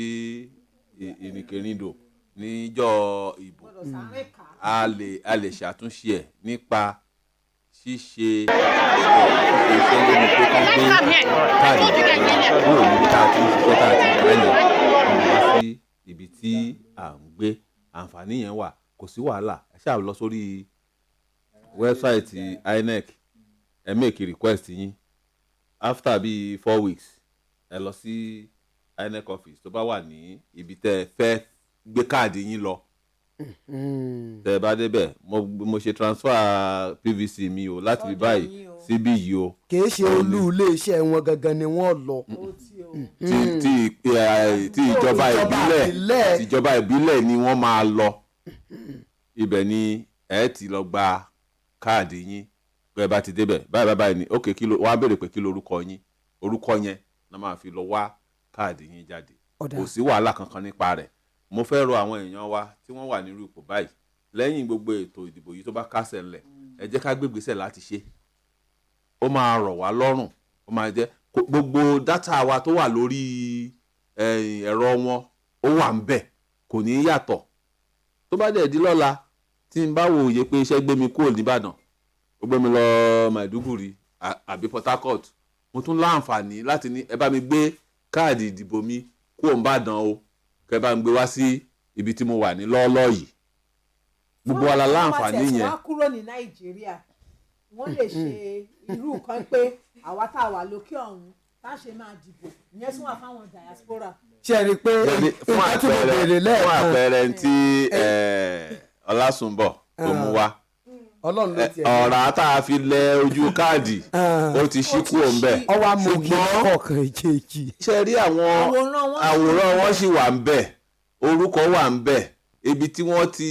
D: ìrìnkèrindò níjọ́ ìbò a lè ṣàtúnṣe ẹ̀ nípa ṣíṣe iṣẹ́ lórí pé ká gbé káàdì ìdìbò kúrò níbi tá a ti ń ṣiṣẹ́ tá a ti gbà yẹn wá sí ibi tí à ń gbé àǹfààní yẹn wà kò sí wàhálà ẹ ṣáà lọ sórí wẹ́bsáìtì inec ẹ make request yín after bíi 4 weeks ẹ lọ sí inec office tó bá wà ní ibi tẹ́ ẹ fẹ́ gbé káàdì yín lọ tẹ́ ẹ bá débẹ̀ mo ṣe transfer pvc mi o láti bí báyìí síbí yìí o.
R: kìí ṣe olú iléeṣẹ́ wọn gangan ni wọ́n lọ.
D: tí ìjọba ìbílẹ̀ ni wọ́n máa lọ ibẹ̀ ni ẹ ti lọ gba káàdì yín pé ẹ bá ti débẹ̀ báyìí ni ok wọ́n á béèrè pé kí lorúkọ yín orúkọ yẹn náà máa fi lọ wá káàdì yín jáde kò sí wàhálà kankan nípa rẹ̀ mo fẹ́ rọ àwọn èèyàn wa tí wọ́n wà nírú ipò báyìí lẹ́yìn gbogbo ètò ìdìbò yìí tó bá kásẹ̀ ńlẹ̀ ẹ jẹ́ ká gbégbèsè láti ṣe ó máa rọ̀ wá lọ́rùn ó máa jẹ́ gbogbo dátà wa tó wà lórí ẹ̀rọ wọn ó wà ń bẹ̀ kò ní yàtọ̀ tó bá dẹ̀ di lọ́la tí n bá wòye pé iṣẹ́ gbé mi kúrò nìbàdàn ó gbé mi lọ Maiduguri àbí Port Harcourt mo tún láǹfààní láti ní ẹ bá mi gbé káàdì ìdìbò mi kúrò nìbàdàn o kẹ bá ń gbé wá sí ibi tí mo wà ní lọ́ọ́lọ́ yìí gbogbo wa la láǹfààní yẹn.
C: wọ́n kúrò ní Nàìjíríà wọ́n lè ṣe irú kan pé àwa tá a wà lókè ọ̀hún tá a ṣe máa dìbò ìyẹn tún wà fáwọn diaspora.
R: ṣe rí i pé nǹkan tí mo béèrè lẹ́ẹ̀kan.
D: fún àpẹẹrẹ tí Ọlásùnbọ̀ tó mú wá ọ̀rá tá a fi lẹ ojú káàdì ó ti ṣí kúrò ń bẹ̀.
R: ọwọ́ amògì kọ̀ọ̀kan ìjèjì.
D: ṣe rí àwọn àwòrán wọn sì wà ń bẹ̀ orúkọ wà ń bẹ̀ ibi tí wọ́n ti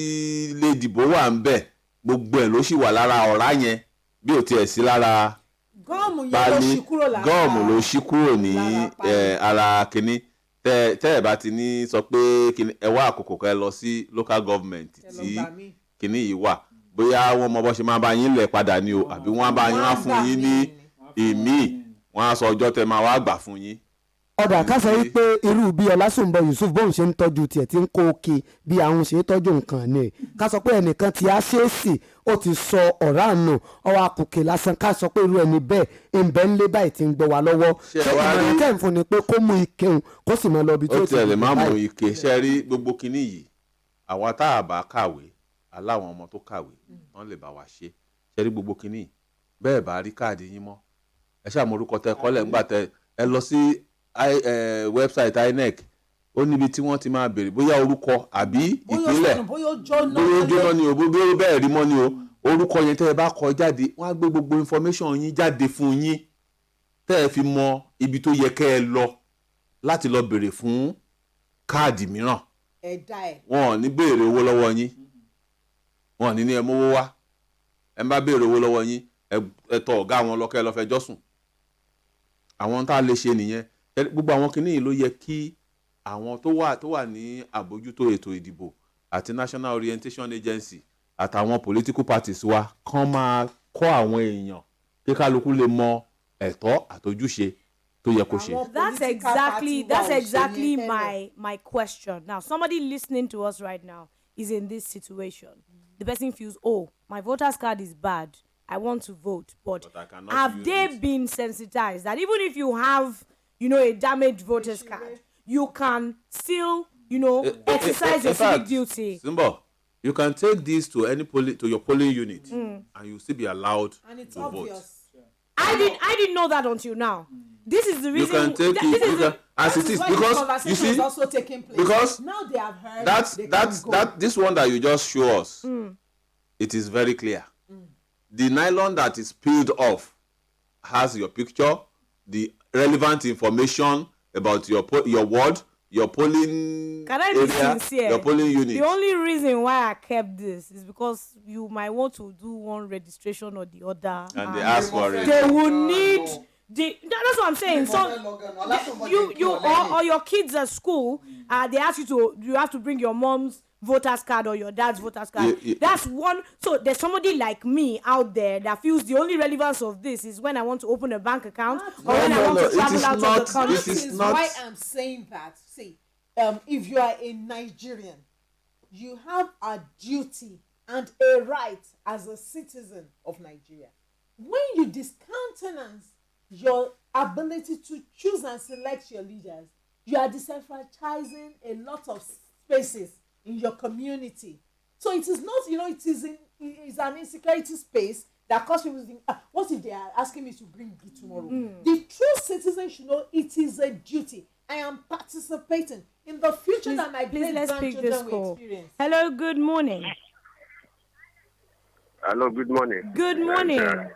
D: lè dìbò wà ń bẹ̀ gbogbo ẹ̀ ló sì wà lára ọ̀rá yẹn bí ò tiẹ̀ sí lára
C: pálí
D: gọ́ọ̀mù ló ṣí kúrò ní ara kínní tẹ́ ẹ̀ bá ti ní sọ pé ẹ wá àkókò ká ẹ lọ sí local government tí kínní yìí wà bóyá wọ́n mọ bó ṣe máa bá yín lẹ̀ padà ni o àbí wọ́n á bá yín wá fún yín ní ìmíì wọ́n á sọ ọjọ́ tẹ́ máa wá gbà fún yín.
R: ọ̀dà ká sọ wípé irú bí Ọlásùnbọ̀ Yusuf bóun ṣe ń tọ́jú tiẹ̀ tí ń kó òkè bí àwọn ṣe ń tọ́jú nǹkan ni ká sọ pé ẹnìkan ti á ṣèèṣì ó ti sọ ọ̀rá nù ọwọ́ akùkè lásán ká sọ pé irú ẹni bẹ́ẹ̀ ìbẹ́ ńlé báyìí ti ń gbọ́ wa lọ́wọ́ ṣé ìmọ̀ràn tẹ̀ ń fún ni pé kó mú ike òun kó sì mọ lọ ibi tó ti
D: ó tiẹ̀ lè má mú ike ṣe rí gbogbo kinní yìí àwa tá a bá kàwé aláwọn ọmọ tó kàwé wọ́n lè bá wa ṣe ṣe rí gbogbo kinní bẹ́ẹ̀ bá rí káàdì yín mọ́ ẹ ṣáà mọ orúkọ tẹ kọ́lẹ̀ ńgbà tẹ ẹ lọ sí website INEC ó níbi tí wọ́n ti máa béèrè bóyá orúkọ àbí ìpínlẹ̀ bóyá ó jóná ni o bóyá bẹ́ẹ̀ rí mọ́ ni o orúkọ yẹn tẹ́ ẹ bá kọ jáde wọ́n á gbé gbogbo information yín jáde fún yín tẹ́ ẹ fi mọ ibi tó yẹ kẹ́ ẹ lọ láti lọ béèrè fún káàdì mìíràn wọn ò ní béèrè owó lọ́wọ́ yín wọn ní ẹ mówó wá ẹ bá béèrè owó lọ́wọ́ yín ẹ tọ̀ ọ̀gá wọn lọ́kẹ́ lọ́fẹ́ jọ́sùn àwọn tá a lè ṣe nìyẹn gbogbo àwọn kinní yìí ló yẹ kí àwọn tó wà ní àbójútó ètò ìdìbò àti National Orientation Agency àtàwọn political parties wa kàn máa kọ́ àwọn èèyàn kí kálukú lè mọ ẹ̀tọ́ àtojúṣe tó tó yẹ kó ṣe.
H: That's exactly my question. Now, somebody listening to us right now is in this situation. The person feels, oh, my voter's card is bad. I want to vote, but have they been sensitized that even if you have, a damaged voter's card, you can still, exercise your civic duty?
D: Simba, you can take this to your polling unit, and you still be allowed to vote.
H: I didn't know that until now. This is the reason.
D: You can take it as it is, because you see,
C: also taking place.
D: because
C: now they have heard
D: that this one that you just show us, it is very clear. The nylon that is peeled off has your picture, the relevant information about your ward, your polling area, your polling unit.
H: The only reason why I kept this is because you might want to do one registration or the other,
D: and they ask for it.
H: They will need that's what I'm saying. So you or your kids at school, they ask you have to bring your mom's voter's card or your dad's voter's card. That's one. So there's somebody like me out there that feels the only relevance of this is when I want to open a bank account or when I want to travel out of the country.
C: This is why I'm saying that. See, if you are a Nigerian, you have a duty and a right as a citizen of Nigeria. When you discountenance your ability to choose and select your leaders, you are disenfranchising a lot of spaces in your community. So it is not, it is an insecurity space that causes people to think, what if they are asking me to bring it tomorrow? The true citizen should know it is a duty. I am participating in the future that my great grandchildren will experience.
H: Hello, good morning.
U: Hello, good morning.
H: Good morning.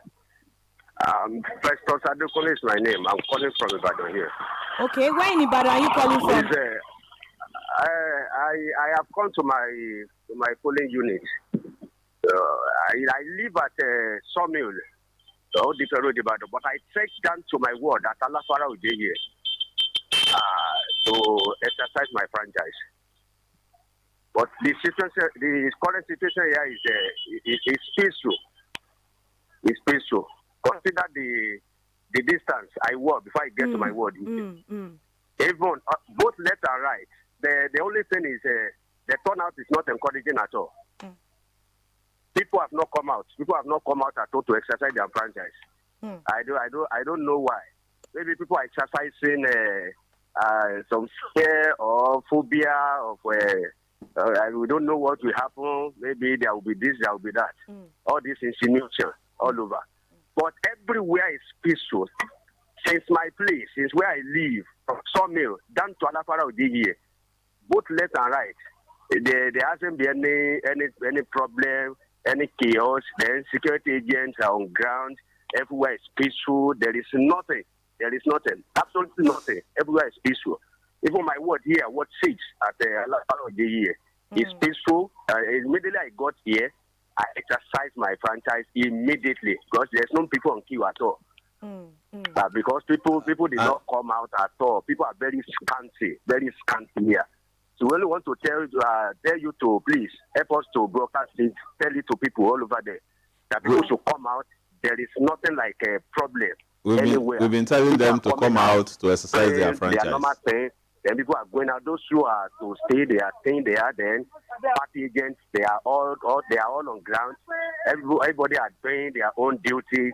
U: Festus Adekole is my name. I'm calling from Ibadan here.
H: Okay, where in Ibadan are you calling from?
U: I have come to my polling unit. I live at Sawmill, Old Road, Ibadan, but I trekked down to my ward at Alafara Oje here to exercise my franchise. But the current situation here is peaceful. It's peaceful. Consider the distance I walk before I get to my ward. Even both left and right. The only thing is the turnout is not encouraging at all. People have not come out. People have not come out at all to exercise their franchise. I don't know why. Maybe people are exercising some fear or phobia of we don't know what will happen. Maybe there will be this, there will be that. All this insinuation all over. But everywhere is peaceful. Since my place, since where I live, from Sawmill down to Alafara Oje, both left and right, there hasn't been any problem, any chaos. Then security agents are on ground. Everywhere is peaceful. There is nothing. Absolutely nothing. Everywhere is peaceful. Even my ward here, Ward 6 at Alafara Oje, is peaceful. Immediately I got here, I exercised my franchise immediately because there's no people on queue at all. Because people did not come out at all. People are very scanty here. So we only want to tell you to please help us to broadcast it, tell it to people all over there that people should come out. There is nothing like a problem anywhere.
D: We've been telling them to come out to exercise their franchise.
U: They are normal thing. Then people are going out. Those who are to stay, they are staying there. Then party agents, they are all on ground. Everybody are doing their own duty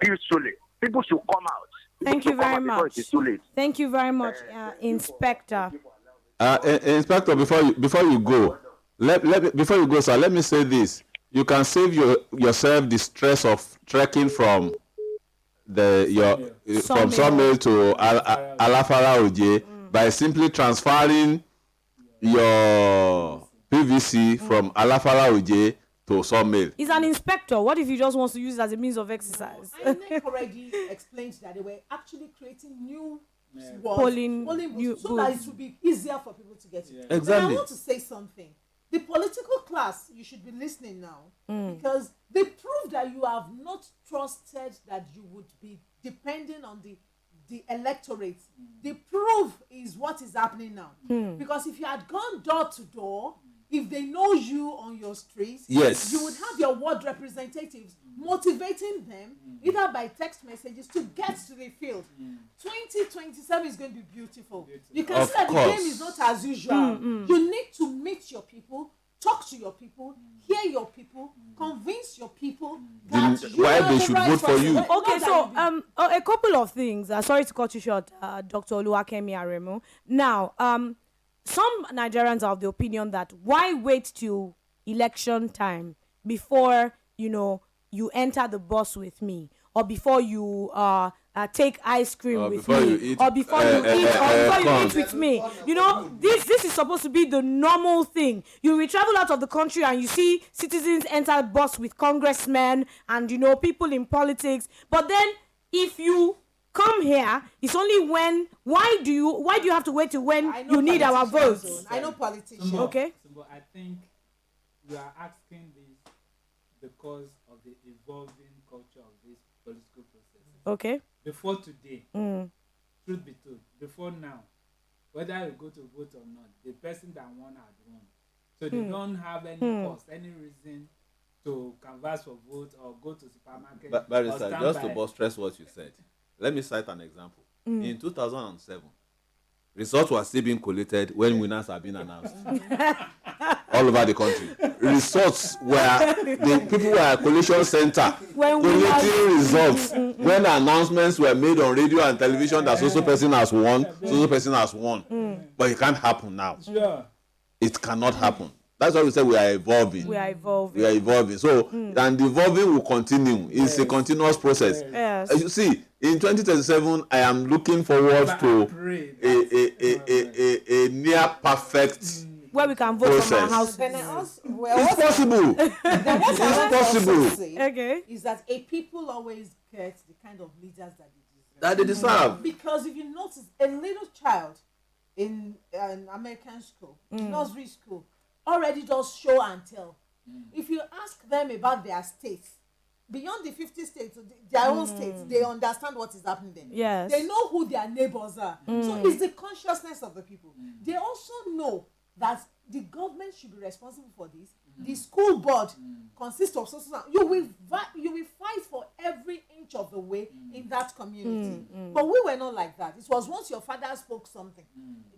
U: peacefully. People should come out.
H: Thank you very much. Thank you very much, Inspector.
D: Inspector, before you go, before you go, sir, let me say this: you can save yourself the stress of trekking from from Sawmill to Alafara Oje by simply transferring your PVC from Alafara Oje to Sawmill.
H: He's an inspector. What if he just wants to use it as a means of exercise?
C: INEC already explained that they were actually creating new
H: polling
C: booths so that it would be easier for people to get it.
D: Exactly.
C: But I want to say something. The political class, you should be listening now because they prove that you have not trusted that you would be depending on the electorate. The proof is what is happening now. Because if you had gone door to door, if they know you on your streets,
D: Yes.
C: you would have your ward representatives motivating them either by text messages to get to the field. 2027 is going to be beautiful. You can
D: Of
C: see that the
D: course.
C: game is not as usual. You need to meet your people, talk to your people, hear your people, convince your people that you
D: why
C: are
D: they
C: the
D: should
C: right
D: vote for
C: person.
D: you.
C: Not
B: Okay,
C: that
B: so
C: you
B: a couple of things. Sorry to cut you short, Dr. Oluwakemi Aremu. Now, some Nigerians are of the opinion that why wait till election time before you enter the bus with me, or before you take ice cream
D: Or
B: with
D: before
B: me,
D: you eat,
B: or before you eat, or before you
D: corn.
B: eat with me. This is supposed to be the normal thing. You will travel out of the country and you see citizens enter bus with congressmen and people in politics. But then if you come here, it's only when. Why do you have to wait till when you need our votes?
C: I know politicians.
B: Okay.
A: So I think you are asking this because of the evolving culture of this political process.
B: Okay.
A: Before today, truth be told, before now, whether you go to vote or not, the person that won had won. So they don't have any cost, any reason to canvass for vote or go to supermarket.
D: Barrister,
A: or stand
D: just to
A: by.
D: buttress what you said, let me cite an example. In 2007, results were still being collated when winners have been announced all over the country. Results were, the people were at collation center collating results when announcements were made on radio and television that so person has won, so person has won. But it can't happen now.
A: Sure.
D: It cannot happen. That's why we say we are evolving.
B: We are evolving.
D: We are evolving. So, and the evolving will continue. It's a continuous process.
B: Yes.
D: As you see, in 2037, I am looking forward to a near perfect
B: where we can vote from our house.
D: It's possible. It's possible.
B: Okay.
C: Is that a people always get the kind of leaders
D: That they deserve.
C: Because if you notice, a little child in an American school, nursery school, already does show and tell. If you ask them about their states, beyond the 50 states, their own states, they understand what is happening there.
B: Yes.
C: They know who their neighbors are. So it's the consciousness of the people. They also know that the government should be responsible for this. The school board consists of you will fight for every inch of the way in that community. But we were not like that. It was once your father spoke something,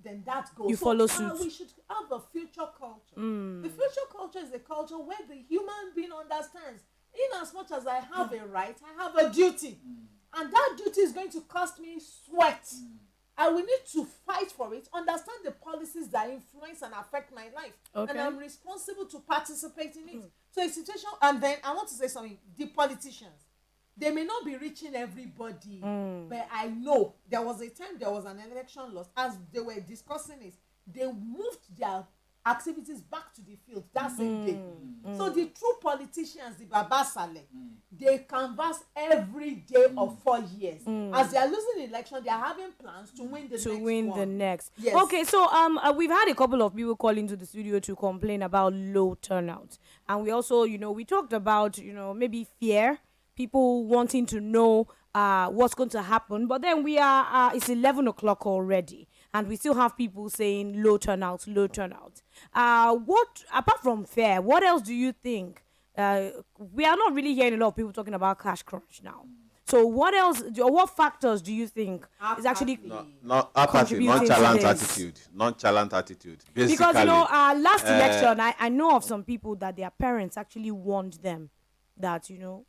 C: then that goes.
B: You follow suit.
C: We should have a future culture. The future culture is a culture where the human being understands, in as much as I have a right, I have a duty. And that duty is going to cost me sweat. I will need to fight for it, understand the policies that influence and affect my life.
B: Okay.
C: And I'm responsible to participate in it. So a situation, and then I want to say something, the politicians, they may not be reaching everybody, but I know there was a time there was an election loss. As they were discussing it, they moved their activities back to the field that same day. So the true politicians, the Baba Saleh, they canvass every day of 4 years. As they are losing the election, they are having plans to win the next one. Yes.
B: Okay, so we've had a couple of people call into the studio to complain about low turnout, and we also we talked about maybe fear, people wanting to know what's going to happen, but then we are it's 11 o'clock already and we still have people saying low turnout. What, apart from fear, what else do you think? We are not really hearing a lot of people talking about cash crunch now. So what else, or what factors do you think is actually
D: apathy, nonchalant attitude. Basically,
B: because last election, I know of some people that their parents actually warned them that some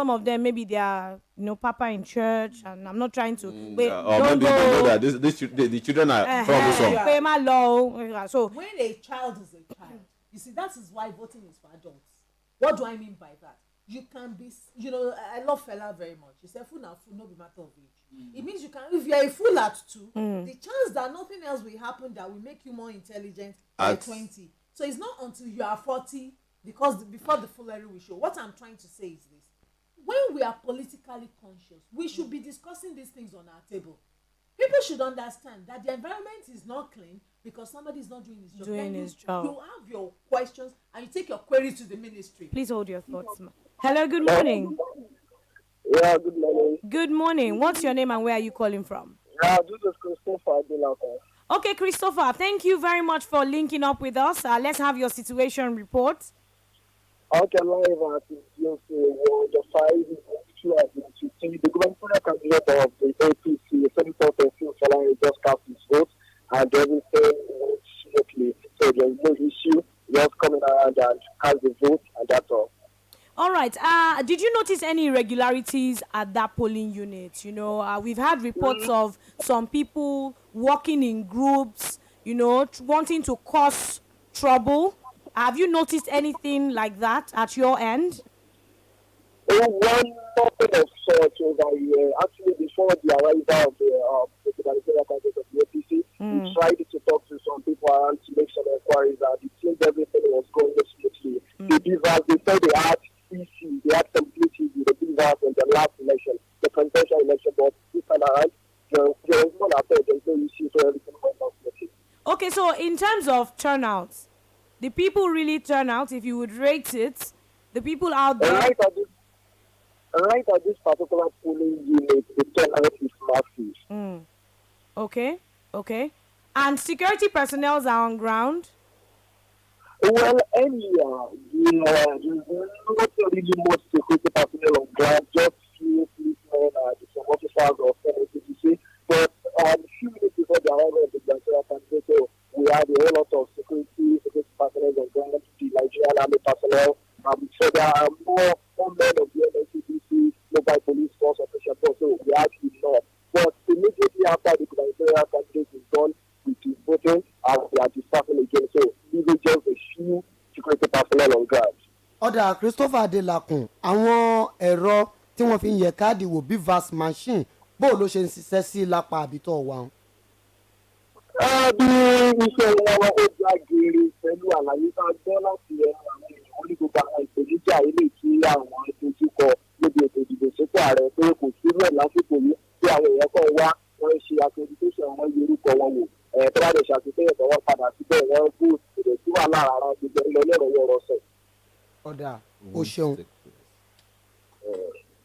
B: of them, maybe they are papa in church, and I'm not trying to
D: or maybe they know that the children are troublesome.
B: So
C: when a child is a child, you see, that is why voting is for adults. What do I mean by that? You can be, I love Fela very much. He said, "Fool na fool, no be matter of age." It means you can, if you are a fool at 2, the chance that nothing else will happen that will make you more intelligent at 20. So it's not until you are 40, because before the foolery will show. What I'm trying to say is this: when we are politically conscious, we should be discussing these things on our table. People should understand that the environment is not clean because somebody is not doing his job. You have your questions and you take your queries to the ministry.
B: Please hold your thoughts, ma'am. Hello, good morning.
G: Yeah, good morning.
B: Good morning. What's your name and where are you calling from?
G: Yeah, this is Christopher Adilaka.
H: Okay, Christopher, thank you very much for linking up with us. Let's have your situation report.
G: Okay, live at the 5 the gubernatorial candidate of the APC, Senator Tessin Salari, just cast his vote, and everything went smoothly. So there's no issue. Just coming around and cast the vote, and that's all.
H: All right. Did you notice any irregularities at that polling unit? You know, we've had reports of some people working in groups, you know, wanting to cause trouble. Have you noticed anything like that at your end?
G: One nothing of sort over here. Actually, before the arrival of the gubernatorial candidate of the APC, we tried to talk to some people around to make some inquiries, and it seemed everything was going smoothly. The Beavers, they said they had PC, they had completely with the Beavers in the last election, the presidential election, but this time around, there was none at all. There's no issue, so everything went on smoothly.
H: Okay, so in terms of turnouts, the people really turn out, if you would rate it, the people out there...
G: Right at this particular polling unit, the turnout is massive.
H: Okay. And security personnel are on ground?
G: Well, anyhow, there's not really much security personnel on ground, just few policemen and some officers of NSCDC. But a few minutes before the arrival of the gubernatorial candidate, so we had a whole lot of security personnel on ground, the Nigerian Army personnel. So there are more men of the NSCDC, mobile police force officials, so we had enough. But immediately after the gubernatorial candidate is done with his voting, we are dispersing again. So even just a few security personnel on ground.
R: ọ̀dà Christopher Adelakun àwọn ẹ̀rọ tí wọ́n fi ń yẹ káàdì wò bí vast machine bó ló ṣe ń ṣiṣẹ́ sí lápá àbítọ̀ wa.
G: bí iṣẹ́ wọn ó jágere pẹ̀lú àlàyé tá a gbọ́ láti ẹnu àwọn èèyàn ní gbogbo àwọn ìpèníjà ilé tí àwọn ìdojúkọ níbi ètò ìdìbò sípò ààrẹ pé kò sí rẹ̀ lásìkò yìí tí àwọn èèyàn kan wá wọ́n ṣe accreditation wọn yẹ orúkọ wọn wò tó bá lè ṣàtúnṣe ẹ̀tọ́ wọn padà síbẹ̀ wọ́n kú èdè tí wà lára ara gbogbo ilẹ̀ lẹ́rọ̀wọ́rọ̀sẹ̀.
R: ọ̀dà o ṣeun.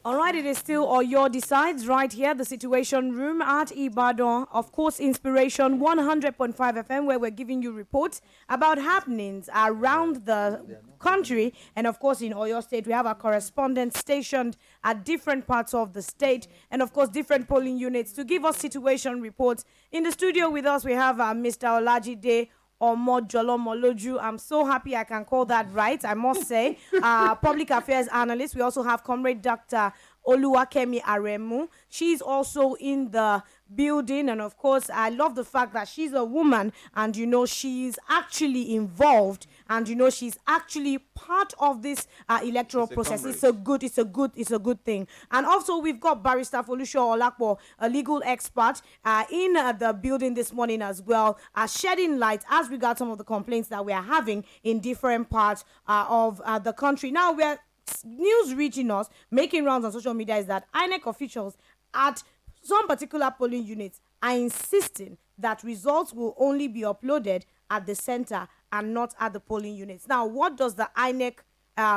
H: All right, it is still Oyo Decides right here, the Situation Room at Ibadan. Of course, Inspiration 100.5 FM, where we're giving you reports about happenings around the country. And of course, in Oyo State, we have our correspondents stationed at different parts of the state. And of course, different polling units to give us situation reports. In the studio with us, we have Mr. Olajide Omojolomoloju. I'm so happy I can call that right, I must say. Public affairs analyst. We also have Comrade Dr. Oluwakemi Aremu. She's also in the building, and of course I love the fact that she's a woman, and you know she's actually involved, and you know she's actually part of this electoral process. It's a good thing. And also we've got Barrister Folusho Olakpo, a legal expert, in the building this morning as well, shedding light as regards some of the complaints that we are having in different parts of the country. Now we're news reaching us, making rounds on social media, is that INEC officials at some particular polling units are insisting that results will only be uploaded at the center and not at the polling units. Now, what does the INEC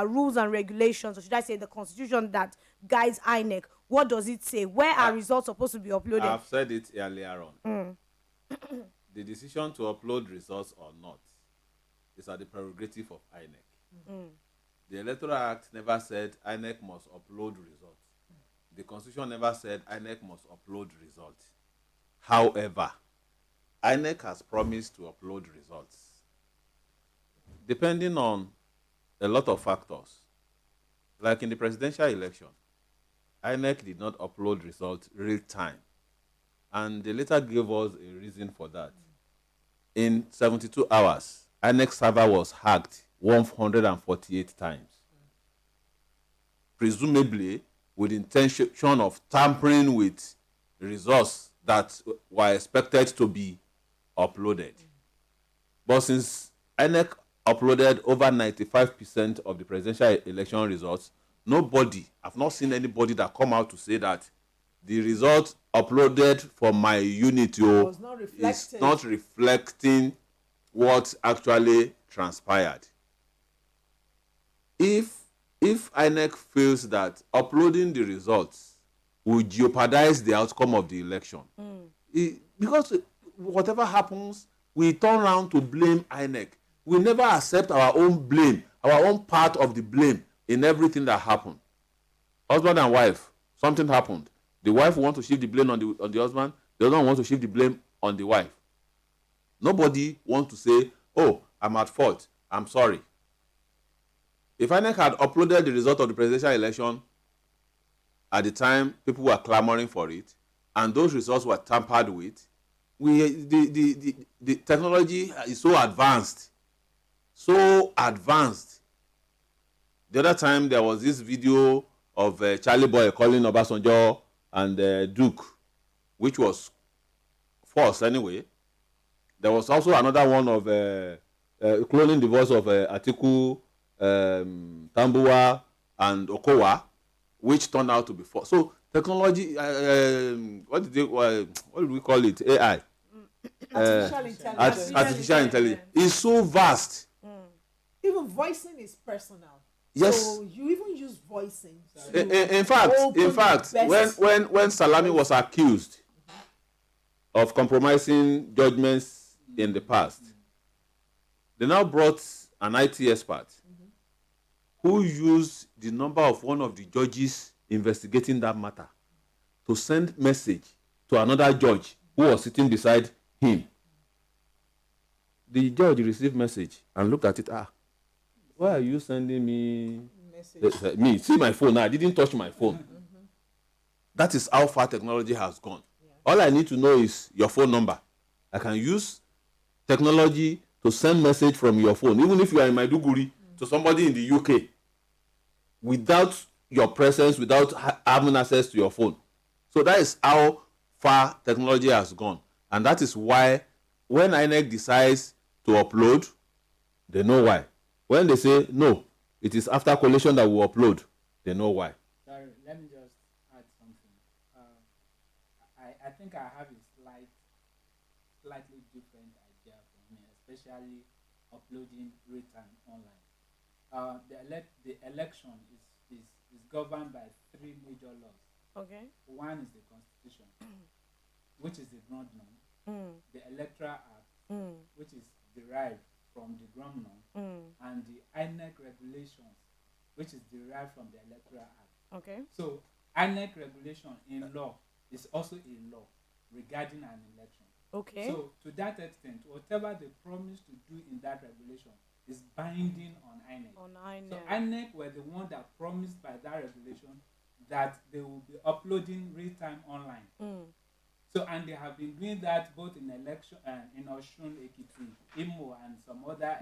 H: rules and regulations, or should I say the constitution that guides INEC, what does it say? Where are results supposed to be uploaded?
D: I've said it earlier on. The decision to upload results or not is at the prerogative of INEC. The Electoral Act never said INEC must upload results. The Constitution never said INEC must upload results. However, INEC has promised to upload results. Depending on a lot of factors, like in the presidential election, INEC did not upload results real time. And they later gave us a reason for that. In 72 hours, INEC server was hacked 148 times. Presumably with intention of tampering with results that were expected to be uploaded. But since INEC uploaded over 95% of the presidential election results, I've not seen anybody that come out to say that the result uploaded for my unit is not reflecting what actually transpired. If INEC feels that uploading the results will jeopardize the outcome of the election, because whatever happens, we turn around to blame INEC. We never accept our own blame, our own part of the blame in everything that happened. Husband and wife, something happened. The wife wants to shift the blame on the husband. The husband wants to shift the blame on the wife. Nobody wants to say, oh, I'm at fault, I'm sorry. If INEC had uploaded the result of the presidential election at the time people were clamoring for it, and those results were tampered with, the technology is so advanced. The other time there was this video of Charlie Boy calling Obasanjo and Duke, which was false anyway. There was also another one of cloning the voice of Atiku, Tambuwa, and Okowa, which turned out to be false. So technology, what do we call it? AI. Artificial intelligence is so vast.
C: Even voicing is personal.
D: Yes.
C: So you even use voicing.
D: In fact, when Salami was accused of compromising judgments in the past, they now brought an IT expert who used the number of one of the judges investigating that matter to send message to another judge who was sitting beside him. The judge received message and looked at it. Why are you sending me message? Me, see my phone now. I didn't touch my phone. That is how far technology has gone. All I need to know is your phone number. I can use technology to send message from your phone, even if you are in Maiduguri, to somebody in the UK, without your presence, without having access to your phone. So that is how far technology has gone. And that is why when INEC decides to upload, they know why. When they say, no, it is after collation that we upload, they know why.
A: Sorry, let me just add something. I think I have a slightly different idea for me, especially uploading real-time online. The election is governed by three major laws.
B: Okay.
A: One is the Constitution, which is the Grundnorm, the Electoral Act, which is derived from the Grundnorm, and the INEC regulations, which is derived from the Electoral Act.
B: Okay.
A: So INEC regulation in law is also a law regarding an election.
B: Okay.
A: So to that extent, whatever they promise to do in that regulation is binding on INEC.
B: On INEC.
A: So INEC were the one that promised by that regulation that they will be uploading real-time online. So, and they have been doing that both in election, in Osun, Ekiti, Imo, and some other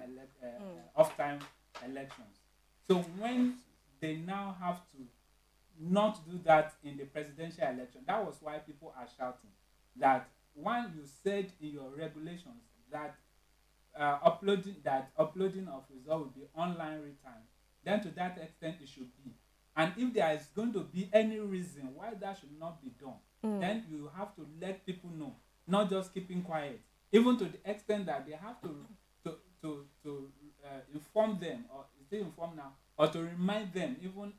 A: off-time elections. So when they now have to not do that in the presidential election, that was why people are shouting that one, you said in your regulations that uploading of result will be online real-time. Then to that extent it should be. And if there is going to be any reason why that should not be done, then you have to let people know, not just keeping quiet, even to the extent that they have to inform them, or stay informed now, or to remind them, even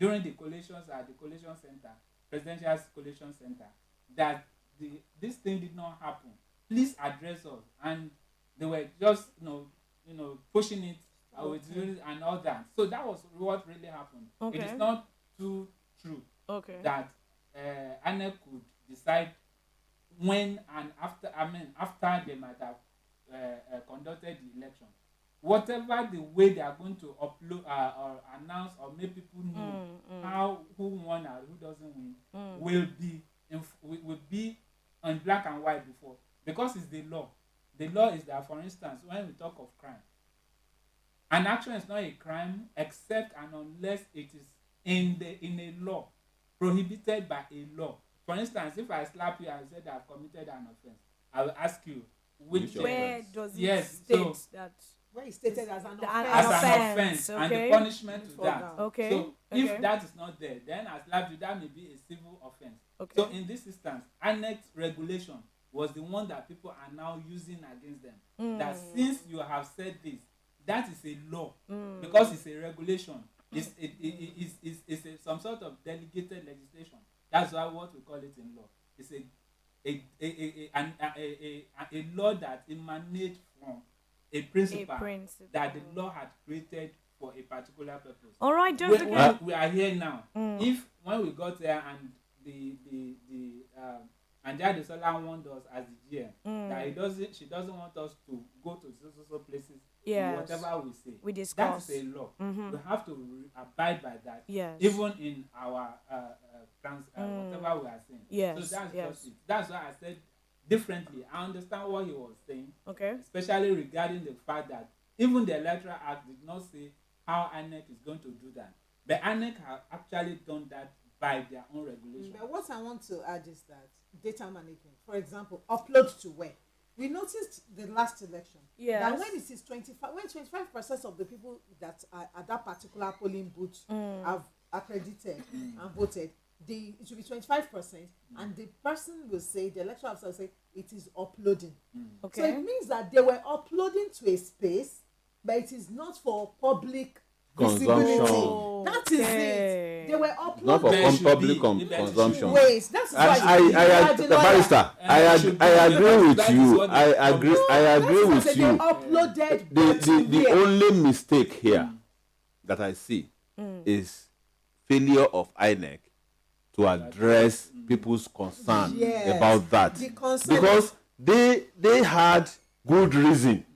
A: during the collations at the collation center, presidential collation center, that this thing did not happen. Please address us. And they were just pushing it and all that. So that was what really happened.
B: Okay.
A: It is not too true that INEC could decide when and after they might have conducted the election. Whatever the way they are going to upload or announce or make people know who won and who doesn't win will be on black and white before, because it's the law. The law is that, for instance, when we talk of crime, an action is not a crime except and unless it is in a law, prohibited by a law. For instance, if I slap you and said I've committed an offense, I will ask you
B: where does it state that?
C: Where is stated as an offense?
A: As an offense,
B: okay.
A: And the punishment to that.
B: Okay.
A: So if that is not there, then I slap you, that may be a civil offense.
B: Okay.
A: So in this instance, INEC regulation was the one that people are now using against them. That since you have said this, that is a law, because it's a regulation. It's some sort of delegated legislation. That's what we call it in law. It's a a law that emanates from a principle, that the law had created for a particular purpose.
H: All right, don't
A: when,
H: forget.
A: when we are here now,
H: Mm.
A: if when we got there and the Anja de Sola warned us as the GM that she doesn't want us to go to so places,
H: Yes.
A: whatever we say.
H: We discuss.
A: That is a law.
H: Mhm.
A: We have to abide by that.
H: Yes.
A: Even in our whatever we are saying.
H: Yes,
A: So that's
H: yes.
A: just it. That's why I said differently. I understand what he was saying.
H: Okay.
A: Especially regarding the fact that even the Electoral Act did not say how INEC is going to do that. But INEC have actually done that by their own regulation.
C: But what I want to add is that data management, for example, upload to where? We noticed the last election that when it is 25% of the people that are at that particular polling booth have accredited and voted, it should be 25%, and the person will say, the electoral officer will say, it is uploading.
H: Okay.
C: So it means that they were uploading to a space, but it is not for public visibility.
D: Consumption.
C: That is it. They were uploading.
D: Not for public consumption.
C: Ways. That's why
D: Barrister, I agree with you. I agree with you. The only mistake here that I see is failure of INEC to address people's concern about that, because they had good reason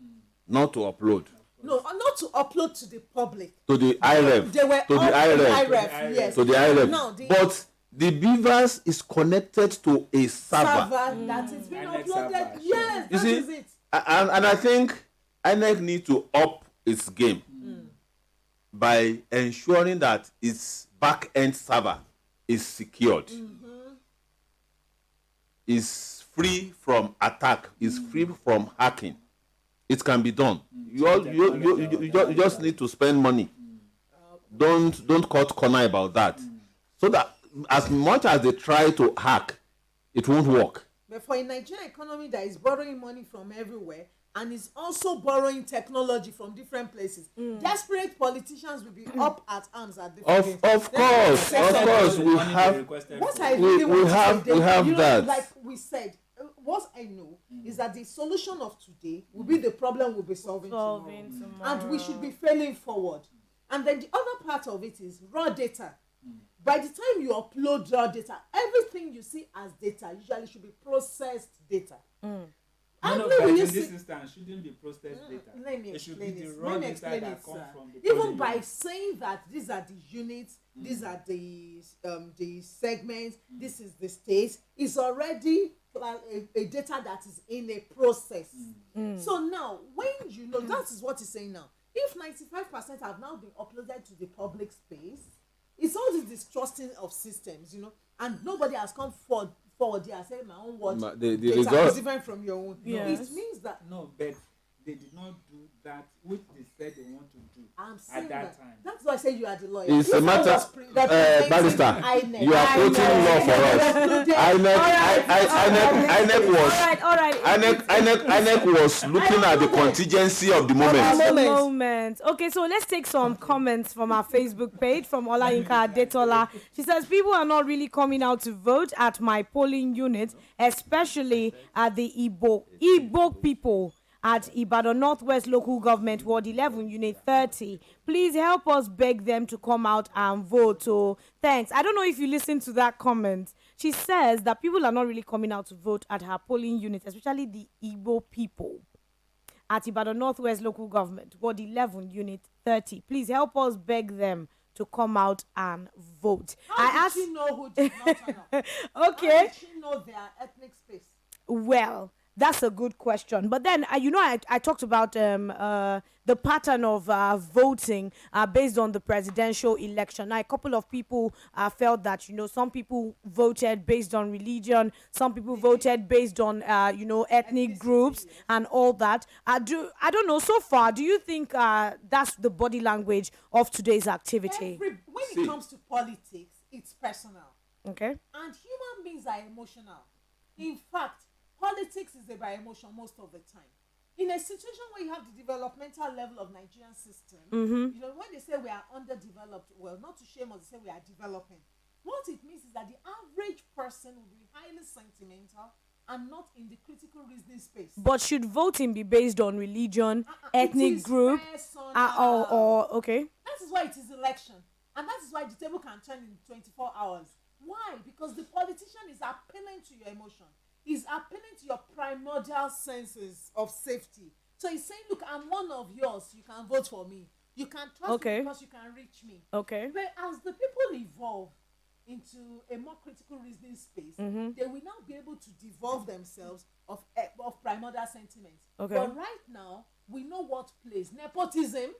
D: not to upload.
C: No, not to upload to the public.
D: To the IREF.
C: They were
D: to the
C: IREF, yes.
D: To the IREF.
C: Now,
D: but the beavers is connected to a server.
C: That is being uploaded. Yes,
D: You
C: that
D: see,
C: is it.
D: and I think INEC need to up its game by ensuring that its back-end server is secured, is free from attack, is free from hacking. It can be done. You just need to spend money. Don't cut corner about that. So that as much as they try to hack, it won't work.
C: But for a Nigerian economy that is borrowing money from everywhere and is also borrowing technology from different places, desperate politicians will be up at arms at different
D: Of course, we have.
C: What I really want to say,
D: we have that.
C: Like we said, what I know is that the solution of today will be the problem we'll be solving tomorrow. And we should be failing forward. And then the other part of it is raw data. By the time you upload raw data, everything you see as data usually should be processed data.
A: No, but in this instance, shouldn't be processed data. It should be the raw data that comes from the
C: even by saying that these are the units, these are the segments, this is the state, is already a data that is in a process. So now, when you know, that is what he's saying now. If 95% have now been uploaded to the public space, it's all this distrusting of systems, and nobody has come forward here and said my own word
D: the
C: data
D: result
C: is different from your own.
A: Yes.
C: It means that
A: but they did not do that which they said they want to do at that time.
C: That's why I say you are the lawyer.
D: It's a matter, Barrister, you are quoting law for us. INEC was looking at the contingency of the moment.
H: Okay, so let's take some comments from our Facebook page from Olayinka Adetola. She says people are not really coming out to vote at my polling unit, especially at the Igbo people at Ibadan Northwest Local Government Ward 11 Unit 30. Please help us beg them to come out and vote. So thanks. I don't know if you listened to that comment. She says that people are not really coming out to vote at her polling unit, especially the Igbo people at Ibadan Northwest Local Government Ward 11 Unit 30. Please help us beg them to come out and vote.
C: How did she know who did not turn up?
H: Okay.
C: How did she know their ethnic space?
H: Well, that's a good question. But then, I talked about the pattern of voting based on the presidential election. Now, a couple of people felt that, some people voted based on religion. Some people voted based on, ethnic groups and all that. I don't know. So far, do you think that's the body language of today's activity?
C: When it comes to politics, it's personal.
H: Okay.
C: And human beings are emotional. In fact, politics is about emotion most of the time. In a situation where you have the developmental level of Nigerian system, when they say we are underdeveloped, well, not to shame us, they say we are developing. What it means is that the average person will be highly sentimental, and not in the critical reasoning space.
B: But should voting be based on religion,
C: It
B: ethnic
C: is
B: group,
C: personal.
B: or okay?
C: That is why it is election, and that is why the table can turn in 24 hours. Why? Because the politician is appealing to your emotion. He's appealing to your primordial senses of safety. So he's saying, look, I'm one of yours. You can vote for me. You can trust me because you can reach me.
B: Okay.
C: But as the people evolve into a more critical reasoning space, they will now be able to devolve themselves of primordial sentiments.
B: Okay.
C: But right now, we know what plays nepotism,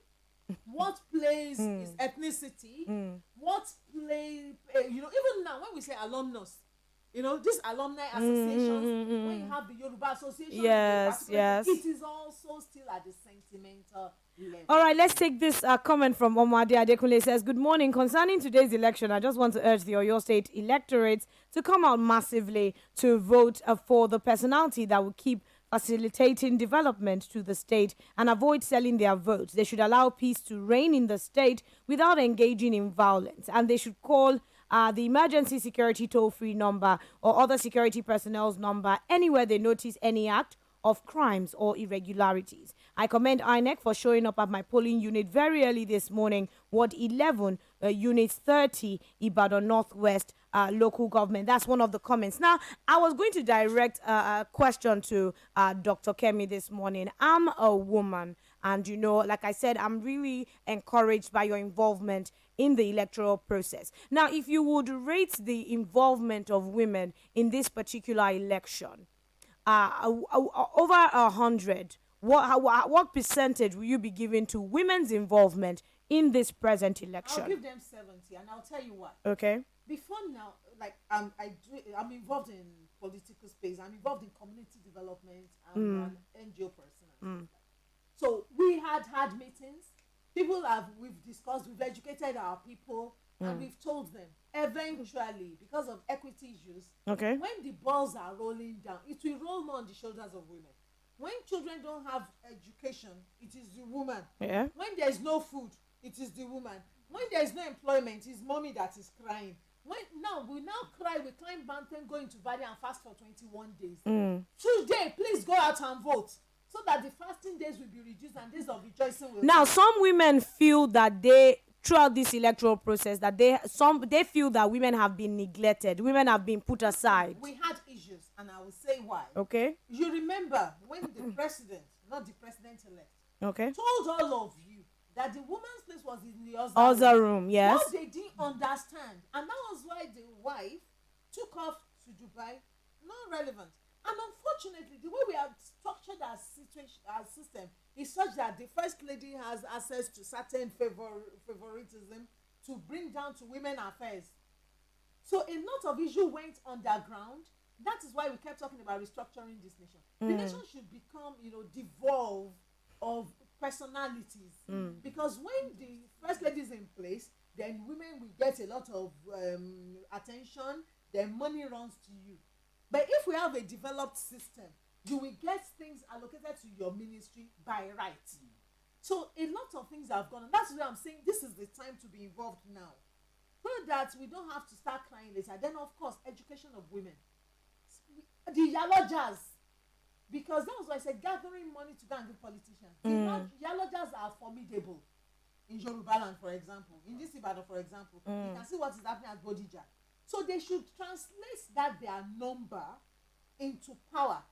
C: what plays is ethnicity, what play, even now when we say alumnus, this alumni associations, when you have the Yoruba Association,
B: yes,
C: it is also still at the sentimental level.
B: All right, let's take this comment from Omade Adekunle. Says, good morning. Concerning today's election, I just want to urge the Oyo State electorate to come out massively to vote for the personality that will keep facilitating development to the state and avoid selling their votes. They should allow peace to reign in the state without engaging in violence, and they should call the emergency security toll-free number or other security personnel's number anywhere they notice any act of crimes or irregularities. I commend INEC for showing up at my polling unit very early this morning, Ward 11, Unit 30, Ibadan Northwest local government. That's one of the comments. Now, I was going to direct a question to Dr. Kemi this morning. I'm a woman, and like I said, I'm really encouraged by your involvement in the electoral process. Now, if you would rate the involvement of women in this particular election, over 100, what percentage will you be giving to women's involvement in this present election?
C: I'll give them 70, and I'll tell you why.
B: Okay.
C: Before now, I'm involved in political space. I'm involved in community development. I'm an NGO person. So we had meetings. We've discussed, we've educated our people, and we've told them eventually, because of equity issues, when the balls are rolling down, it will roll more on the shoulders of women. When children don't have education, it is the woman.
B: Yeah.
C: When there's no food, it is the woman. When there's no employment, it's mommy that is crying. We climb mountain, go into valley and fast for 21 days. Today, please go out and vote, so that the fasting days will be reduced and days of rejoicing will
B: Now, some women feel that throughout this electoral process, that they feel that women have been neglected, women have been put aside.
C: We had issues, and I will say why.
B: Okay.
C: You remember when the president, not the president-elect,
B: okay,
C: told all of you that the woman's place was in the
B: other room, yes.
C: What they didn't understand, and that was why the wife took off to Dubai, not relevant. And unfortunately, the way we have structured our system is such that the first lady has access to certain favoritism to bring down to women affairs. So a lot of issue went underground. That is why we kept talking about restructuring this nation. The nation should become, devolved of personalities. Because when the first lady is in place, then women will get a lot of attention, then money runs to you. But if we have a developed system, you will get things allocated to your ministry by right. So a lot of things have gone on. That's why I'm saying this is the time to be involved now, so that we don't have to start crying later. Then, of course, education of women. The Yalojas, because that was why I said gathering money to go and give politicians. The Yalojas are formidable in Yoruba land, for example. In this Ibadan, for example, you can see what is happening at Bodija. So they should translate their number into power,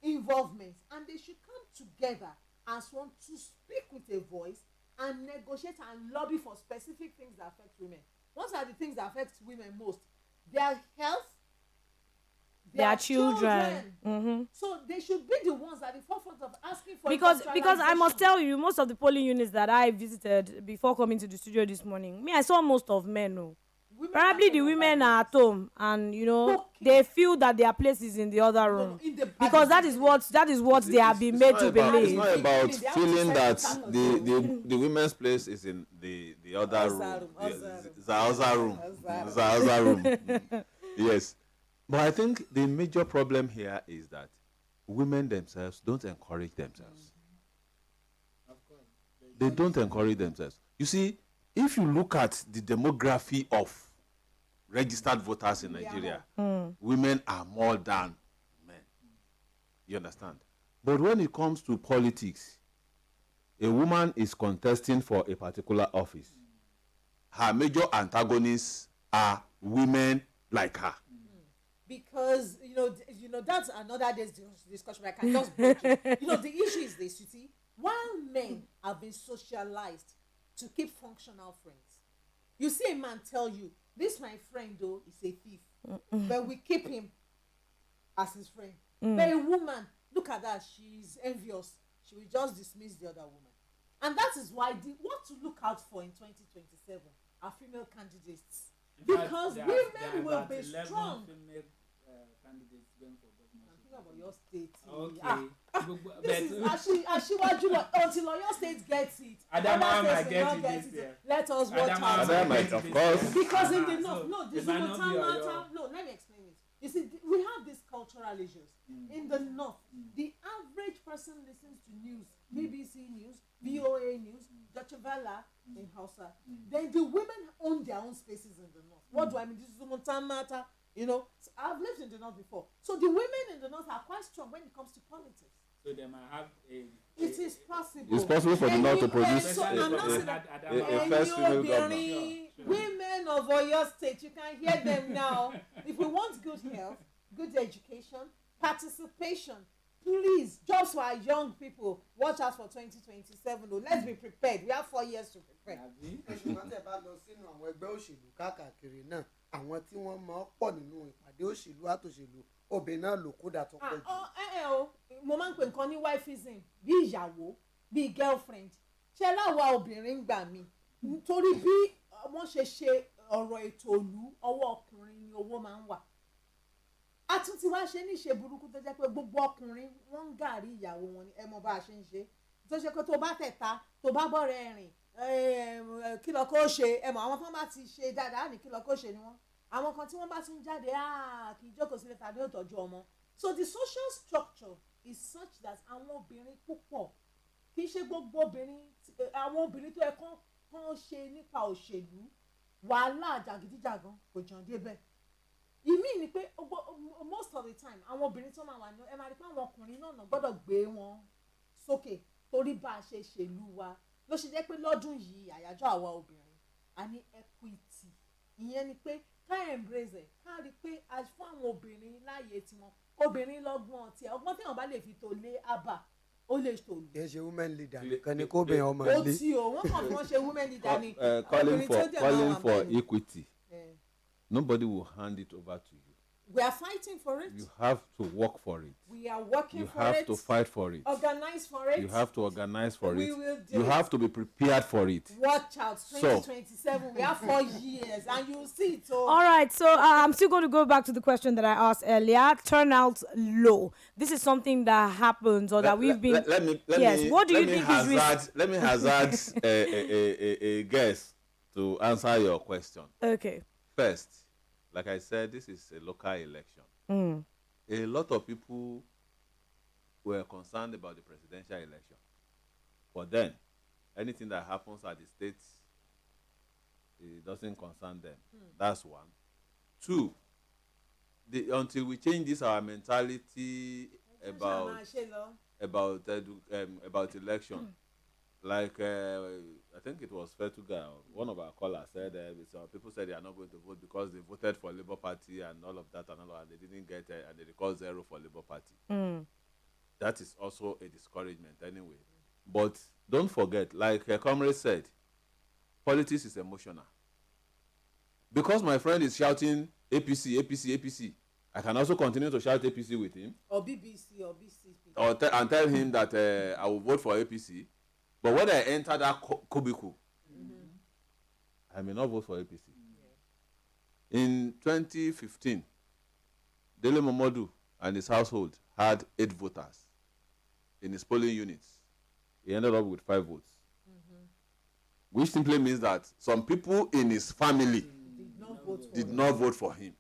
C: involvement, and they should come together as one to speak with a voice and negotiate and lobby for specific things that affect women. What are the things that affect women most? Their health,
B: their children.
C: So they should be the ones at the forefront of asking for
B: because I must tell you, most of the polling units that I visited before coming to the studio this morning, I saw most of men. Probably the women are at home, and they feel that their place is in the other room, because that is what they have been made to believe.
D: It's not about feeling that the women's place is in the other room, the other room. Yes, but I think the major problem here is that women themselves don't encourage themselves. They don't encourage themselves. You see, if you look at the demography of registered voters in Nigeria, women are more than men. You understand? But when it comes to politics, a woman is contesting for a particular office. Her major antagonists are women like her.
C: Because that's another day's discussion. I can just break it. The issue is this. You see, while men have been socialized to keep functional friends, you see a man tell you, "This my friend, though, is a thief," but we keep him as his friend. But a woman, look at that, she's envious. She will just dismiss the other woman, and that is why what to look out for in 2027 are female candidates. Because women will be strong.
A: Female candidates going for government.
C: I'm thinking about your state.
A: Okay.
C: This is Ashiwaju until your state gets it.
A: Adama might get it this year.
C: Let us watch out.
D: Adama might, of course.
C: Because in the north, this matter. No, let me explain it. You see, we have these cultural issues. In the north, the average person listens to news, BBC News, VOA News, Deutsche Welle in Hausa. Then the women own their own spaces in the north. What do I mean? This is matter. So I've lived in the north before. So the women in the north are quite strong when it comes to politics.
A: So they might have
C: It is possible.
D: It's possible for the north to produce
C: a
D: first female governor.
C: Women of Oyo State, you can hear them now. If we want good health, good education, participation, please, just for our young people, watch out for 2027. Let's be prepared. We have 4 years to prepare.
R: ṣùgbọ́n tẹ̀ bá lọ sínú àwọn ẹgbẹ́ òṣèlú káàkiri náà àwọn tí wọ́n máa pọ̀ nínú ìpàdé òṣèlú àtòṣèlú obìnrin náà ló kódà tó pọ̀ jù.
C: Mo máa ń pè nǹkan ní wifeism bí ìyàwó bí girlfriend ṣe láwa obìnrin gbà mí nítorí bí wọ́n ṣe ọ̀rọ̀ ètò òlú ọwọ́ ọkùnrin ni owó máa ń wà. A tún ti wá ṣe ní ìṣe burúkú tó jẹ́ pé gbogbo ọkùnrin wọ́n ń gàrí ìyàwó wọn ni ẹ mọ bá a ṣe ń ṣe tó ṣe pé tó bá tẹ̀ta tó bá bọ̀rẹ̀ rìn kí lọ kó ṣe ẹ mọ àwọn tó bá ti ṣe dáadáa ní kí lọ kó ṣe ni wọ́n àwọn kan tí wọ́n bá tún jáde kì í jókòó sílẹ̀ tàbí ó tọ́jú ọmọ. So the social structure is such that àwọn obìnrin púpọ̀ kì í ṣe gbogbo obìnrin àwọn obìnrin tó yẹ kán ṣe nípa òṣèlú wàhálà jàgídíjàgan kò jàn débẹ̀. Ìmí ni pé most of the time àwọn obìnrin tó máa wà ní ẹ máa rí pé àwọn ọkùnrin náà gbọ́dọ̀ gbé wọn sókè torí bá a ṣe ṣèlú wa ló ṣe jẹ́ pé lọ́dún yìí àyájọ́ àwa obìnrin a ní equity ìyẹn ni pé ká embrace ẹ̀ ká rí i pé a fún àwọn obìnrin láàyè tiwọn obìnrin lọ́gbọ́n tiẹ̀ ọgbọ́n téèyàn bá lè fi tó lé àbà ó lè tó lù.
R: kì í ṣe women leader nìkan ni kó bẹ̀rẹ̀ ọmọ
C: ilé.
R: ó
C: ti o wọ́n kàn fi wọ́n ṣe women leader ni.
D: calling for equity. Nobody will hand it over to you.
C: We are fighting for it.
D: You have to work for it.
C: We are working for it.
D: You have to fight for it.
C: Organize for it.
D: You have to organize for
C: we
D: it.
C: Will do
D: you have to be prepared for it.
C: Watch out, 2027. We have 4 years, and you'll see it all.
H: All right, so I'm still going to go back to the question that I asked earlier. Turnout low. This is something that happens or that we've been.
D: Let me
H: what do you think is
D: let me hazard a guess to answer your question.
H: Okay.
D: First, like I said, this is a local election. A lot of people were concerned about the presidential election. But then, anything that happens at the states, it doesn't concern them. That's one. Two, until we change this our mentality about election, like I think it was Fetuga, one of our callers said people said they are not going to vote because they voted for Labour Party and all of that and they didn't get it and they recalled 0 for Labour Party. That is also a discouragement anyway. But don't forget, like a comrade said, politics is emotional. Because my friend is shouting APC, APC, APC, I can also continue to shout APC with him.
C: Or BBC or BCP.
D: And tell him that I will vote for APC. But when I enter that cubicle, I may not vote for APC. In 2015, Dele Momodu and his household had 8 voters in his polling units. He ended up with 5 votes. Which simply means that some people in his family did not vote for him.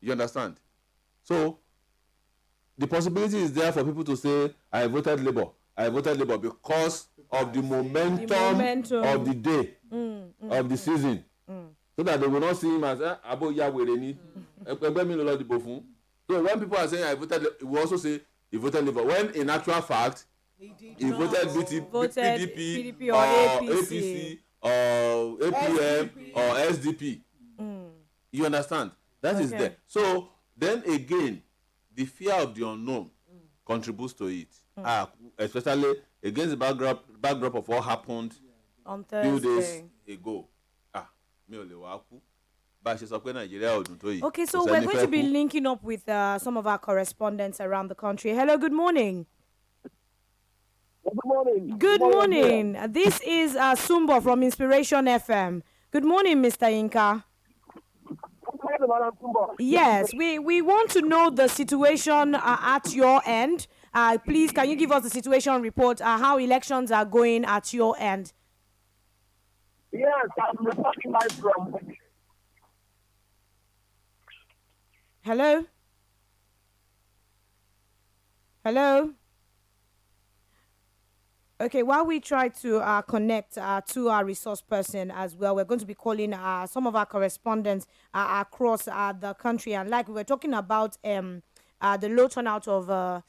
D: You understand? So, the possibility is there for people to say, I voted Labour because of the momentum of the day, of the season. So that they will not see him as Abo Yawereni. ẹgbẹ́ mi ló lọ dìbò fún. So when people are saying I voted, we also say he voted Labour. When in actual fact, he voted PDP
B: or
D: APC or APM or SDP. You understand? That is there. So then again, the fear of the unknown contributes to it. Especially against the backdrop of what happened
B: on
D: few
B: Thursday.
D: days ago. Mi ò lè wá kú. Bá a ṣe sọ pé Nàìjíríà ò dùn tó yìí.
H: Okay, so we're going to be linking up with some of our correspondents around the country. Hello, good morning.
G: Good morning.
H: Good morning. This is Sumbo from Inspiration FM. Good morning, Mr. Inka. Yes, we want to know the situation at your end. Please, can you give us the situation report, how elections are going at your end?
G: Yes, I'm reporting live from.
H: Hello? Hello? Okay, while we try to connect to our resource person as well, we're going to be calling some of our correspondents across the country. And like we were talking about the low turnout of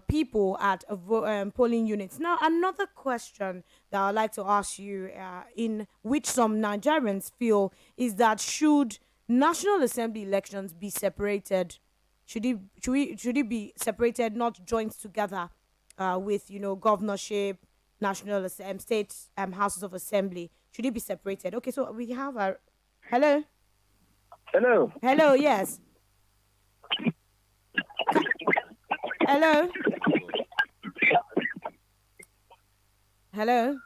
H: people at polling units. Now, another question that I'd like to ask you, in which some Nigerians feel, is that should National Assembly elections be separated? Should it be separated, not joined together with governorship, national state houses of assembly? Should it be separated? Okay, so we have our hello. Yes. Hello.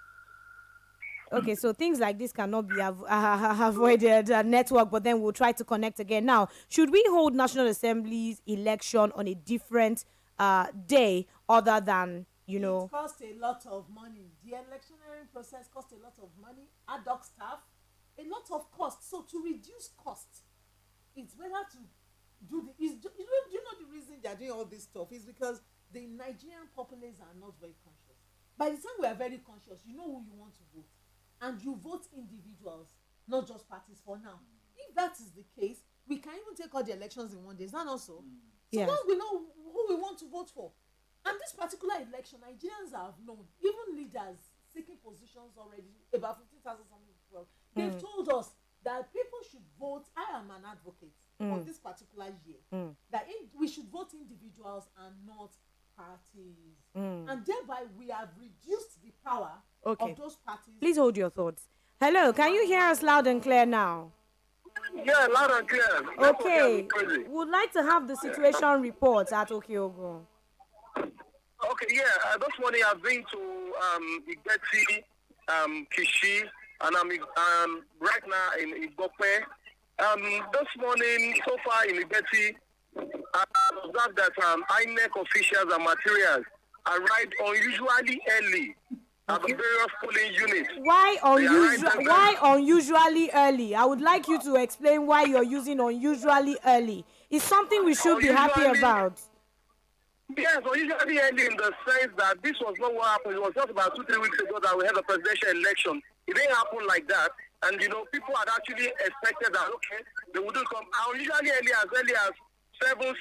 H: Okay, so things like this cannot be avoided, network, but then we'll try to connect again. Now, should we hold National Assembly's election on a different day other than,
C: It costs a lot of money. The electioneering process costs a lot of money, ad hoc staff, a lot of cost. So to reduce cost, it's better to do the. You know the reason they are doing all this stuff is because the Nigerian populace are not very conscious. By the time we are very conscious, you know who you want to vote, and you vote individuals, not just parties. For now, if that is the case, we can even take all the elections in one day. Is that also? So
H: Yeah.
C: once we know who we want to vote for, and this particular election, Nigerians have known, even leaders seeking positions already, about 15,000 something people, they've told us that people should vote. I am an advocate for this particular year, that we should vote individuals and not parties. And thereby we have reduced the power of those parties.
H: Please hold your thoughts. Hello, can you hear us loud and clear now?
G: Yeah, loud and clear.
H: Okay, would like to have the situation report at Okiogo.
G: Okay, yeah. This morning I've been to Igbeti, Kishi, and I'm right now in Igbope. This morning, so far in Igbeti, I observed that INEC officials and materials arrived unusually early at the various polling units.
H: Why unusually early? I would like you to explain why you're using unusually early. It's something we should be happy about.
G: Yes, unusually early in the sense that this was not what happened. It was just about 2-3 weeks ago that we had a presidential election. It didn't happen like that. And, people had actually expected that, okay, they wouldn't come. Unusually early as 7, 10,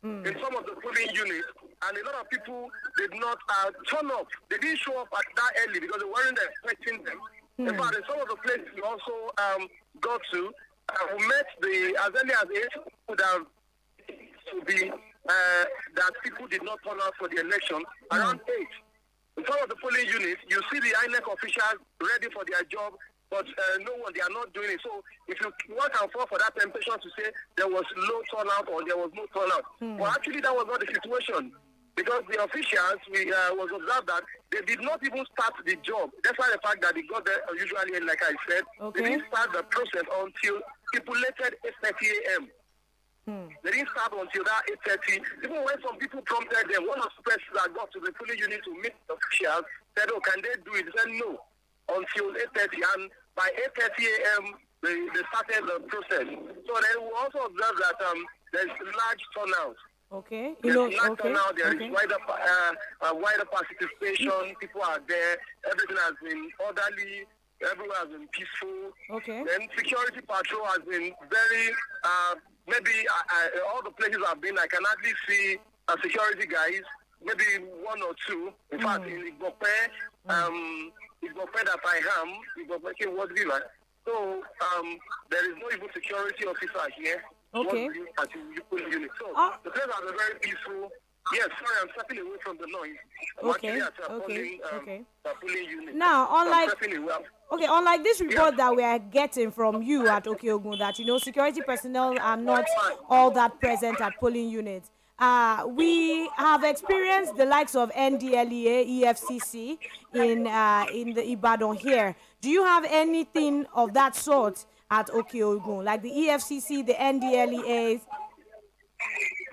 G: 7:15 in some of the polling units, and a lot of people did not turn up. They didn't show up at that early because they weren't expecting them. In fact, in some of the places we also got to, we met as early as 8 would have to be that people did not turn out for the election. Around 8. In some of the polling units, you see the INEC officials ready for their job, but no one, they are not doing it. So if one can fall for that temptation to say there was low turnout or there was no turnout. Well, actually, that was not the situation. Because the officials, was observed that they did not even start the job. That's why the fact that they got there usually, like I said, they didn't start the process until stipulated 8:30 a.m. They didn't start until that 8:30. Even when some people prompted them, one of the persons that got to the polling unit to meet the officials said, "Oh, can they do it?" They said no until 8:30, and by 8:30 a.m. they started the process. So then we also observed that there's large turnout.
H: Okay.
G: There is wider participation. People are there. Everything has been orderly.
J: Everywhere has been peaceful.
B: Okay.
J: Then security patrol has been very, maybe all the places I've been, I can hardly see security guys, maybe one or two. In fact, in Igbope, Igbope that I am, Igbope Ward Villa. So there is no even security officer here.
B: Okay.
J: Unit. So the place has been very peaceful. Yes, sorry, I'm stepping away from the noise. I'm
B: Okay.
J: actually at a polling unit.
B: Now,
J: So I'm
B: unlike
J: stepping away.
B: unlike this report that we are getting from you at Okeogun, that security personnel are not all that present at polling units. We have experienced the likes of NDLEA, EFCC in the Ibadan here. Do you have anything of that sort at Okeogun, like the EFCC, the NDLEAs?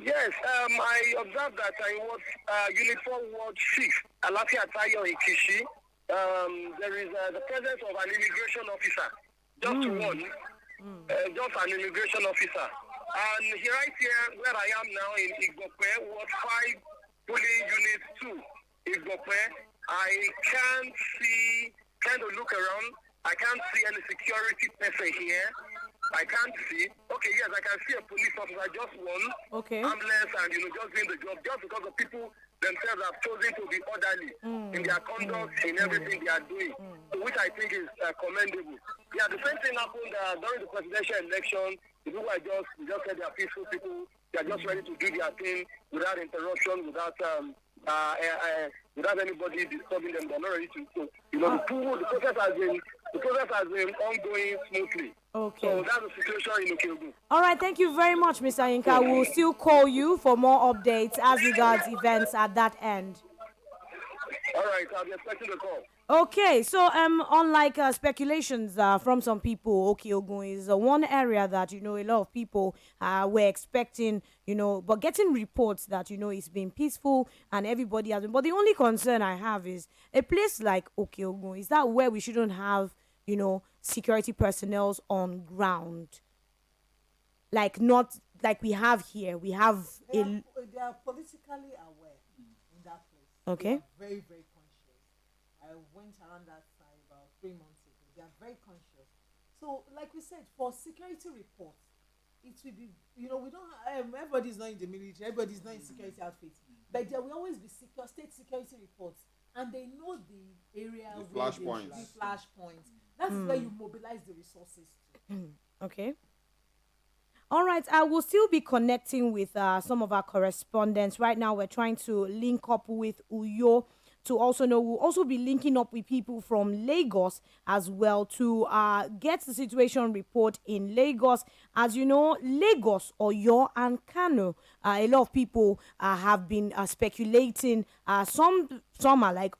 J: Yes, I observed that I was Unit 4 Ward 6, Alafia Tayo in Kishi. There is the presence of an immigration officer, just one, just an immigration officer. And right here, where I am now in Igbope, Ward 5, Polling Unit 2, Igbope, I can't see, trying to look around, I can't see any security person here. I can't see. Okay, yes, I can see a police officer, just one.
B: Okay.
J: Ambulance and, just doing the job, just because the people themselves have chosen to be orderly in their conduct, in everything they are doing, which I think is commendable. Yeah, the same thing happened during the presidential election. The people just said they are peaceful people. They are just ready to do their thing without interruption, without anybody disturbing them. They're not ready to. So, the process has been ongoing smoothly.
B: Okay.
J: So that's the situation in Okeogun.
B: All right, thank you very much, Mr. Yinka. We'll still call you for more updates as regards events at that end.
J: All right, I'll be expecting the call.
B: Okay, so unlike speculations from some people, Okeogun is one area that a lot of people were expecting, but getting reports that it's been peaceful and everybody has been. But the only concern I have is a place like Okeogun. Is that where we shouldn't have security personnel on ground, not like we have here? We have
C: they are politically aware in that place.
B: Okay.
C: They are very, very conscious. I went around that side about 3 months ago. They are very conscious. So, like we said, for security reports, it will be, we don't everybody's not in the military, everybody's not in security outfits, but there will always be state security reports, and they know the area
V: the
C: where
V: flash points.
C: The flash points. That's where you mobilize the resources to.
B: Okay. All right, I will still be connecting with some of our correspondents. Right now, we're trying to link up with Uyo to also know. We'll also be linking up with people from Lagos as well to get the situation report in Lagos. As you know, Lagos, Oyo, and Kano, a lot of people have been speculating. Some are like,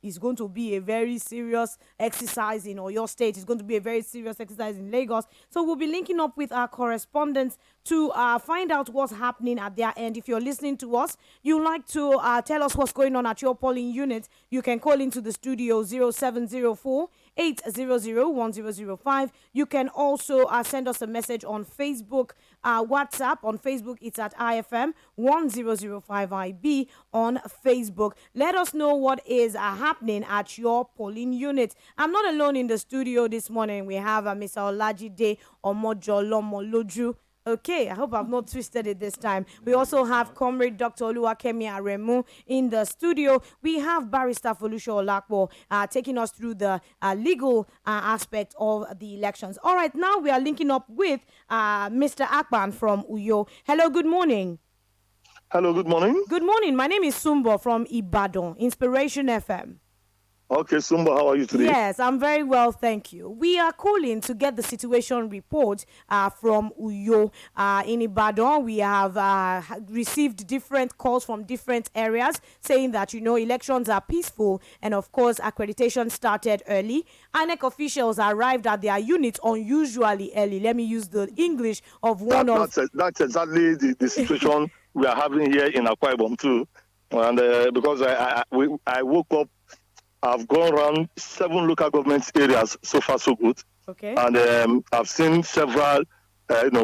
B: it's going to be a very serious exercise in Oyo State. It's going to be a very serious exercise in Lagos. So we'll be linking up with our correspondents to find out what's happening at their end. If you're listening to us, you'd like to tell us what's going on at your polling unit, you can call into the studio 0704 800-1005. You can also send us a message on Facebook, WhatsApp. On Facebook, it's at IFM 1005IB on Facebook. Let us know what is happening at your polling unit. I'm not alone in the studio this morning. We have Mr. Olajide Omojolomoloju. Okay, I hope I've not twisted it this time. We also have Comrade Dr. Oluwakemi Aremu in the studio. We have Barrister Folusho Olakpo taking us through the legal aspect of the elections. All right, now we are linking up with Mr. Akpan from Uyo. Hello, good morning.
W: Hello, good morning.
B: Good morning. My name is Sumbo from Ibadan, Inspiration FM.
W: Okay, Sumba, how are you today?
B: Yes, I'm very well, thank you. We are calling to get the situation report from Uyo in Ibadan. We have received different calls from different areas saying that, elections are peaceful and, of course, accreditation started early. INEC officials arrived at their units unusually early. Let me use the English of
W: That's exactly the situation we are having here in Akwa Ibom too. And because I woke up, I've gone around 7 local government areas. So far, so good.
B: Okay.
W: And I've seen several,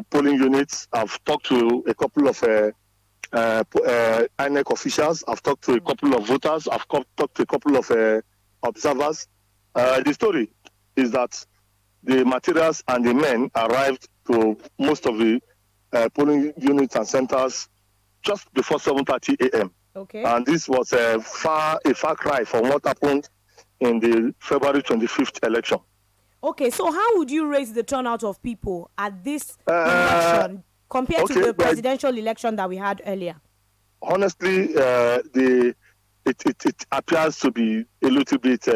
W: polling units. I've talked to a couple of INEC officials. I've talked to a couple of voters. I've talked to a couple of observers. The story is that the materials and the men arrived to most of the polling units and centers just before 7:30 a.m.
B: Okay.
W: And this was a far cry from what happened in the February 25th election.
B: Okay, so how would you rate the turnout of people at this election compared to the presidential election that we had earlier?
W: Honestly, it appears to be a little bit.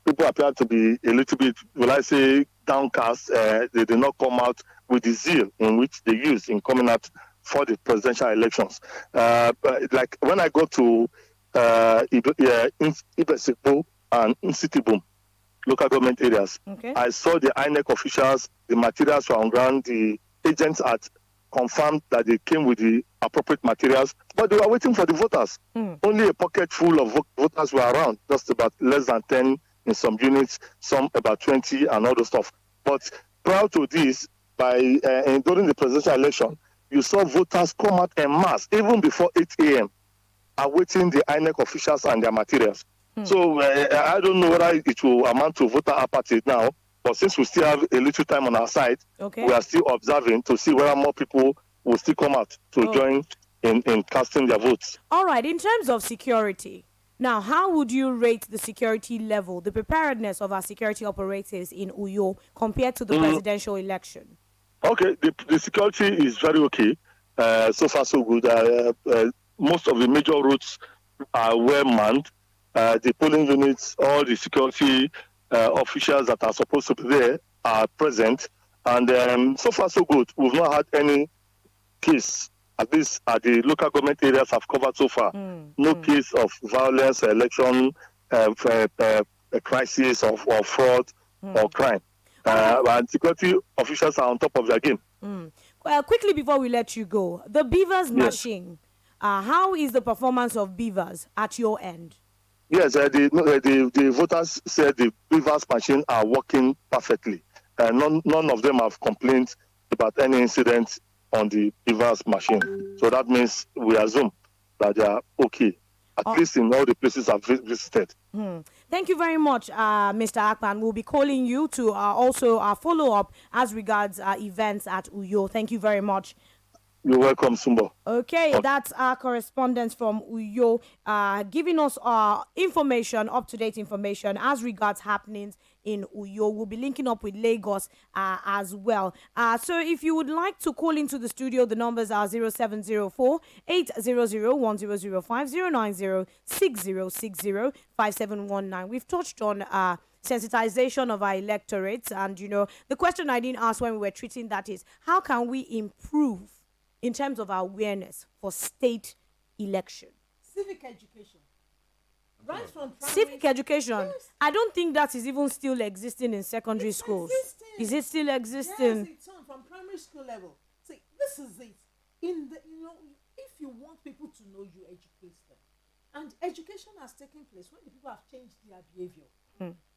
W: People appear to be a little bit, will I say, downcast. They did not come out with the zeal in which they used in coming out for the presidential elections. Like when I go to Ibesikpo and Nsitibum, local government areas, I saw the INEC officials, the materials were on ground, the agents had confirmed that they came with the appropriate materials, but they were waiting for the voters. Only a pocket full of voters were around, just about less than 10 in some units, some about 20 and all the stuff. But prior to this, during the presidential election, you saw voters come out en masse, even before 8 a.m., awaiting the INEC officials and their materials. So I don't know whether it will amount to voter apathy now, but since we still have a little time on our side, we are still observing to see whether more people will still come out to join in casting their votes.
B: All right, in terms of security, now how would you rate the security level, the preparedness of our security operatives in Uyo compared to the presidential election?
W: Okay, the security is very okay. So far, so good. Most of the major routes are well manned. The polling units, all the security officials that are supposed to be there are present. And so far, so good. We've not had any case, at least at the local government areas I've covered so far. No case of violence, election, crisis, or fraud, or crime. And security officials are on top of their game.
B: Well, quickly before we let you go, the Beavers machine, how is the performance of Beavers at your end?
W: Yes, the voters said the Beavers machine are working perfectly. None of them have complained about any incident on the Beavers machine. So that means we assume that they are okay, at least in all the places I've visited.
B: Thank you very much, Mr. Akpan. We'll be calling you to also follow up as regards events at Uyo. Thank you very much.
W: You're welcome, Sumbo.
B: Okay, that's our correspondent from Uyo, giving us information, up-to-date information as regards happenings in Uyo. We'll be linking up with Lagos as well. So if you would like to call into the studio, the numbers are 0704-800-1005, 090-6060-5719. We've touched on sensitization of our electorates, and the question I didn't ask when we were treating that is, how can we improve in terms of our awareness for state election?
C: Civic education. Right from
B: civic education. Yes. I don't think that is even still existing in secondary schools. Is it still existing?
C: Yes, it's on from primary school level. See, this is it. If you want people to know, you educate them. And education has taken place when the people have changed their behavior.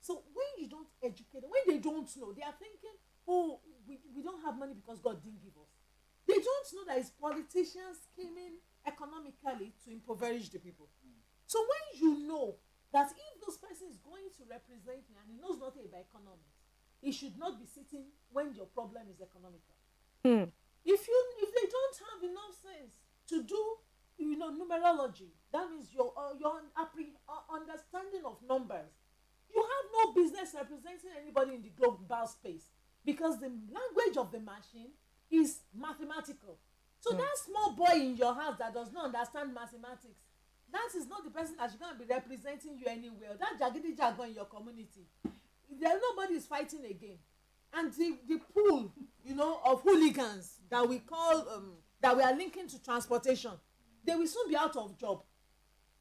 C: So when you don't educate them, when they don't know, they are thinking, oh, we don't have money because God didn't give us. They don't know that it's politicians came in economically to impoverish the people. So when you know that if this person is going to represent me and he knows nothing about economics, he should not be sitting when your problem is economical. If they don't have enough sense to do numerology, that means your understanding of numbers, you have no business representing anybody in the global space, because the language of the machine is mathematical. So that small boy in your house that does not understand mathematics, that is not the person that is going to be representing you anywhere. That jagidi jago in your community, nobody is fighting again. And the pool, of hooligans that we call that we are linking to transportation, they will soon be out of job,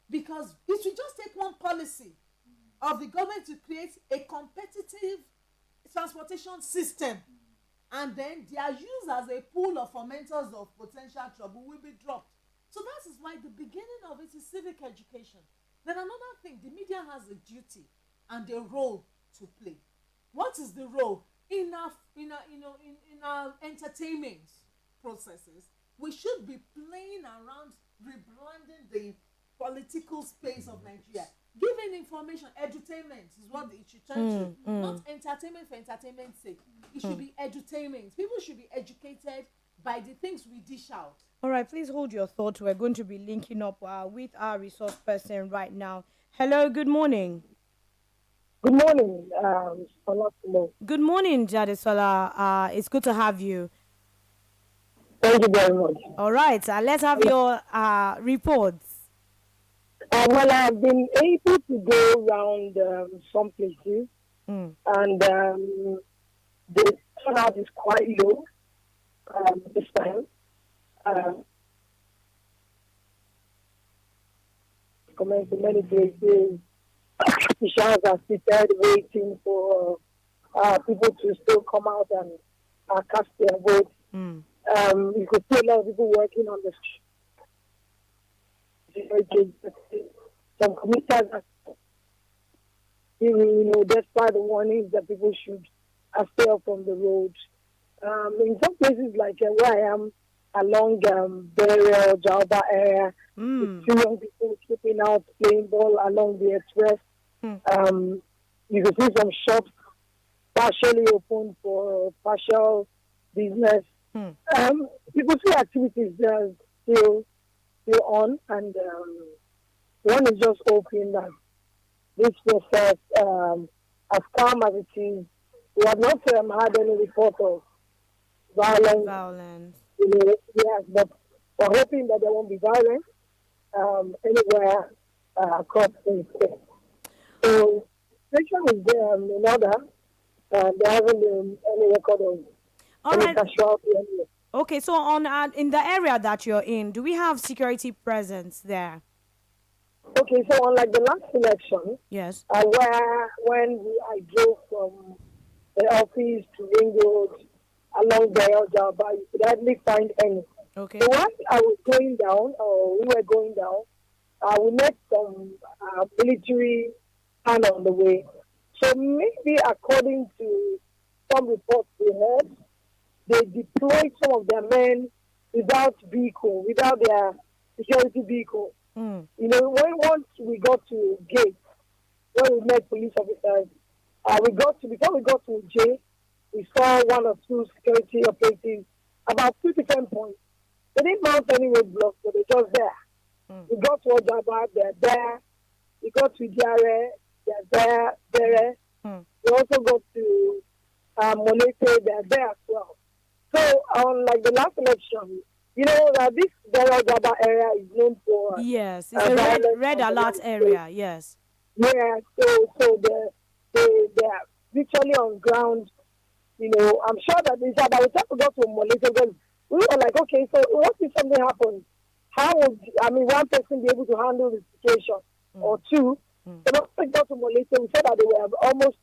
C: because it should just take one policy of the government to create a competitive transportation system, and then they are used as a pool of fomenters of potential trouble will be dropped. So that is why the beginning of it is civic education. Then another thing, the media has a duty and a role to play. What is the role? In our entertainment processes, we should be playing around rebranding the political space of Nigeria. Giving information, edutainment is what it should turn to. Not entertainment for entertainment's sake. It should be edutainment. People should be educated by the things we dish out.
H: All right, please hold your thought. We're going to be linking up with our resource person right now. Hello, good morning.
N: Good morning,
H: Good morning, Jadesola. It's good to have you.
N: Thank you very much.
H: All right, let's have your reports.
N: Well, I've been able to go around some places, and the turnout is quite low this time. Comment to many places, officials are seated waiting for people to still come out and cast their vote. You could see a lot of people working on the street. Some commuters are, despite the warnings that people should stay off from the road. In some places, like where I am, along Burial, Jalba area, two young people sleeping out, playing ball along the express. You can see some shops partially open for partial business. People see activities still on, and one is just hoping that this process, as calm as it is, we have not had any report of violence. Yes, but we're hoping that there won't be violence anywhere across the state. So, situation is in order. There hasn't been any record of any casualty anywhere.
H: Okay, so on in the area that you're in, do we have security presence there?
N: Okay, so unlike the last election,
H: yes,
N: when I drove from the office to Ring Road along the Jalba, you could hardly find any.
H: Okay.
N: So once I was going down, or we were going down, we met some military man on the way. So maybe according to some reports we heard, they deployed some of their men without their security vehicle. Once we got to gate, when we met police officers, before we got to J, we saw one or two security operatives about 2 different points. They didn't mount any roadblocks, but they're just there. We got to Ojaba, they're there. We got to Jare, they're there. We also got to Molete, they're there as well. So, unlike the last election, this Ojaba area is known for...
H: Yes, it's a red alert area, yes.
N: Yeah, so they're literally on ground. I'm sure that by the time we got to Molete, we were like, okay, so what if something happens? How would, one person be able to handle the situation? Or two, so when we got to Molete, we said that they were almost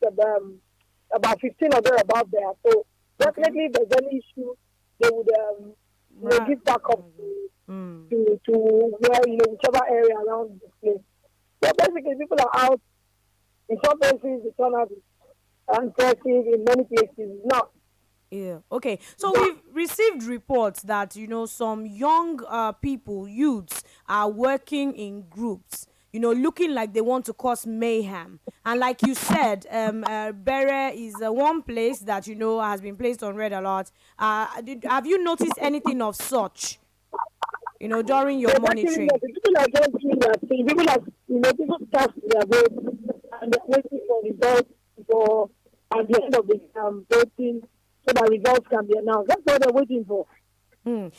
N: about 15 or thereabout there. So definitely if there's any issue, they would give back up to where, whichever area around the place. So basically people are out. In some places, the turnout is impressive. In many places, it's not.
H: Yeah. Okay. So we've received reports that some young youths are working in groups. Looking like they want to cause mayhem. And like you said, Bere is one place that has been placed on red alert. Have you noticed anything of such? During your monitoring.
N: People are just doing that thing. People cast their vote and they're waiting for results at the end of the voting, so that results can be announced. That's what they're waiting for.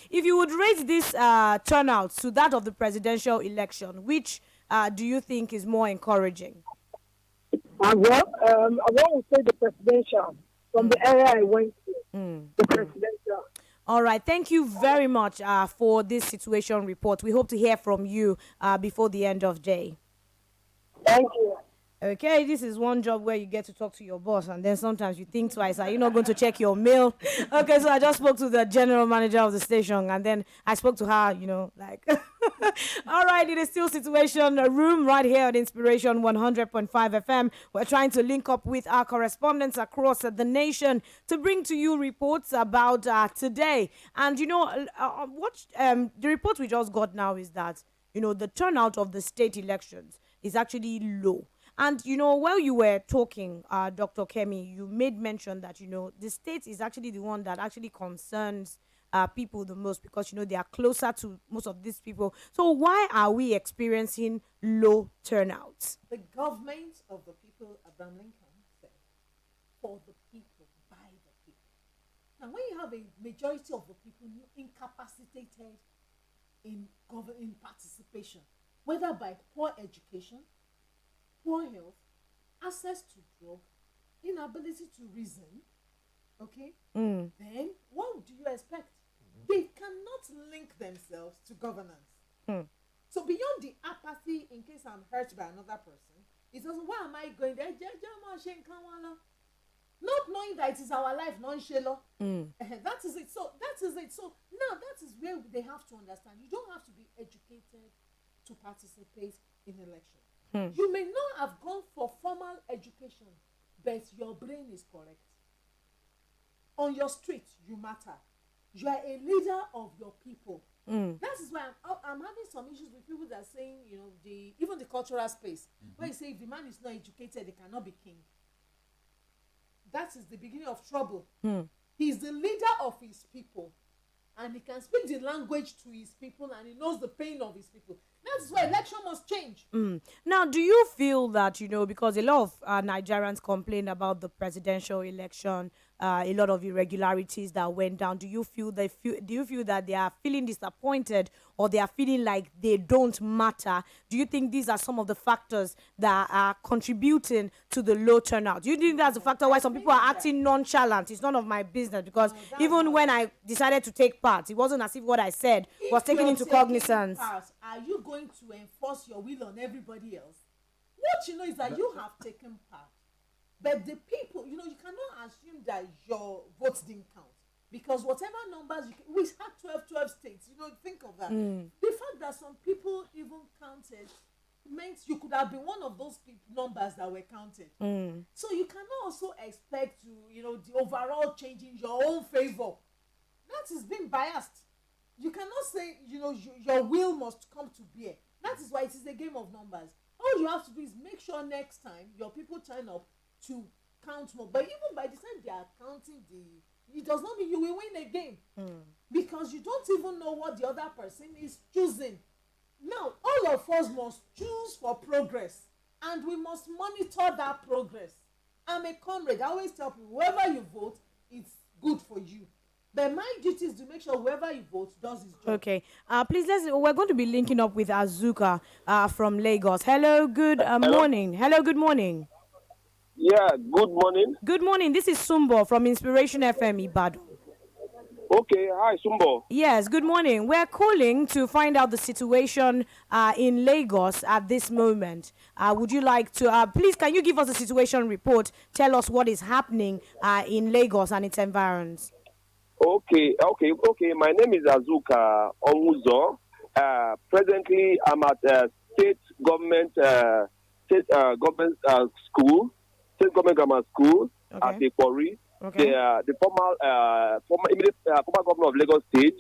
H: If you would rate this turnout to that of the presidential election, which do you think is more encouraging?
N: I would say the presidential. From the area I went to, the presidential.
H: All right. Thank you very much for this situation report. We hope to hear from you before the end of day.
N: Thank you.
H: Okay, this is one job where you get to talk to your boss, and then sometimes you think twice. Are you not going to check your mail? Okay, so I just spoke to the general manager of the station, and then I spoke to her, All right, it is still situation room right here at Inspiration 100.5 FM. We're trying to link up with our correspondents across the nation to bring to you reports about today. And, the report we just got now is that, the turnout of the state elections, is actually low. And while you were talking, Dr. Kemi, you made mention that the state is actually the one that actually concerns people the most, because they are closer to most of these people. So why are we experiencing low turnouts?
C: The government of the people, Abraham Lincoln said, for the people, by the people. Now, when you have a majority of the people incapacitated in participation, whether by poor education, poor health, access to drug, inability to reason, okay, then what do you expect? They cannot link themselves to governance. So beyond the apathy, in case I'm hurt by another person, it's also, why am I going there? Not knowing that it is our life, non-shelo. That is it. So now that is where they have to understand. You don't have to be educated to participate in election. You may not have gone for formal education, but your brain is correct. On your street, you matter. You are a leader of your people. That is why I'm having some issues with people that are saying, even the cultural space, where you say if the man is not educated, he cannot be king. That is the beginning of trouble. He's the leader of his people, and he can speak the language to his people, and he knows the pain of his people. That's why election must change.
H: Now, do you feel that, because a lot of Nigerians complain about the presidential election, a lot of irregularities that went down, do you feel that they are feeling disappointed, or they are feeling like they don't matter? Do you think these are some of the factors that are contributing to the low turnout? Do you think that's a factor why some people are acting nonchalant? It's none of my business, because even when I decided to take part, it wasn't as if what I said was taken into cognizance.
C: Are you going to enforce your will on everybody else? What you know is that you have taken part, but the people, you cannot assume that your votes didn't count, because whatever numbers we had 12 states. Think of that. The fact that some people even counted meant you could have been one of those numbers that were counted. So you cannot also expect to the overall change in your own favor. That is being biased. You cannot say your will must come to bear. That is why it is a game of numbers. All you have to do is make sure next time your people turn up to count more. But even by the time they are counting, it does not mean you will win again, because you don't even know what the other person is choosing. Now, all of us must choose for progress, and we must monitor that progress. I'm a comrade. I always tell people, whoever you vote, it's good for you. But my duty is to make sure whoever you vote does his job.
H: Okay. Please, we're going to be linking up with Azuka from Lagos. Hello, good morning. Hello, good morning.
F: Yeah, good morning.
H: Good morning. This is Sumbo from Inspiration FM Ibadan.
F: Okay, hi, Sumbo.
H: Yes, good morning. We're calling to find out the situation in Lagos at this moment. Would you like to, please, can you give us a situation report? Tell us what is happening in Lagos and its environs.
F: Okay. My name is Azuka Onwuzo. Presently, I'm at state government school, state government grammar school at Ekpori.
H: Okay.
F: The former governor of Lagos State,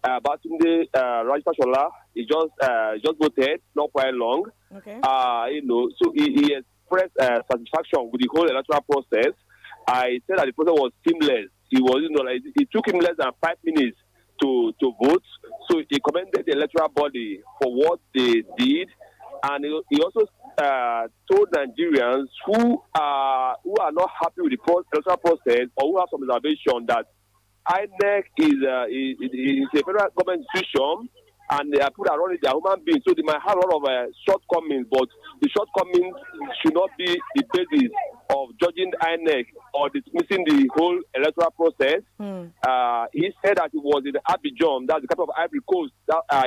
F: Batunde Rajpashola, he just voted not quite long.
H: Okay.
F: So he expressed satisfaction with the whole electoral process. I said that the process was seamless. It was, it took him less than 5 minutes to vote. So he commended the electoral body for what they did, and he also told Nigerians who are not happy with the electoral process, or who have some reservation, that INEC is a federal government institution, and the people that run it, they are human beings, so they might have a lot of shortcomings, but the shortcomings should not be the basis of judging INEC or dismissing the whole electoral process. He said that it was in Abidjan, that's the capital of Ivory Coast,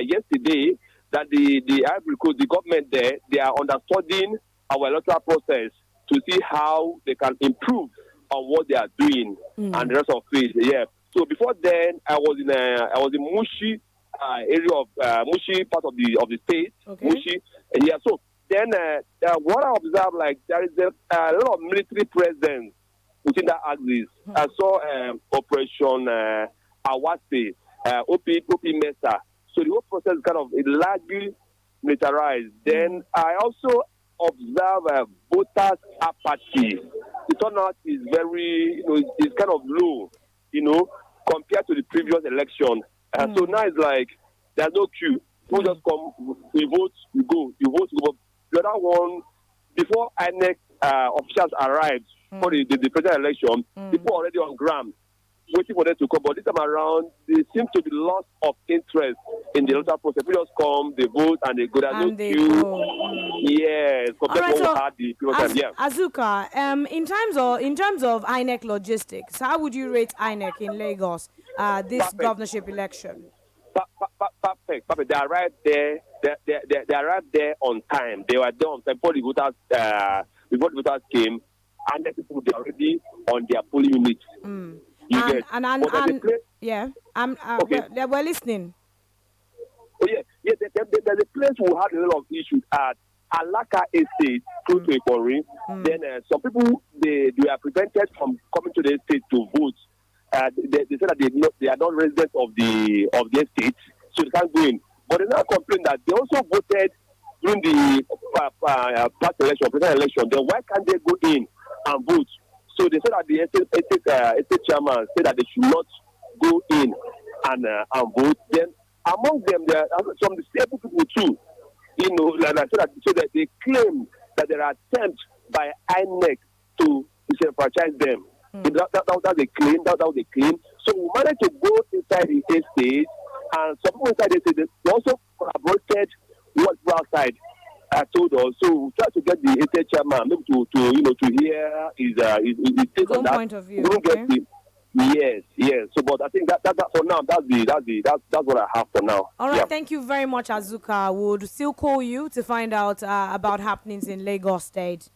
F: yesterday, that the Ivory Coast, the government there, they are understudying our electoral process to see how they can improve on what they are doing and the rest of it. Yeah. So before then, I was in Mushi area of Mushi, part of the state. Okay. Mushi. Yeah. So then what I observed, like, there is a lot of military presence within that axis. I saw Operation Awase, OP Mesa. So the whole process is kind of largely militarized. Then I also observe voters' apathy. The turnout is very, it's kind of low, compared to the previous election. So now it's like there's no queue. People just come, we vote, we go. You vote, you go. The other one, before INEC officials arrived for the presidential election, people already on ground waiting for them to come. But this time around, there seems to be loss of interest in the electoral process. People just come, they vote, and they go. There's no queue. Yes, compared to what we had the previous time.
B: Azuka, in terms of INEC logistics, how would you rate INEC in Lagos this governorship election?
F: Perfect. They arrived there. They arrived there on time. They were there on time before the voters came, and the people were already on their polling units.
B: We're listening.
F: Oh yeah. There's a place we had a lot of issues at Alaka Estate, close to Ikori. Then some people they are prevented from coming to the estate to vote. They said that they are not residents of the estate, so they can't go in. But they now complain that they also voted during the past election, presidential election. Then why can't they go in and vote? So they said that the estate chairman said that they should not go in and vote. Then among them, there are some disabled people too. Like I said, so that they claim that there are attempts by INEC to disenfranchise them. That they claim. That they claim. So we managed to go inside the estate, and some people inside the estate they also corroborated what people outside told us. So we try to get the estate chairman maybe to hear his take on that.
B: Point of view. Okay.
F: Yes. So, but I think that for now, that's what I have for now.
B: All right. Thank you very much, Azuka. Would still call you to find out about happenings in Lagos State.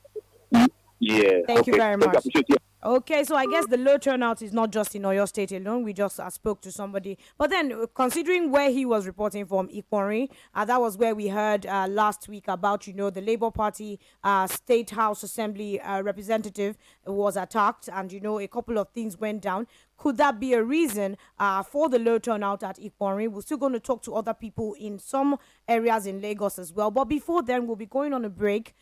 F: Yeah.
B: Thank you very much. Okay, so I guess the low turnout is not just in Oyo State alone. We just spoke to somebody. But then, considering where he was reporting from, Ikori, that was where we heard last week about, the Labour Party State House Assembly representative was attacked and, a couple of things went down. Could that be a reason for the low turnout at Ikori? We're still going to talk to other people in some areas in Lagos as well. But before then, we'll be going on a break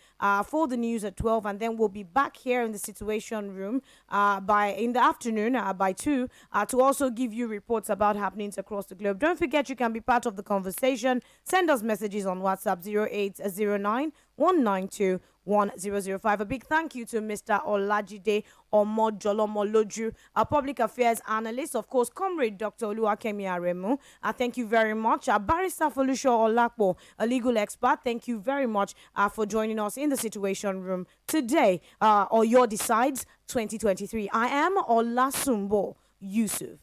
B: for the news at 12, and then we'll be back here in the Situation Room in the afternoon by 2 to also give you reports about happenings across the globe. Don't forget, you can be part of the conversation. Send us messages on WhatsApp 0809 192 1005. A big thank you to Mr. Olajide Omojolomoloju, a public affairs analyst, of course, Comrade Dr. Oluwakemi Aremu. Thank you very much. Barrister Folusho Olakpo, a legal expert. Thank you very much for joining us in the Situation Room today. Oyo Decides 2023. I am Olasumbo Yusuf.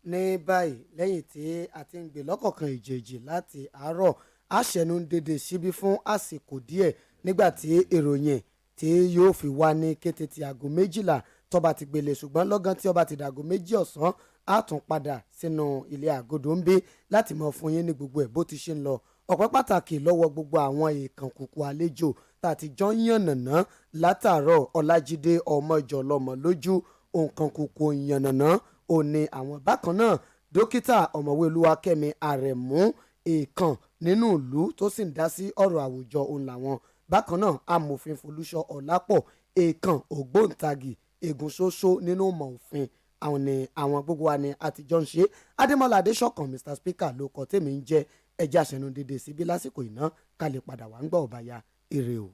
R: Ní báyìí lẹ́yìn tí a ti ń gbé lọ́kọ̀ọ̀kan ìjèjì láti àárọ̀ àṣẹnu ń dédé síbí fún àsìkò díẹ̀ nígbà tí ìròyìn tí yóò fi wá ní kété tí aago 12 tó bá ti gbélé, ṣùgbọ́n lọ́gán tí ó bá ti dàgò 2 ọ̀sán á tún padà sínú ilé àgọ́dọ̀ ń bí láti mọ̀ fún yín ní gbogbo ẹ̀ bó ti ṣe ń lọ. Ọpẹ́ pàtàkì lọ́wọ́ gbogbo àwọn ìkànkùkù àlejò tá a ti jọ ń yànnàná látàárọ̀. Ọlájídé Ọmọjọlọmọlójú òǹkànkùkù yànnàná òní àwọn bákan náà. Dókítà ọ̀mọ̀wé Olúwakẹ́mi Àrẹ̀mú, èèkàn nínú ìlú tó sì ń dá sí ọ̀rọ̀ àwùjọ òun làwọn. Bákan náà amòfin Folúṣọ Ọlápọ̀, èèkàn ògbóǹtagì ègùn ṣoṣo nínú ìmọ̀ òfin. Àwọn ni àwọn gbogbo wa ni àtijọ́ ń ṣe. Adémọ́lá Adéṣọ̀kan Mr Speaker ló kọ́ tèmi ń jẹ́. Ẹjẹ́ àṣẹnu dédé síbí lásìkò ìná ká lè padà wá ń gbọ́ ọ̀bàyà ire o.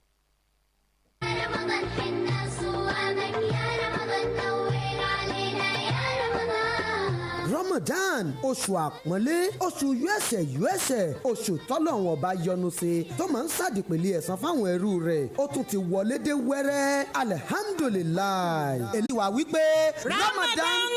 I: Ramadan, oṣù àpọ́nlé, oṣù yúẹ̀sẹ̀, oṣù tọ́lọ́run ọba yọ́nú sí tó máa ń ṣàdìpèlé ẹ̀san fáwọn ẹrú rẹ̀. Ó tún ti wọlé dé wẹ́rẹ́, alihamdulilayi. Èlíwà wípé Ramadan